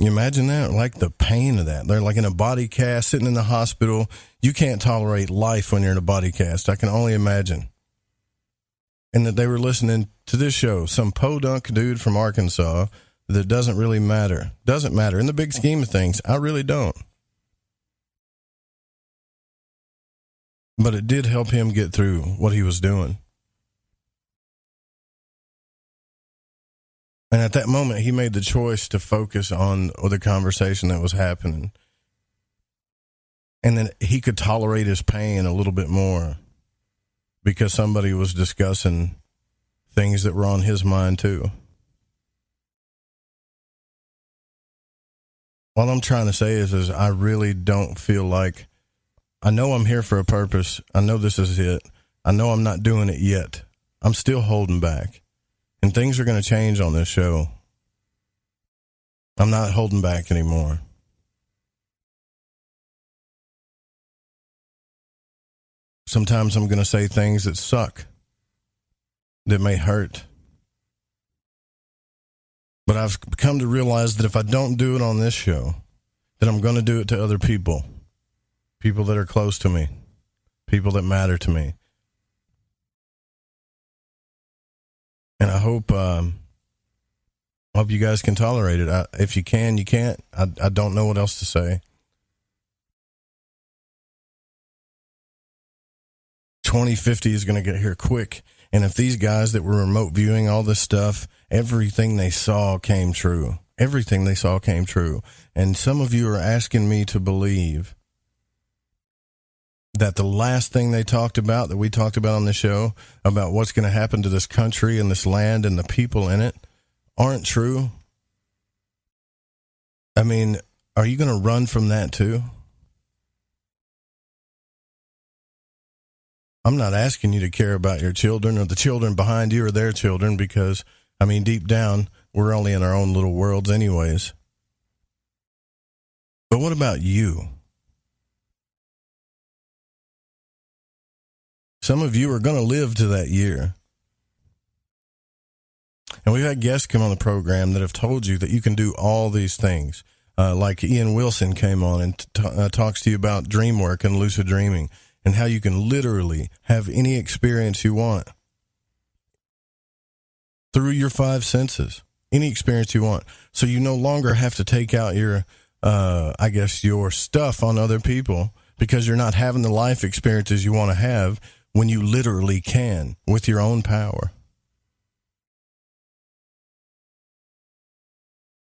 You imagine that? Like the pain of that. They're like in a body cast, sitting in the hospital. You can't tolerate life when you're in a body cast. I can only imagine. And that they were listening to this show, some podunk dude from Arkansas, that doesn't really matter. Doesn't matter. In the big scheme of things, I really don't. But it did help him get through what he was doing. And at that moment, he made the choice to focus on the conversation that was happening. And then he could tolerate his pain a little bit more because somebody was discussing things that were on his mind too. All I'm trying to say is I really don't feel like, I know I'm here for a purpose. I know this is it. I know I'm not doing it yet. I'm still holding back. And things are going to change on this show. I'm not holding back anymore. Sometimes I'm going to say things that suck, that may hurt. But I've come to realize that if I don't do it on this show, then I'm going to do it to other people. People that are close to me. People that matter to me. And I hope you guys can tolerate it. If you can, you can't. I don't know what else to say. 2050 is going to get here quick. And if these guys that were remote viewing all this stuff, everything they saw came true. Everything they saw came true. And some of you are asking me to believe that the last thing they talked about, that we talked about on the show, about what's going to happen to this country and this land and the people in it, aren't true. I mean, are you going to run from that too? I'm not asking you to care about your children or the children behind you or their children because, I mean, deep down, we're only in our own little worlds anyways. But what about you? Some of you are going to live to that year. And we've had guests come on the program that have told you that you can do all these things. Like Ian Wilson came on and talks to you about dream work and lucid dreaming and how you can literally have any experience you want through your five senses, any experience you want. So you no longer have to take out your, your stuff on other people because you're not having the life experiences you want to have when you literally can with your own power.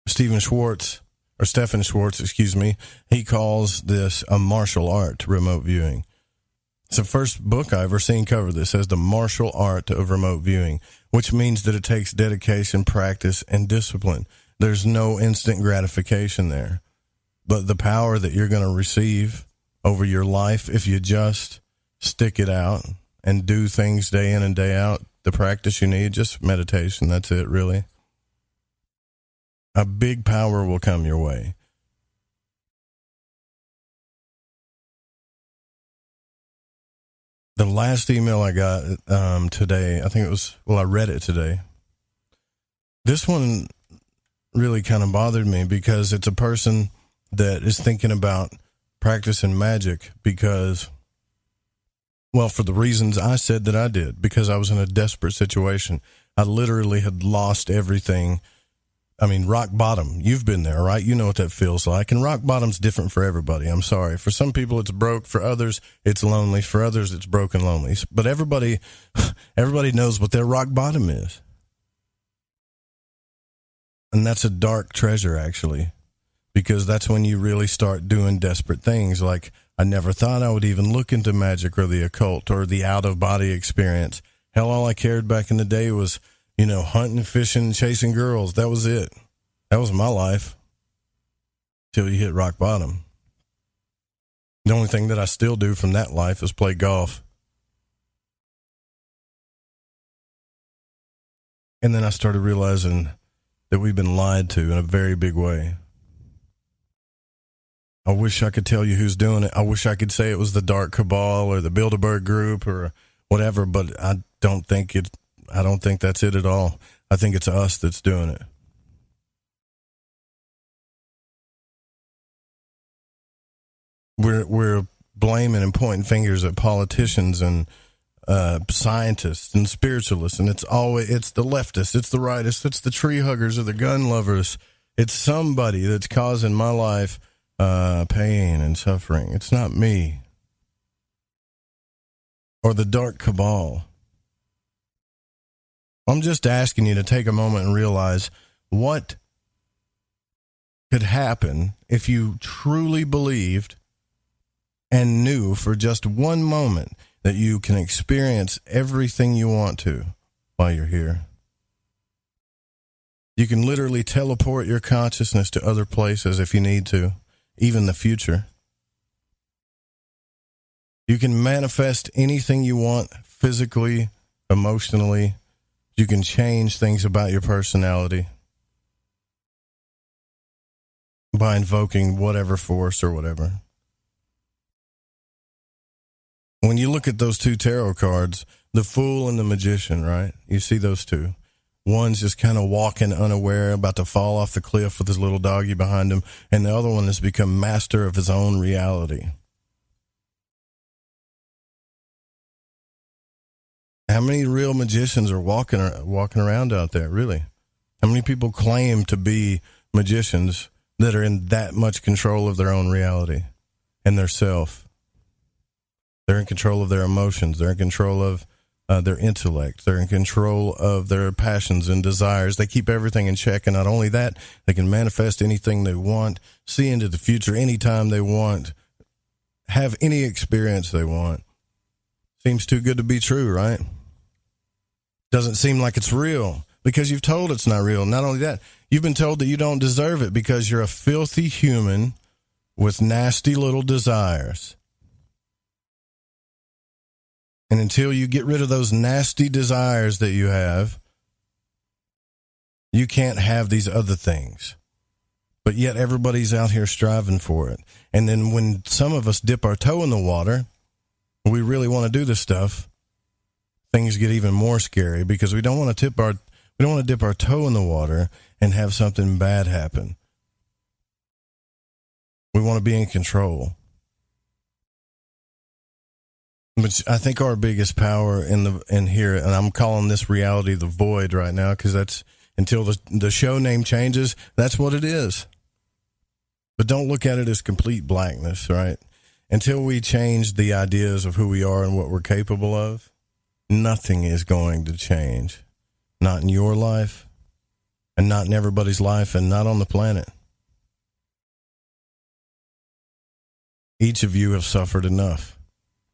Stephan Schwartz, he calls this a martial art, remote viewing. It's the first book I've ever seen cover this as the martial art of remote viewing, which means that it takes dedication, practice, and discipline. There's no instant gratification there. but the power that you're going to receive over your life if you just stick it out and do things day in and day out, the practice you need, just meditation, that's it, really. A big power will come your way. The last email I got today, I think it was, I read it today. This one really kind of bothered me because it's a person that is thinking about practicing magic because, well, for the reasons I said that I did, because I was in a desperate situation. I literally had lost everything. I mean, rock bottom. You've been there, right? You know what that feels like. And rock bottom's different for everybody. I'm sorry. For some people, it's broke. For others, it's lonely. For others, it's broken lonely. But everybody knows what their rock bottom is. And that's a dark treasure, actually, because that's when you really start doing desperate things. Like, I never thought I would even look into magic or the occult or the out-of-body experience. Hell, all I cared back in the day was, hunting, fishing, chasing girls. That was it. That was my life. Till you hit rock bottom. The only thing that I still do from that life is play golf. And then I started realizing that we've been lied to in a very big way. I wish I could tell you who's doing it. I wish I could say it was the Dark Cabal or the Bilderberg Group or whatever, but I don't think that's it at all. I think it's us that's doing it. We're blaming and pointing fingers at politicians and scientists and spiritualists, and it's the leftists, it's the rightists, it's the tree huggers or the gun lovers. It's somebody that's causing my life pain and suffering. It's not me. Or the Dark Cabal. I'm just asking you to take a moment and realize what could happen if you truly believed and knew for just one moment that you can experience everything you want to while you're here. You can literally teleport your consciousness to other places if you need to, even the future. You can manifest anything you want physically, emotionally. You can change things about your personality by invoking whatever force or whatever. When you look at those two tarot cards, the Fool and the Magician, right? You see those two. One's just kind of walking unaware, about to fall off the cliff with his little doggy behind him, and the other one has become master of his own reality. How many real magicians are walking around out there, really? How many people claim to be magicians that are in that much control of their own reality and their self? They're in control of their emotions. They're in control of their intellect. They're in control of their passions and desires. They keep everything in check, and not only that, they can manifest anything they want, see into the future anytime they want, have any experience they want. Seems too good to be true, right? Doesn't seem like it's real because you've told it's not real. Not only that, you've been told that you don't deserve it because you're a filthy human with nasty little desires. And until you get rid of those nasty desires that you have, you can't have these other things. But yet everybody's out here striving for it. And then when some of us dip our toe in the water, we really want to do this stuff, things get even more scary because we don't want to dip our toe in the water and have something bad happen. We want to be in control. But I think our biggest power in here, and I'm calling this reality the void right now, because that's until the show name changes, that's what it is. But don't look at it as complete blackness, right? Until we change the ideas of who we are and what we're capable of, nothing is going to change. Not in your life, and not in everybody's life, and not on the planet. Each of you have suffered enough.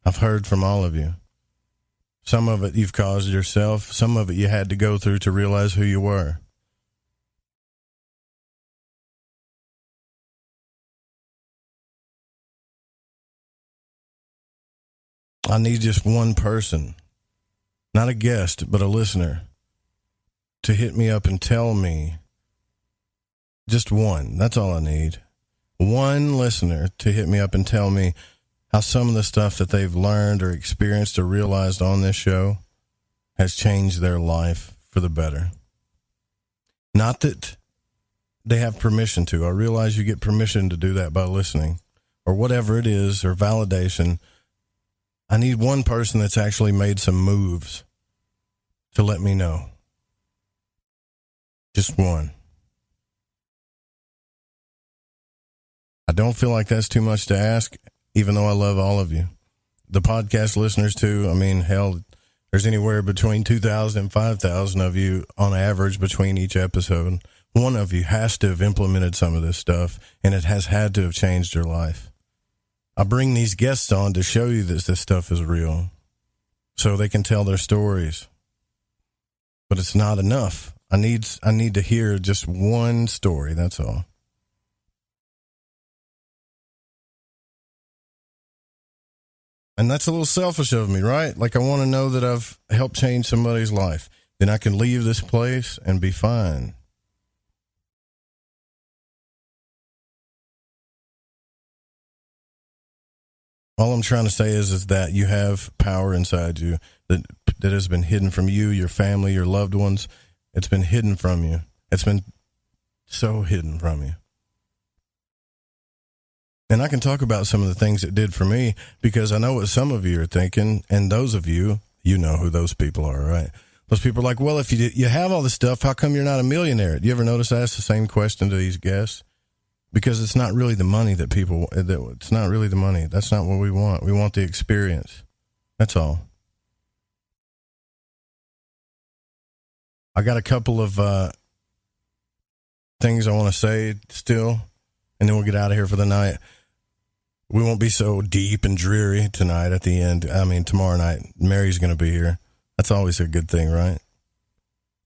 I've heard from all of you. Some of it you've caused yourself. Some of it you had to go through to realize who you were. I need just one person, not a guest, but a listener, to hit me up and tell me, just one, that's all I need. One listener to hit me up and tell me how some of the stuff that they've learned or experienced or realized on this show has changed their life for the better. Not that they have permission to. I realize you get permission to do that by listening or whatever it is, or validation. I need one person that's actually made some moves to let me know. Just one. I don't feel like that's too much to ask, even though I love all of you. The podcast listeners, too. I mean, hell, there's anywhere between 2,000 and 5,000 of you on average between each episode. One of you has to have implemented some of this stuff, and it has had to have changed your life. I bring these guests on to show you that this stuff is real, so they can tell their stories. But it's not enough. I need to hear just one story, that's all. And that's a little selfish of me, right? Like, I want to know that I've helped change somebody's life. Then I can leave this place and be fine. All I'm trying to say is that you have power inside you that has been hidden from you, your family, your loved ones. It's been hidden from you. It's been so hidden from you. And I can talk about some of the things it did for me, because I know what some of you are thinking, and those of you, you know who those people are, right? Those people are like, well, if you have all this stuff, how come you're not a millionaire? Do you ever notice I ask the same question to these guests? Because it's not really the money it's not really the money. That's not what we want. We want the experience. That's all. I got a couple of things I want to say still, and then we'll get out of here for the night. We won't be so deep and dreary tonight at the end. I mean, tomorrow night, Mary's going to be here. That's always a good thing, right?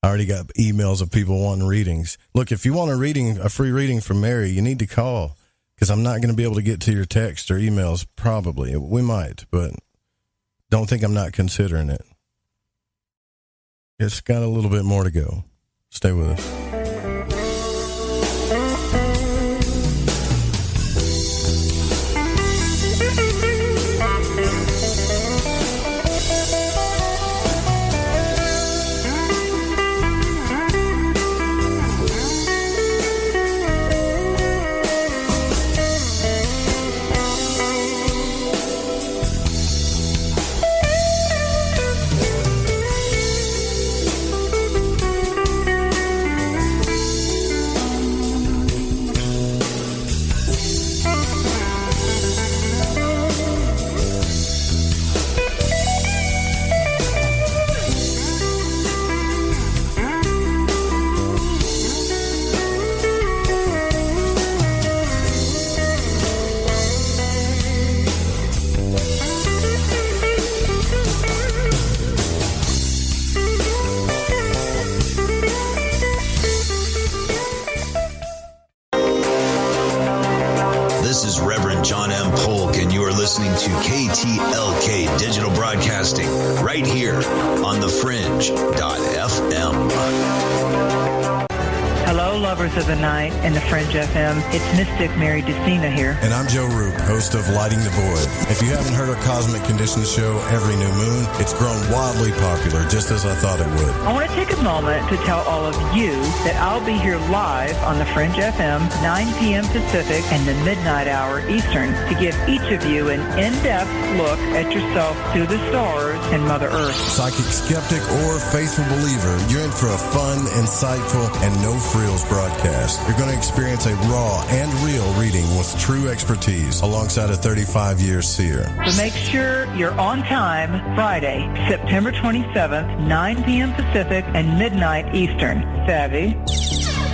I already got emails of people wanting readings. Look, if you want a free reading from Mary, you need to call, because I'm not going to be able to get to your text or emails, probably. We might, but don't think I'm not considering it. It's got a little bit more to go. Stay with us. To KTLK Digital Broadcasting right here on the Fringe.fm. Hello, lovers of the night and the Fringe FM. It's Mystic Mary Decina here. And I'm Joe Roop, host of Lighting the Void. If you haven't heard our Cosmic Conditions show every new moon, it's grown wildly popular, just as I thought it would. I want to take a moment to tell all of you that I'll be here live on the Fringe FM, 9 p.m. Pacific and the midnight hour Eastern, to give each of you an in-depth look at yourself through the stars and Mother Earth. Psychic skeptic or faithful believer, you're in for a fun, insightful, and no-frills broadcast. You're going to experience a raw and real reading with true expertise alongside a 35-year seer. So make sure you're on time Friday, September 27th, 9 p.m. Pacific and midnight Eastern. Savvy?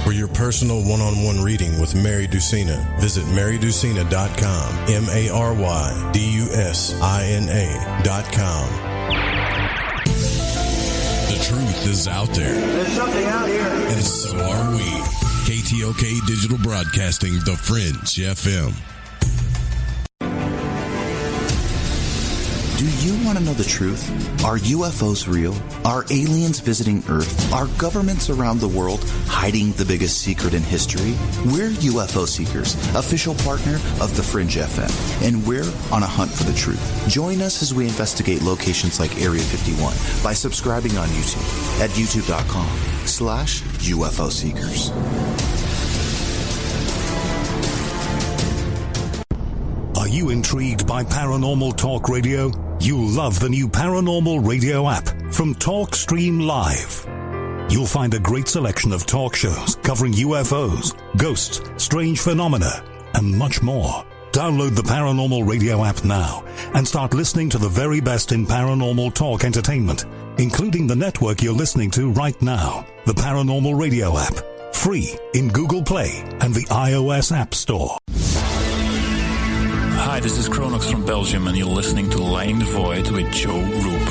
For your personal one-on-one reading with Mary Decina, visit maryducina.com, MaryDusina.com. The truth is out there. There's something out here. And so are we. KTLK Digital Broadcasting, The Fringe FM. Do you want to know the truth? Are UFOs real? Are aliens visiting Earth? Are governments around the world hiding the biggest secret in history? We're UFO Seekers, official partner of The Fringe FM, and we're on a hunt for the truth. Join us as we investigate locations like Area 51 by subscribing on YouTube at youtube.com/UFO Seekers. Are you intrigued by Paranormal Talk Radio? You'll love the new Paranormal Radio app from TalkStream Live. You'll find a great selection of talk shows covering UFOs, ghosts, strange phenomena, and much more. Download the Paranormal Radio app now and start listening to the very best in paranormal talk entertainment, including the network you're listening to right now. The Paranormal Radio app, free in Google Play and the iOS App Store. Hi, this is Kronox from Belgium, and you're listening to Lighting the Void with Joe Roop.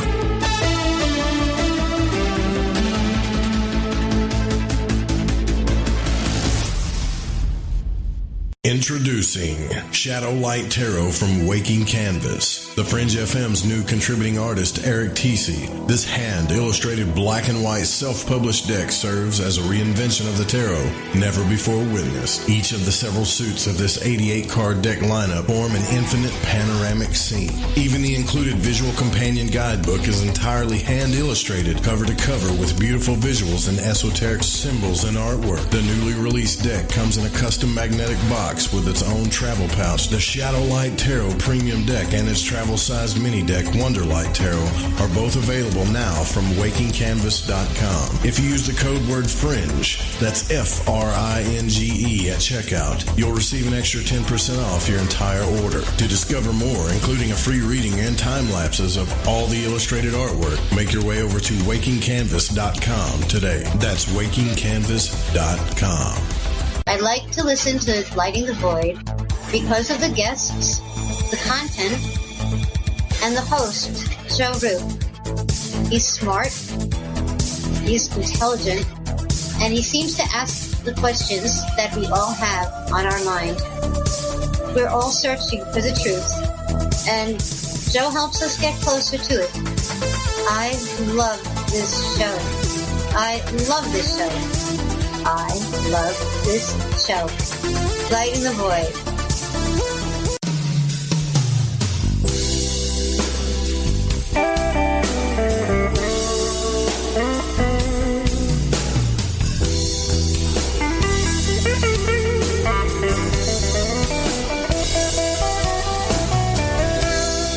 Introducing Shadow Light Tarot from Waking Canvas, the Fringe FM's new contributing artist, Eric Tesey. This hand-illustrated black and white self-published deck serves as a reinvention of the tarot, never before witnessed. Each of the several suits of this 88-card deck lineup form an infinite panoramic scene. Even the included visual companion guidebook is entirely hand-illustrated, cover to cover, with beautiful visuals and esoteric symbols and artwork. The newly released deck comes in a custom magnetic box with its own travel pouch. The Shadow Light Tarot Premium Deck and its travel-sized mini deck Wonderlight Tarot are both available now from WakingCanvas.com. If you use the code word FRINGE, that's FRINGE at checkout, you'll receive an extra 10% off your entire order. To discover more, including a free reading and time lapses of all the illustrated artwork, make your way over to WakingCanvas.com today. That's WakingCanvas.com. I like to listen to Lighting the Void because of the guests, the content, and the host, Joe Roop. He's smart, he's intelligent, and he seems to ask the questions that we all have on our mind. We're all searching for the truth, and Joe helps us get closer to it. I love this show. I love this show. I love this show. Lighting the Void.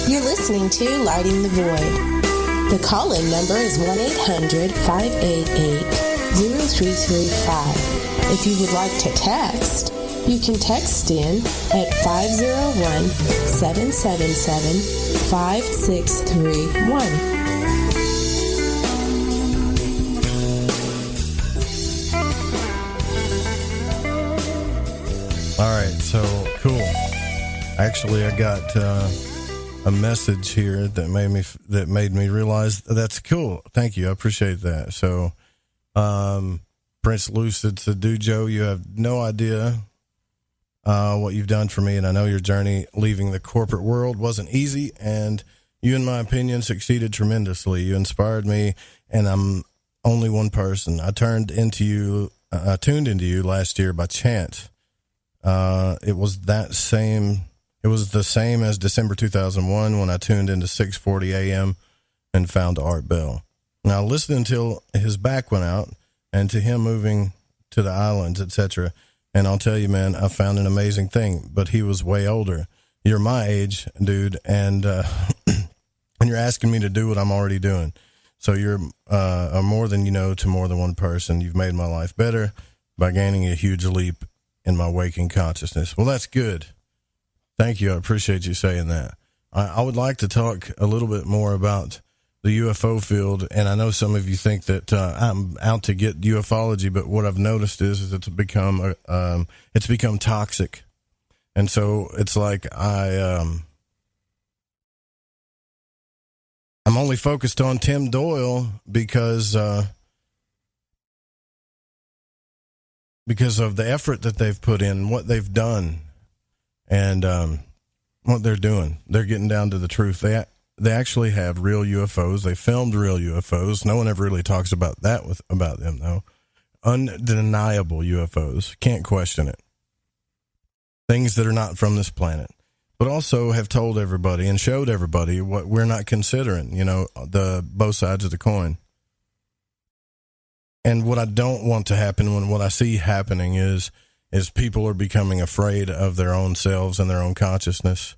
You're listening to Lighting the Void. The call-in number is 1-800-588-0335. If you would like to text, you can text in at 501-777-5631. All right, so cool. Actually, I got a message here that made me realize that's cool. Thank you, I appreciate that. So, Prince Lucid said, "Dude, Joe, you have no idea what you've done for me, and I know your journey leaving the corporate world wasn't easy, and you, in my opinion, succeeded tremendously. You inspired me, and I'm only one person. I tuned into you last year by chance. It was the same as December 2001 when I tuned into 6:40 a.m. and found Art Bell. Now, I listened until his back went out, and to him moving to the islands, etc. And I'll tell you, man, I found an amazing thing, but he was way older. You're my age, dude, and and you're asking me to do what I'm already doing. So you're more than you know to more than one person. You've made my life better by gaining a huge leap in my waking consciousness." Well, that's good. Thank you. I appreciate you saying that. I would like to talk a little bit more about the UFO field, and I know some of you think that I'm out to get ufology, but what I've noticed is it's become toxic, and so it's like I'm only focused on Tim Doyle because of the effort that they've put in, what they've done, and what they're doing. They're getting down to the truth. they actually have real UFOs. They filmed real UFOs. No one ever really talks about that about them, though. Undeniable UFOs. Can't question it. Things that are not from this planet. But also have told everybody and showed everybody what we're not considering, the both sides of the coin. And what I don't want to happen, when what I see happening is people are becoming afraid of their own selves and their own consciousness.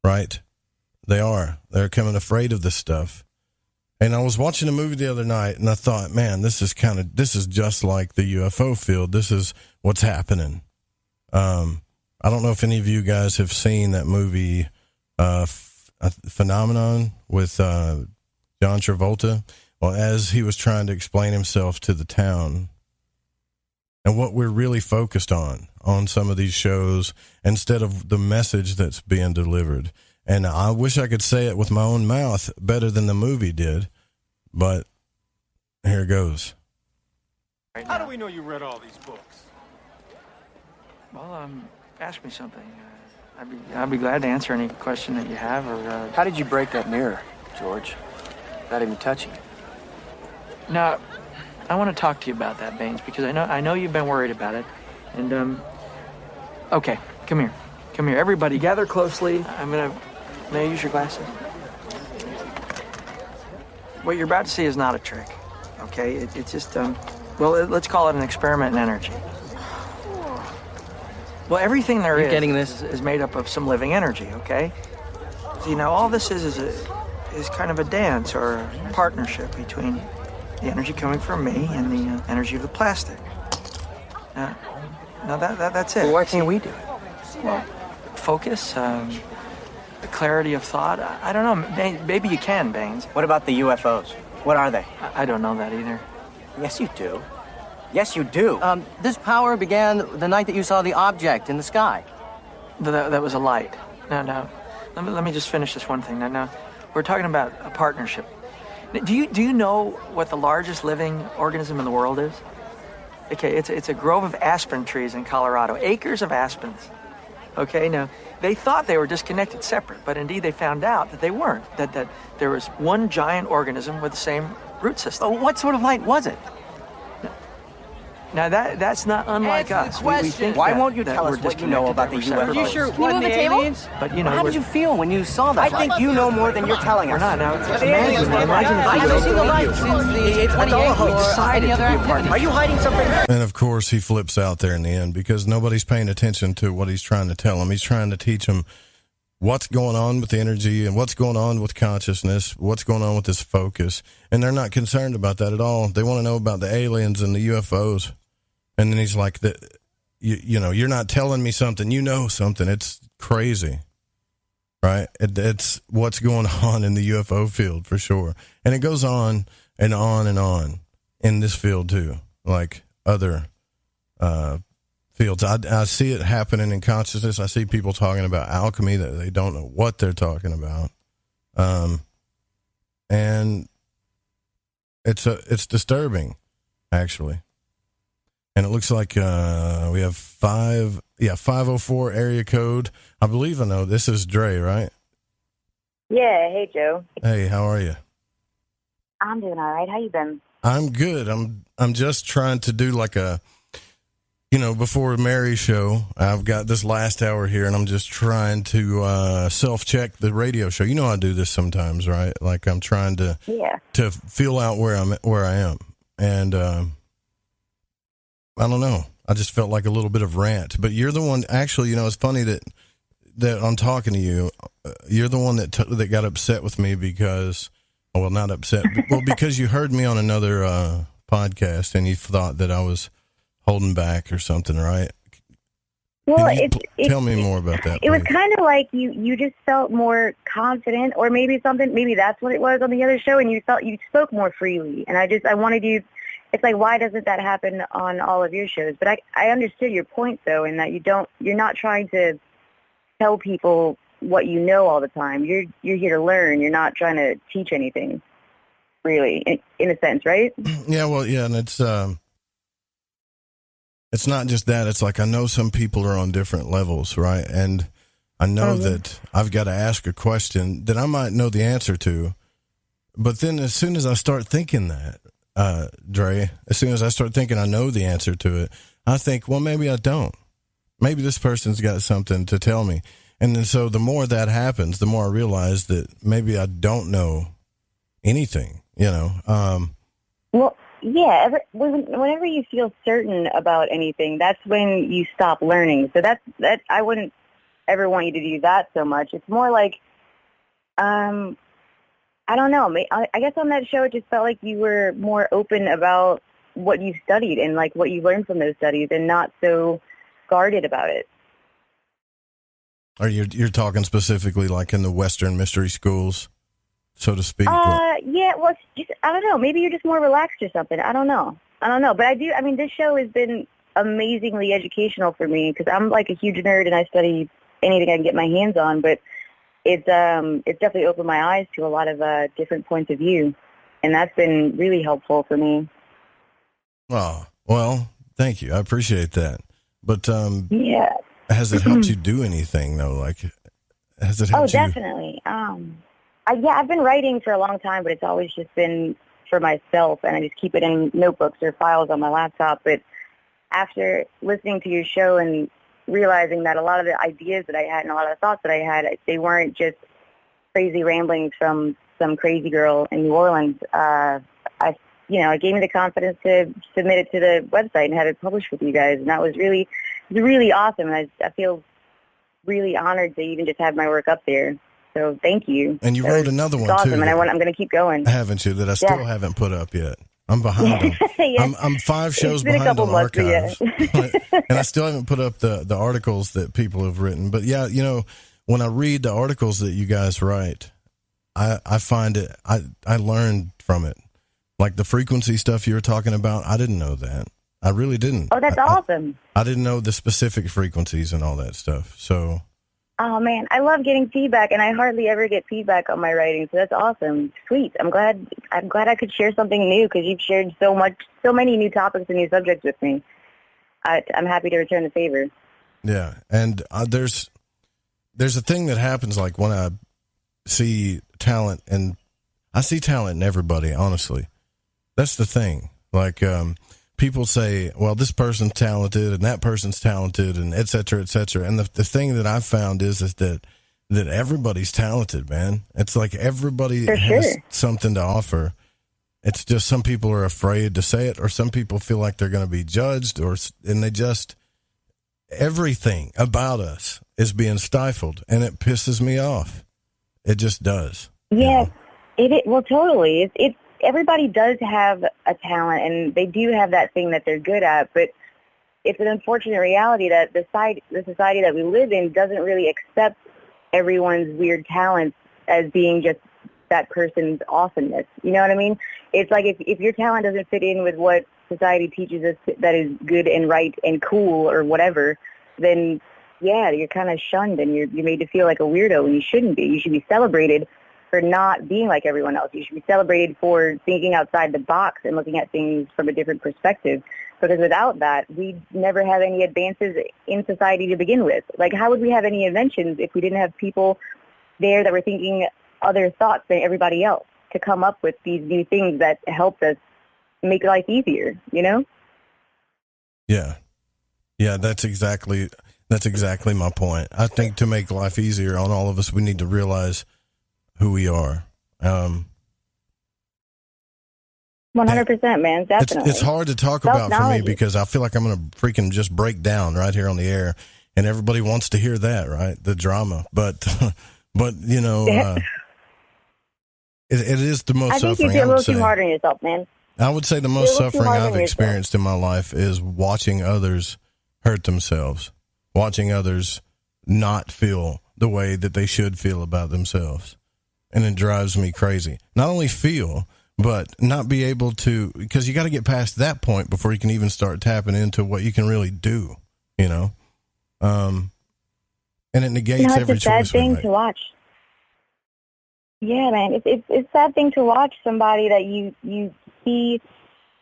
Right? They are. They're becoming afraid of this stuff. And I was watching a movie the other night, and I thought, man, this is just like the UFO field. This is what's happening. I don't know if any of you guys have seen that movie, Phenomenon, with John Travolta. Well, as he was trying to explain himself to the town, and what we're really focused on some of these shows, instead of the message that's being delivered. And I wish I could say it with my own mouth better than the movie did, but here it goes. How do we know you read all these books? Well, ask me something. I'd be glad to answer any question that you have. Or how did you break that mirror, George? Not even touching it. Now, I want to talk to you about that, Baines, because I know you've been worried about it. And okay, come here. Everybody, gather closely. May I use your glasses? What you're about to see is not a trick, okay? It's just, let's call it an experiment in energy. Well, everything there is getting this is made up of some living energy, okay? See, now all this is kind of a dance or a partnership between the energy coming from me and the energy of the plastic. Now that's it. Well, why can't we do it? Well, focus, the clarity of thought. I don't know. Maybe you can, Baines. What about the UFOs? What are they? I don't know that either. Yes, you do. Yes, you do. This power began the night that you saw the object in the sky. That was a light. No. Let me just finish this one thing. Now, we're talking about a partnership. Do you know what the largest living organism in the world is? Okay, it's a grove of aspen trees in Colorado. Acres of aspens. Okay, now, they thought they were disconnected, separate, but indeed they found out that they weren't, that there was one giant organism with the same root system. What sort of light was it? Now, that's not unlike us. We think why won't you tell us what you know about the UFOs? Are you sure it wasn't the aliens? But, how did you feel when you saw that? I think you know more than you're telling us. We're not. Now, it's I haven't seen the light since the 28th. Are you hiding something? And of course, he flips out there in the end because nobody's paying attention to what he's trying to tell them. He's trying to teach them what's going on with the energy and what's going on with consciousness, what's going on with this focus. And they're not concerned about that at all. They want to know about the aliens and the UFOs. And then he's like, you're not telling me something. You know something. It's crazy, right? It's what's going on in the UFO field for sure. And it goes on and on and on in this field too, like other fields. I see it happening in consciousness. I see people talking about alchemy that they don't know what they're talking about. And it's disturbing, actually. And it looks like we have 504 area code. I believe I know. This is Dre, right? Yeah. Hey, Joe. Hey, how are you? I'm doing all right. How you been? I'm good. I'm just trying to do like a, before Mary's show, I've got this last hour here, and I'm just trying to self-check the radio show. You know I do this sometimes, right? Like I'm trying to feel out where I am. And I don't know. I just felt like a little bit of rant. But you're the one, actually, it's funny that I'm talking to you. You're the one that got upset with me because, well, not upset, because you heard me on another podcast and you thought that I was holding back or something, right? Well, tell me more about that. It was kind of like you just felt more confident, or maybe that's what it was on the other show, and you felt you spoke more freely. And I wanted you. It's like, why doesn't that happen on all of your shows? But I understood your point, though, in that you're not trying to tell people what you know all the time. You're here to learn. You're not trying to teach anything, really, in a sense, right? Yeah, well, yeah, and it's not just that. It's like I know some people are on different levels, right? And I know that I've got to ask a question that I might know the answer to. But then as soon as I start thinking that, Dre, as soon as I start thinking I know the answer to it, I think, well, maybe I don't. Maybe this person's got something to tell me. And then so the more that happens, the more I realize that maybe I don't know anything, Well, yeah, whenever you feel certain about anything, that's when you stop learning. So that I wouldn't ever want you to do that so much. It's more like, I don't know. I guess on that show, it just felt like you were more open about what you studied and like what you learned from those studies, and not so guarded about it. Are you're talking specifically like in the Western mystery schools, so to speak? Yeah, well, just, I don't know. Maybe you're just more relaxed or something. I don't know. But I mean, this show has been amazingly educational for me because I'm like a huge nerd and I study anything I can get my hands on. But it's definitely opened my eyes to a lot of different points of view, and that's been really helpful for me. Oh, well, thank you. I appreciate that. But yeah. Has it helped you do anything though? Like, has it helped you? Oh, definitely. I've been writing for a long time, but it's always just been for myself, and I just keep it in notebooks or files on my laptop. But after listening to your show and realizing that a lot of the ideas that I had and a lot of the thoughts that I had, they weren't just crazy ramblings from some crazy girl in New Orleans, it gave me the confidence to submit it to the website and have it published with you guys, and that was really awesome. And I feel really honored to even just have my work up there. So thank you. And you wrote another one awesome, too. And I'm going to keep going. Haven't you? That I still haven't put up yet. I'm behind. Yeah. I'm 5 shows behind on archives, and I still haven't put up the articles that people have written. But yeah, when I read the articles that you guys write, I find it. I learned from it. Like the frequency stuff you were talking about, I didn't know that. I really didn't. Oh, that's awesome. I didn't know the specific frequencies and all that stuff. So. Oh man, I love getting feedback, and I hardly ever get feedback on my writing. So that's awesome. Sweet. I'm glad I could share something new because you've shared so many new topics and new subjects with me. I'm happy to return the favor. Yeah, and there's a thing that happens like when I see talent, and I see talent in everybody. Honestly, that's the thing. Like. People say, well, this person's talented and that person's talented and et cetera, et cetera. And the thing that I've found is that everybody's talented, man. It's like everybody has something to offer. It's just some people are afraid to say it, or some people feel like they're going to be judged, and they just, everything about us is being stifled, and it pisses me off. It just does. Yeah, well, totally. It's everybody does have a talent, and they do have that thing that they're good at, but it's an unfortunate reality that the society that we live in doesn't really accept everyone's weird talents as being just that person's awesomeness. You know what I mean? It's like if your talent doesn't fit in with what society teaches us that is good and right and cool or whatever, then, yeah, you're kind of shunned, and you're made to feel like a weirdo, and you shouldn't be. You should be celebrated for not being like everyone else. You should be celebrated for thinking outside the box and looking at things from a different perspective. Because without that, we'd never have any advances in society to begin with. Like, how would we have any inventions if we didn't have people there that were thinking other thoughts than everybody else to come up with these new things that helped us make life easier, Yeah. Yeah, that's exactly my point. I think to make life easier on all of us, we need to realize who we are. 100%, man. Definitely. It's hard to talk about for me because I feel like I'm going to freaking just break down right here on the air, and everybody wants to hear that, right? The drama, but it is the most suffering. I think you're a little too hard on yourself, man. I would say the most suffering I've experienced in my life is watching others hurt themselves, watching others not feel the way that they should feel about themselves. And it drives me crazy. Not only feel, but not be able to, because you got to get past that point before you can even start tapping into what you can really do, And it negates every choice. It's a sad thing to watch. Yeah, man, it's a sad thing to watch somebody that you see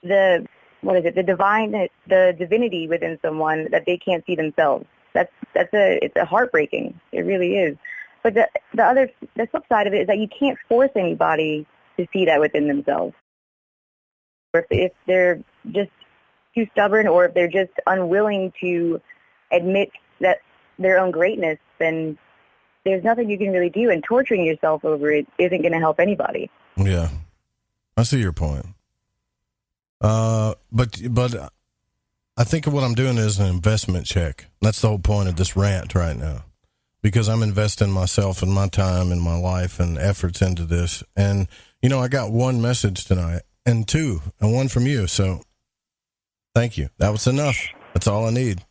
the divinity within someone that they can't see themselves. It's heartbreaking. It really is. But the flip side of it is that you can't force anybody to see that within themselves. Or if they're just too stubborn, or if they're just unwilling to admit that their own greatness, then there's nothing you can really do, and torturing yourself over it isn't going to help anybody. Yeah, I see your point. But I think what I'm doing is an investment check. That's the whole point of this rant right now, because I'm investing myself and my time and my life and efforts into this. And, you know, I got one message tonight and one from you. So thank you. That was enough. That's all I need.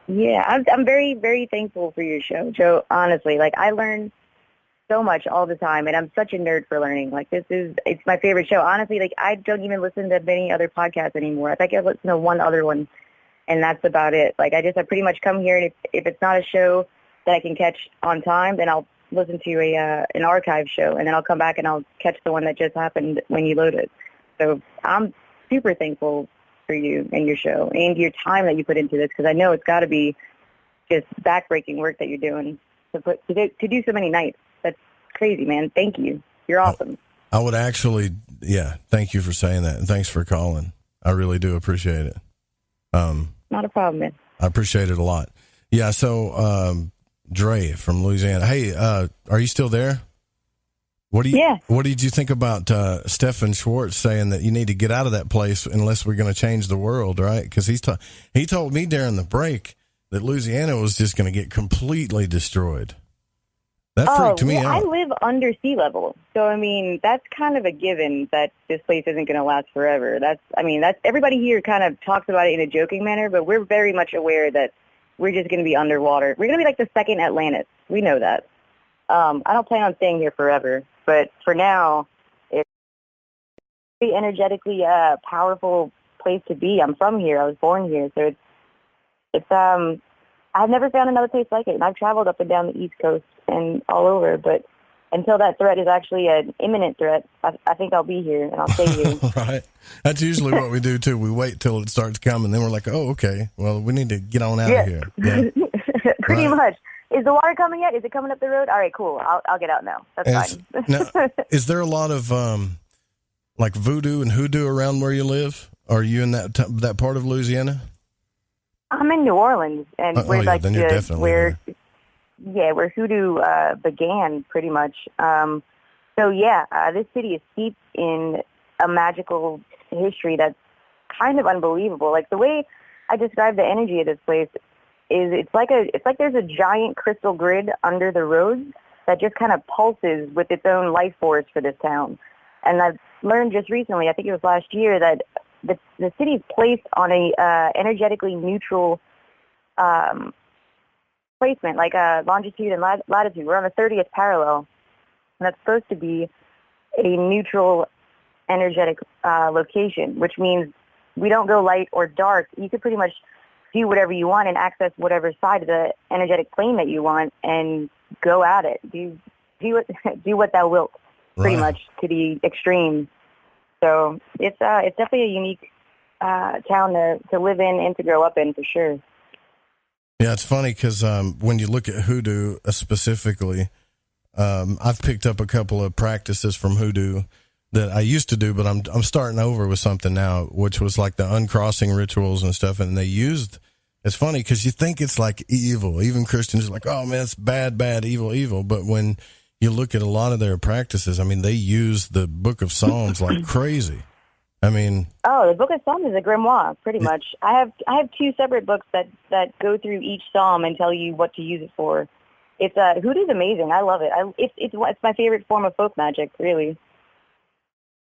Yeah, I'm very, very thankful for your show, Joe. Honestly, like, I learn so much all the time, and I'm such a nerd for learning. Like, it's my favorite show. Honestly, like, I don't even listen to many other podcasts anymore. I think I listen to one other one, and that's about it. Like, I pretty much come here, and if it's not a show that I can catch on time, then I'll listen to an archive show, and then I'll come back and I'll catch the one that just happened when you load it. So I'm super thankful for you and your show and your time that you put into this, because I know it's got to be just backbreaking work that you're doing to do so many nights. That's crazy, man. Thank you. You're awesome. I would actually, thank you for saying that, and thanks for calling. I really do appreciate it. Not a problem, man. I appreciate it a lot. Yeah, so Dre from Louisiana. Hey, are you still there? What did you think about Stephan Schwartz saying that you need to get out of that place unless we're going to change the world, right? Because he told me during the break that Louisiana was just going to get completely destroyed. That freaked me out. I live under sea level, so I mean that's kind of a given that this place isn't going to last forever. That's everybody here kind of talks about it in a joking manner, but we're very much aware that we're just going to be underwater. We're going to be like the second Atlantis. We know that. I don't plan on staying here forever, but for now, it's a very energetically powerful place to be. I'm from here. I was born here, so it's I've never found another place like it, and I've traveled up and down the East Coast and all over, but until that threat is actually an imminent threat, I think I'll be here, and I'll stay here. Right. That's usually what we do, too. We wait till it starts coming, then we're like, oh, okay, well, we need to get on out of here. Yeah. Pretty much. Is the water coming yet? Is it coming up the road? All right, cool. I'll get out now. That's fine. Now, is there a lot of, like, voodoo and hoodoo around where you live? Are you in that part of Louisiana? I'm in New Orleans, and we're like where hoodoo began, pretty much. This city is steeped in a magical history that's kind of unbelievable. Like, the way I describe the energy of this place is it's like there's a giant crystal grid under the roads that just kind of pulses with its own life force for this town. And I've learned just recently, I think it was last year, that the city is placed on a energetically neutral placement, like longitude and latitude. We're on the 30th parallel, and that's supposed to be a neutral energetic location, which means we don't go light or dark. You could pretty much do whatever you want and access whatever side of the energetic plane that you want and go at it. Do what thou wilt, pretty much, to the extreme. So it's definitely a unique town to live in and to grow up in, for sure. Yeah, it's funny because when you look at hoodoo specifically, I've picked up a couple of practices from hoodoo that I used to do, but I'm starting over with something now, which was like the uncrossing rituals and stuff. And it's funny because you think it's like evil. Even Christians are like, oh man, it's bad, evil. But when you look at a lot of their practices, I mean, they use the Book of Psalms like crazy. I mean, the Book of Psalms is a grimoire, pretty much. I have two separate books that go through each psalm and tell you what to use it for. It's hoodoo's amazing. I love it. It's my favorite form of folk magic, really.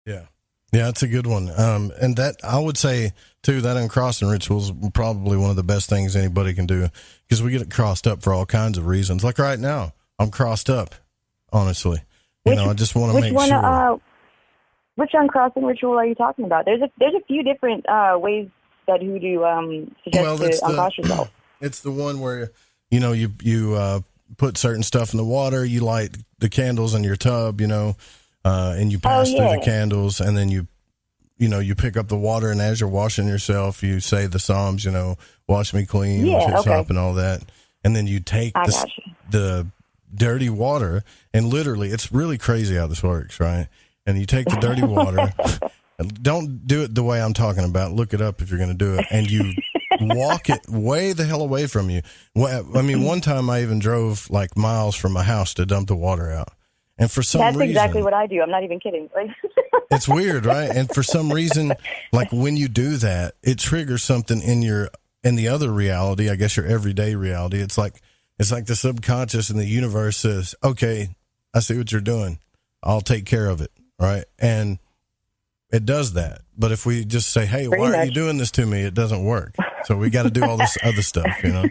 Yeah, it's a good one. And that, I would say too, that uncrossing ritual is probably one of the best things anybody can do, because we get it crossed up for all kinds of reasons. Like right now, I'm crossed up. Honestly, I just want to make sure. Which uncrossing ritual are you talking about? There's a few different ways that hoodoo suggests to uncross yourself. It's the one where you put certain stuff in the water, you light the candles in your tub, and you pass through the candles, and then you pick up the water, and as you're washing yourself, you say the Psalms, wash me clean, wash it up, and all that. And then you take the dirty water, and literally, it's really crazy how this works, right? And you take the dirty water, don't do it the way I'm talking about. Look it up if you're going to do it, and you walk it way the hell away from you. I mean, one time I even drove like miles from my house to dump the water out. And for some reason, that's exactly what I do. I'm not even kidding. It's weird, right? And for some reason, like when you do that, it triggers something in the other reality, I guess your everyday reality. It's like the subconscious in the universe says, okay, I see what you're doing. I'll take care of it. Right. And it does that. But if we just say, hey, why are you doing this to me? It doesn't work. So we got to do all this other stuff, you know?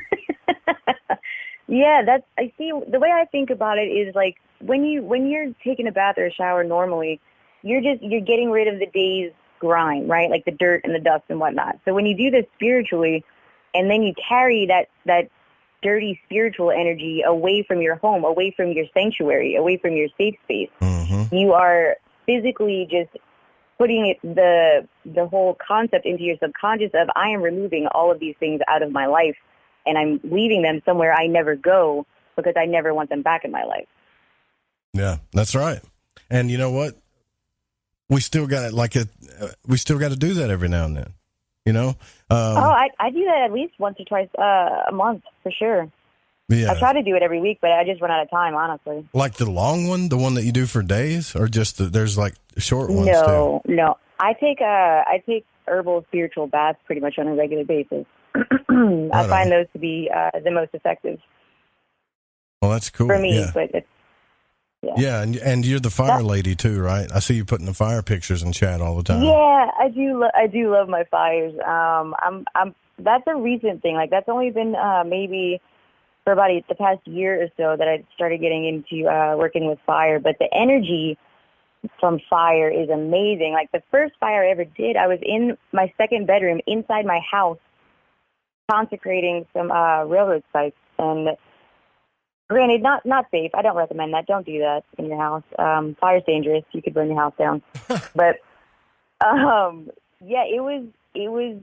Yeah, I see. The way I think about it is like when you're taking a bath or a shower normally, you're getting rid of the day's grime, right? Like the dirt and the dust and whatnot. So when you do this spiritually, and then you carry that dirty spiritual energy away from your home, away from your sanctuary, away from your safe space, you are physically just putting the whole concept into your subconscious of I am removing all of these things out of my life, and I'm leaving them somewhere I never go because I never want them back in my life. Yeah, that's right. And you know what? We still got to do that every now and then. You know? I do that at least once or twice a month for sure. Yeah. I try to do it every week, but I just run out of time, honestly. Like the long one, the one that you do for days, or just there's like short ones too? No. I take herbal spiritual baths pretty much on a regular basis. I find those to be the most effective. Well, that's cool. For me, yeah. But it's, yeah, and you're the fire lady too, right? I see you putting the fire pictures in chat all the time. Yeah, I do love my fires. That's a recent thing. Like that's only been maybe for about the past year or so that I started getting into working with fire. But the energy from fire is amazing. Like the first fire I ever did, I was in my second bedroom inside my house, consecrating some railroad sites. And granted, not safe. I don't recommend that. Don't do that in your house. Fire's dangerous. You could burn your house down. But yeah, it was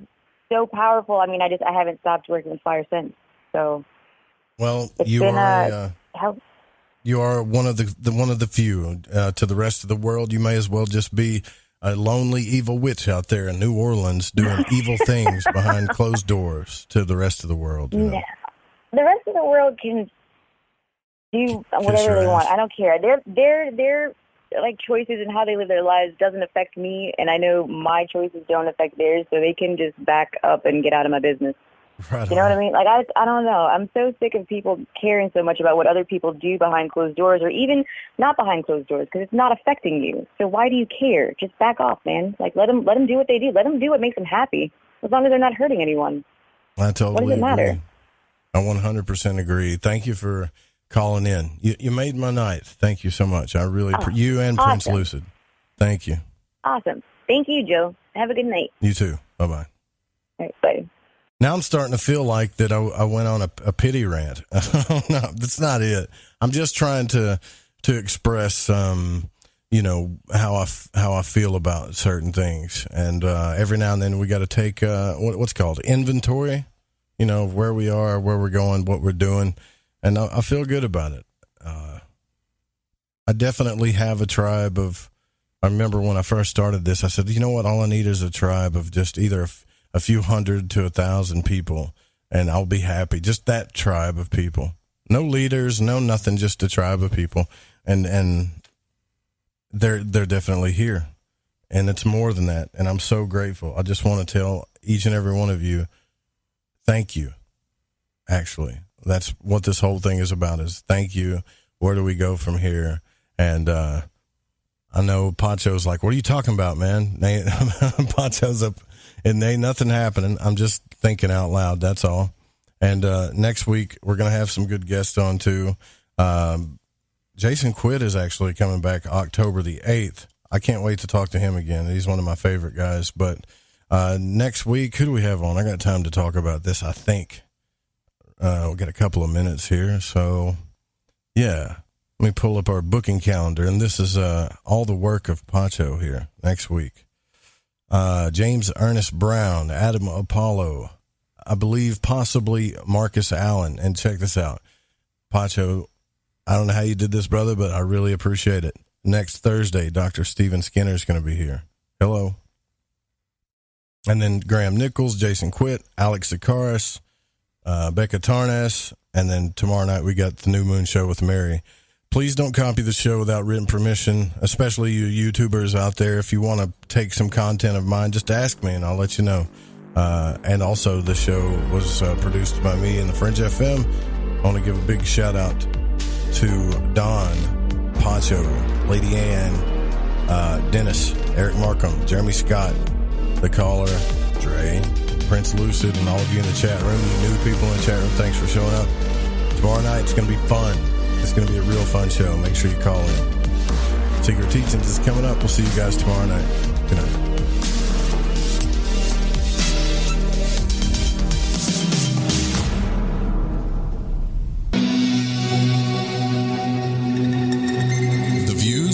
so powerful. I mean, I haven't stopped working with fire since. So, well, you are one of the few. To the rest of the world, you may as well just be a lonely evil witch out there in New Orleans doing evil things behind closed doors to the rest of the world. You know? Yeah, the rest of the world can do whatever they want. I don't care. Their like choices and how they live their lives doesn't affect me, and I know my choices don't affect theirs, so they can just back up and get out of my business. Right. You know what I mean? Like I don't know. I'm so sick of people caring so much about what other people do behind closed doors, or even not behind closed doors, because it's not affecting you. So why do you care? Just back off, man. Like let them do what they do. Let them do what makes them happy, as long as they're not hurting anyone. I totally What does it matter? agree. I 100% agree. Thank you for calling in. You made my night. Thank you so much. I really you and awesome. Prince Lucid. Thank you. Awesome. Thank you, Joe. Have a good night. You too. Bye-bye. All right, bye. Now I'm starting to feel like that I went on a pity rant. No, that's not it. I'm just trying to express, you know, how I feel about certain things. And every now and then we got to take what's called inventory, you know, where we are, where we're going, what we're doing. And I feel good about it. I definitely have a tribe of, I remember when I first started this, I said, you know what, all I need is a tribe of just either a few hundred to 1,000 people, and I'll be happy. Just that tribe of people. No leaders, no nothing, just a tribe of people. And they're definitely here. And it's more than that. And I'm so grateful. I just want to tell each and every one of you, thank you. Actually, that's what this whole thing is about, is thank you. Where do we go from here? And I know Pacho's like, what are you talking about, man? Pacho's up, and ain't nothing happening. I'm just thinking out loud. That's all. And next week, we're going to have some good guests on, too. Jason Quidd is actually coming back October the 8th. I can't wait to talk to him again. He's one of my favorite guys. But next week, who do we have on? I got time to talk about this, I think. We'll get a couple of minutes here. So, yeah, let me pull up our booking calendar. And this is all the work of Pacho here next week. James Ernest Brown, Adam Apollo, I believe possibly Marcus Allen. And check this out. Pacho, I don't know how you did this, brother, but I really appreciate it. Next Thursday, Dr. Stephen Skinner is going to be here. Hello. And then Graham Nichols, Jason Quitt, Alex Zakaris, Becca Tarnas, and then tomorrow night we got the New Moon Show with Mary. Please don't copy the show without written permission, especially you YouTubers out there. If you want to take some content of mine, just ask me and I'll let you know. And also the show was produced by me and the Fringe FM. I want to give a big shout out to Don, Pacho, Lady Ann, Dennis, Eric Markham, Jeremy Scott, The Caller, Dre, Prince Lucid, and all of you in the chat room, you new people in the chat room, thanks for showing up. Tomorrow night it's going to be fun. It's going to be a real fun show. Make sure you call in. Secret Teachings is coming up. We'll see you guys tomorrow night. Good night.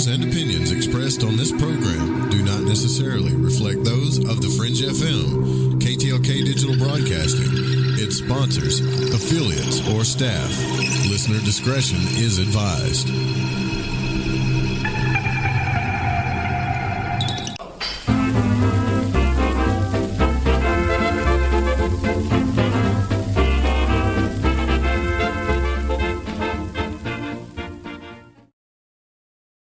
And opinions expressed on this program do not necessarily reflect those of the Fringe FM, KTLK Digital Broadcasting, its sponsors, affiliates, or staff. Listener discretion is advised.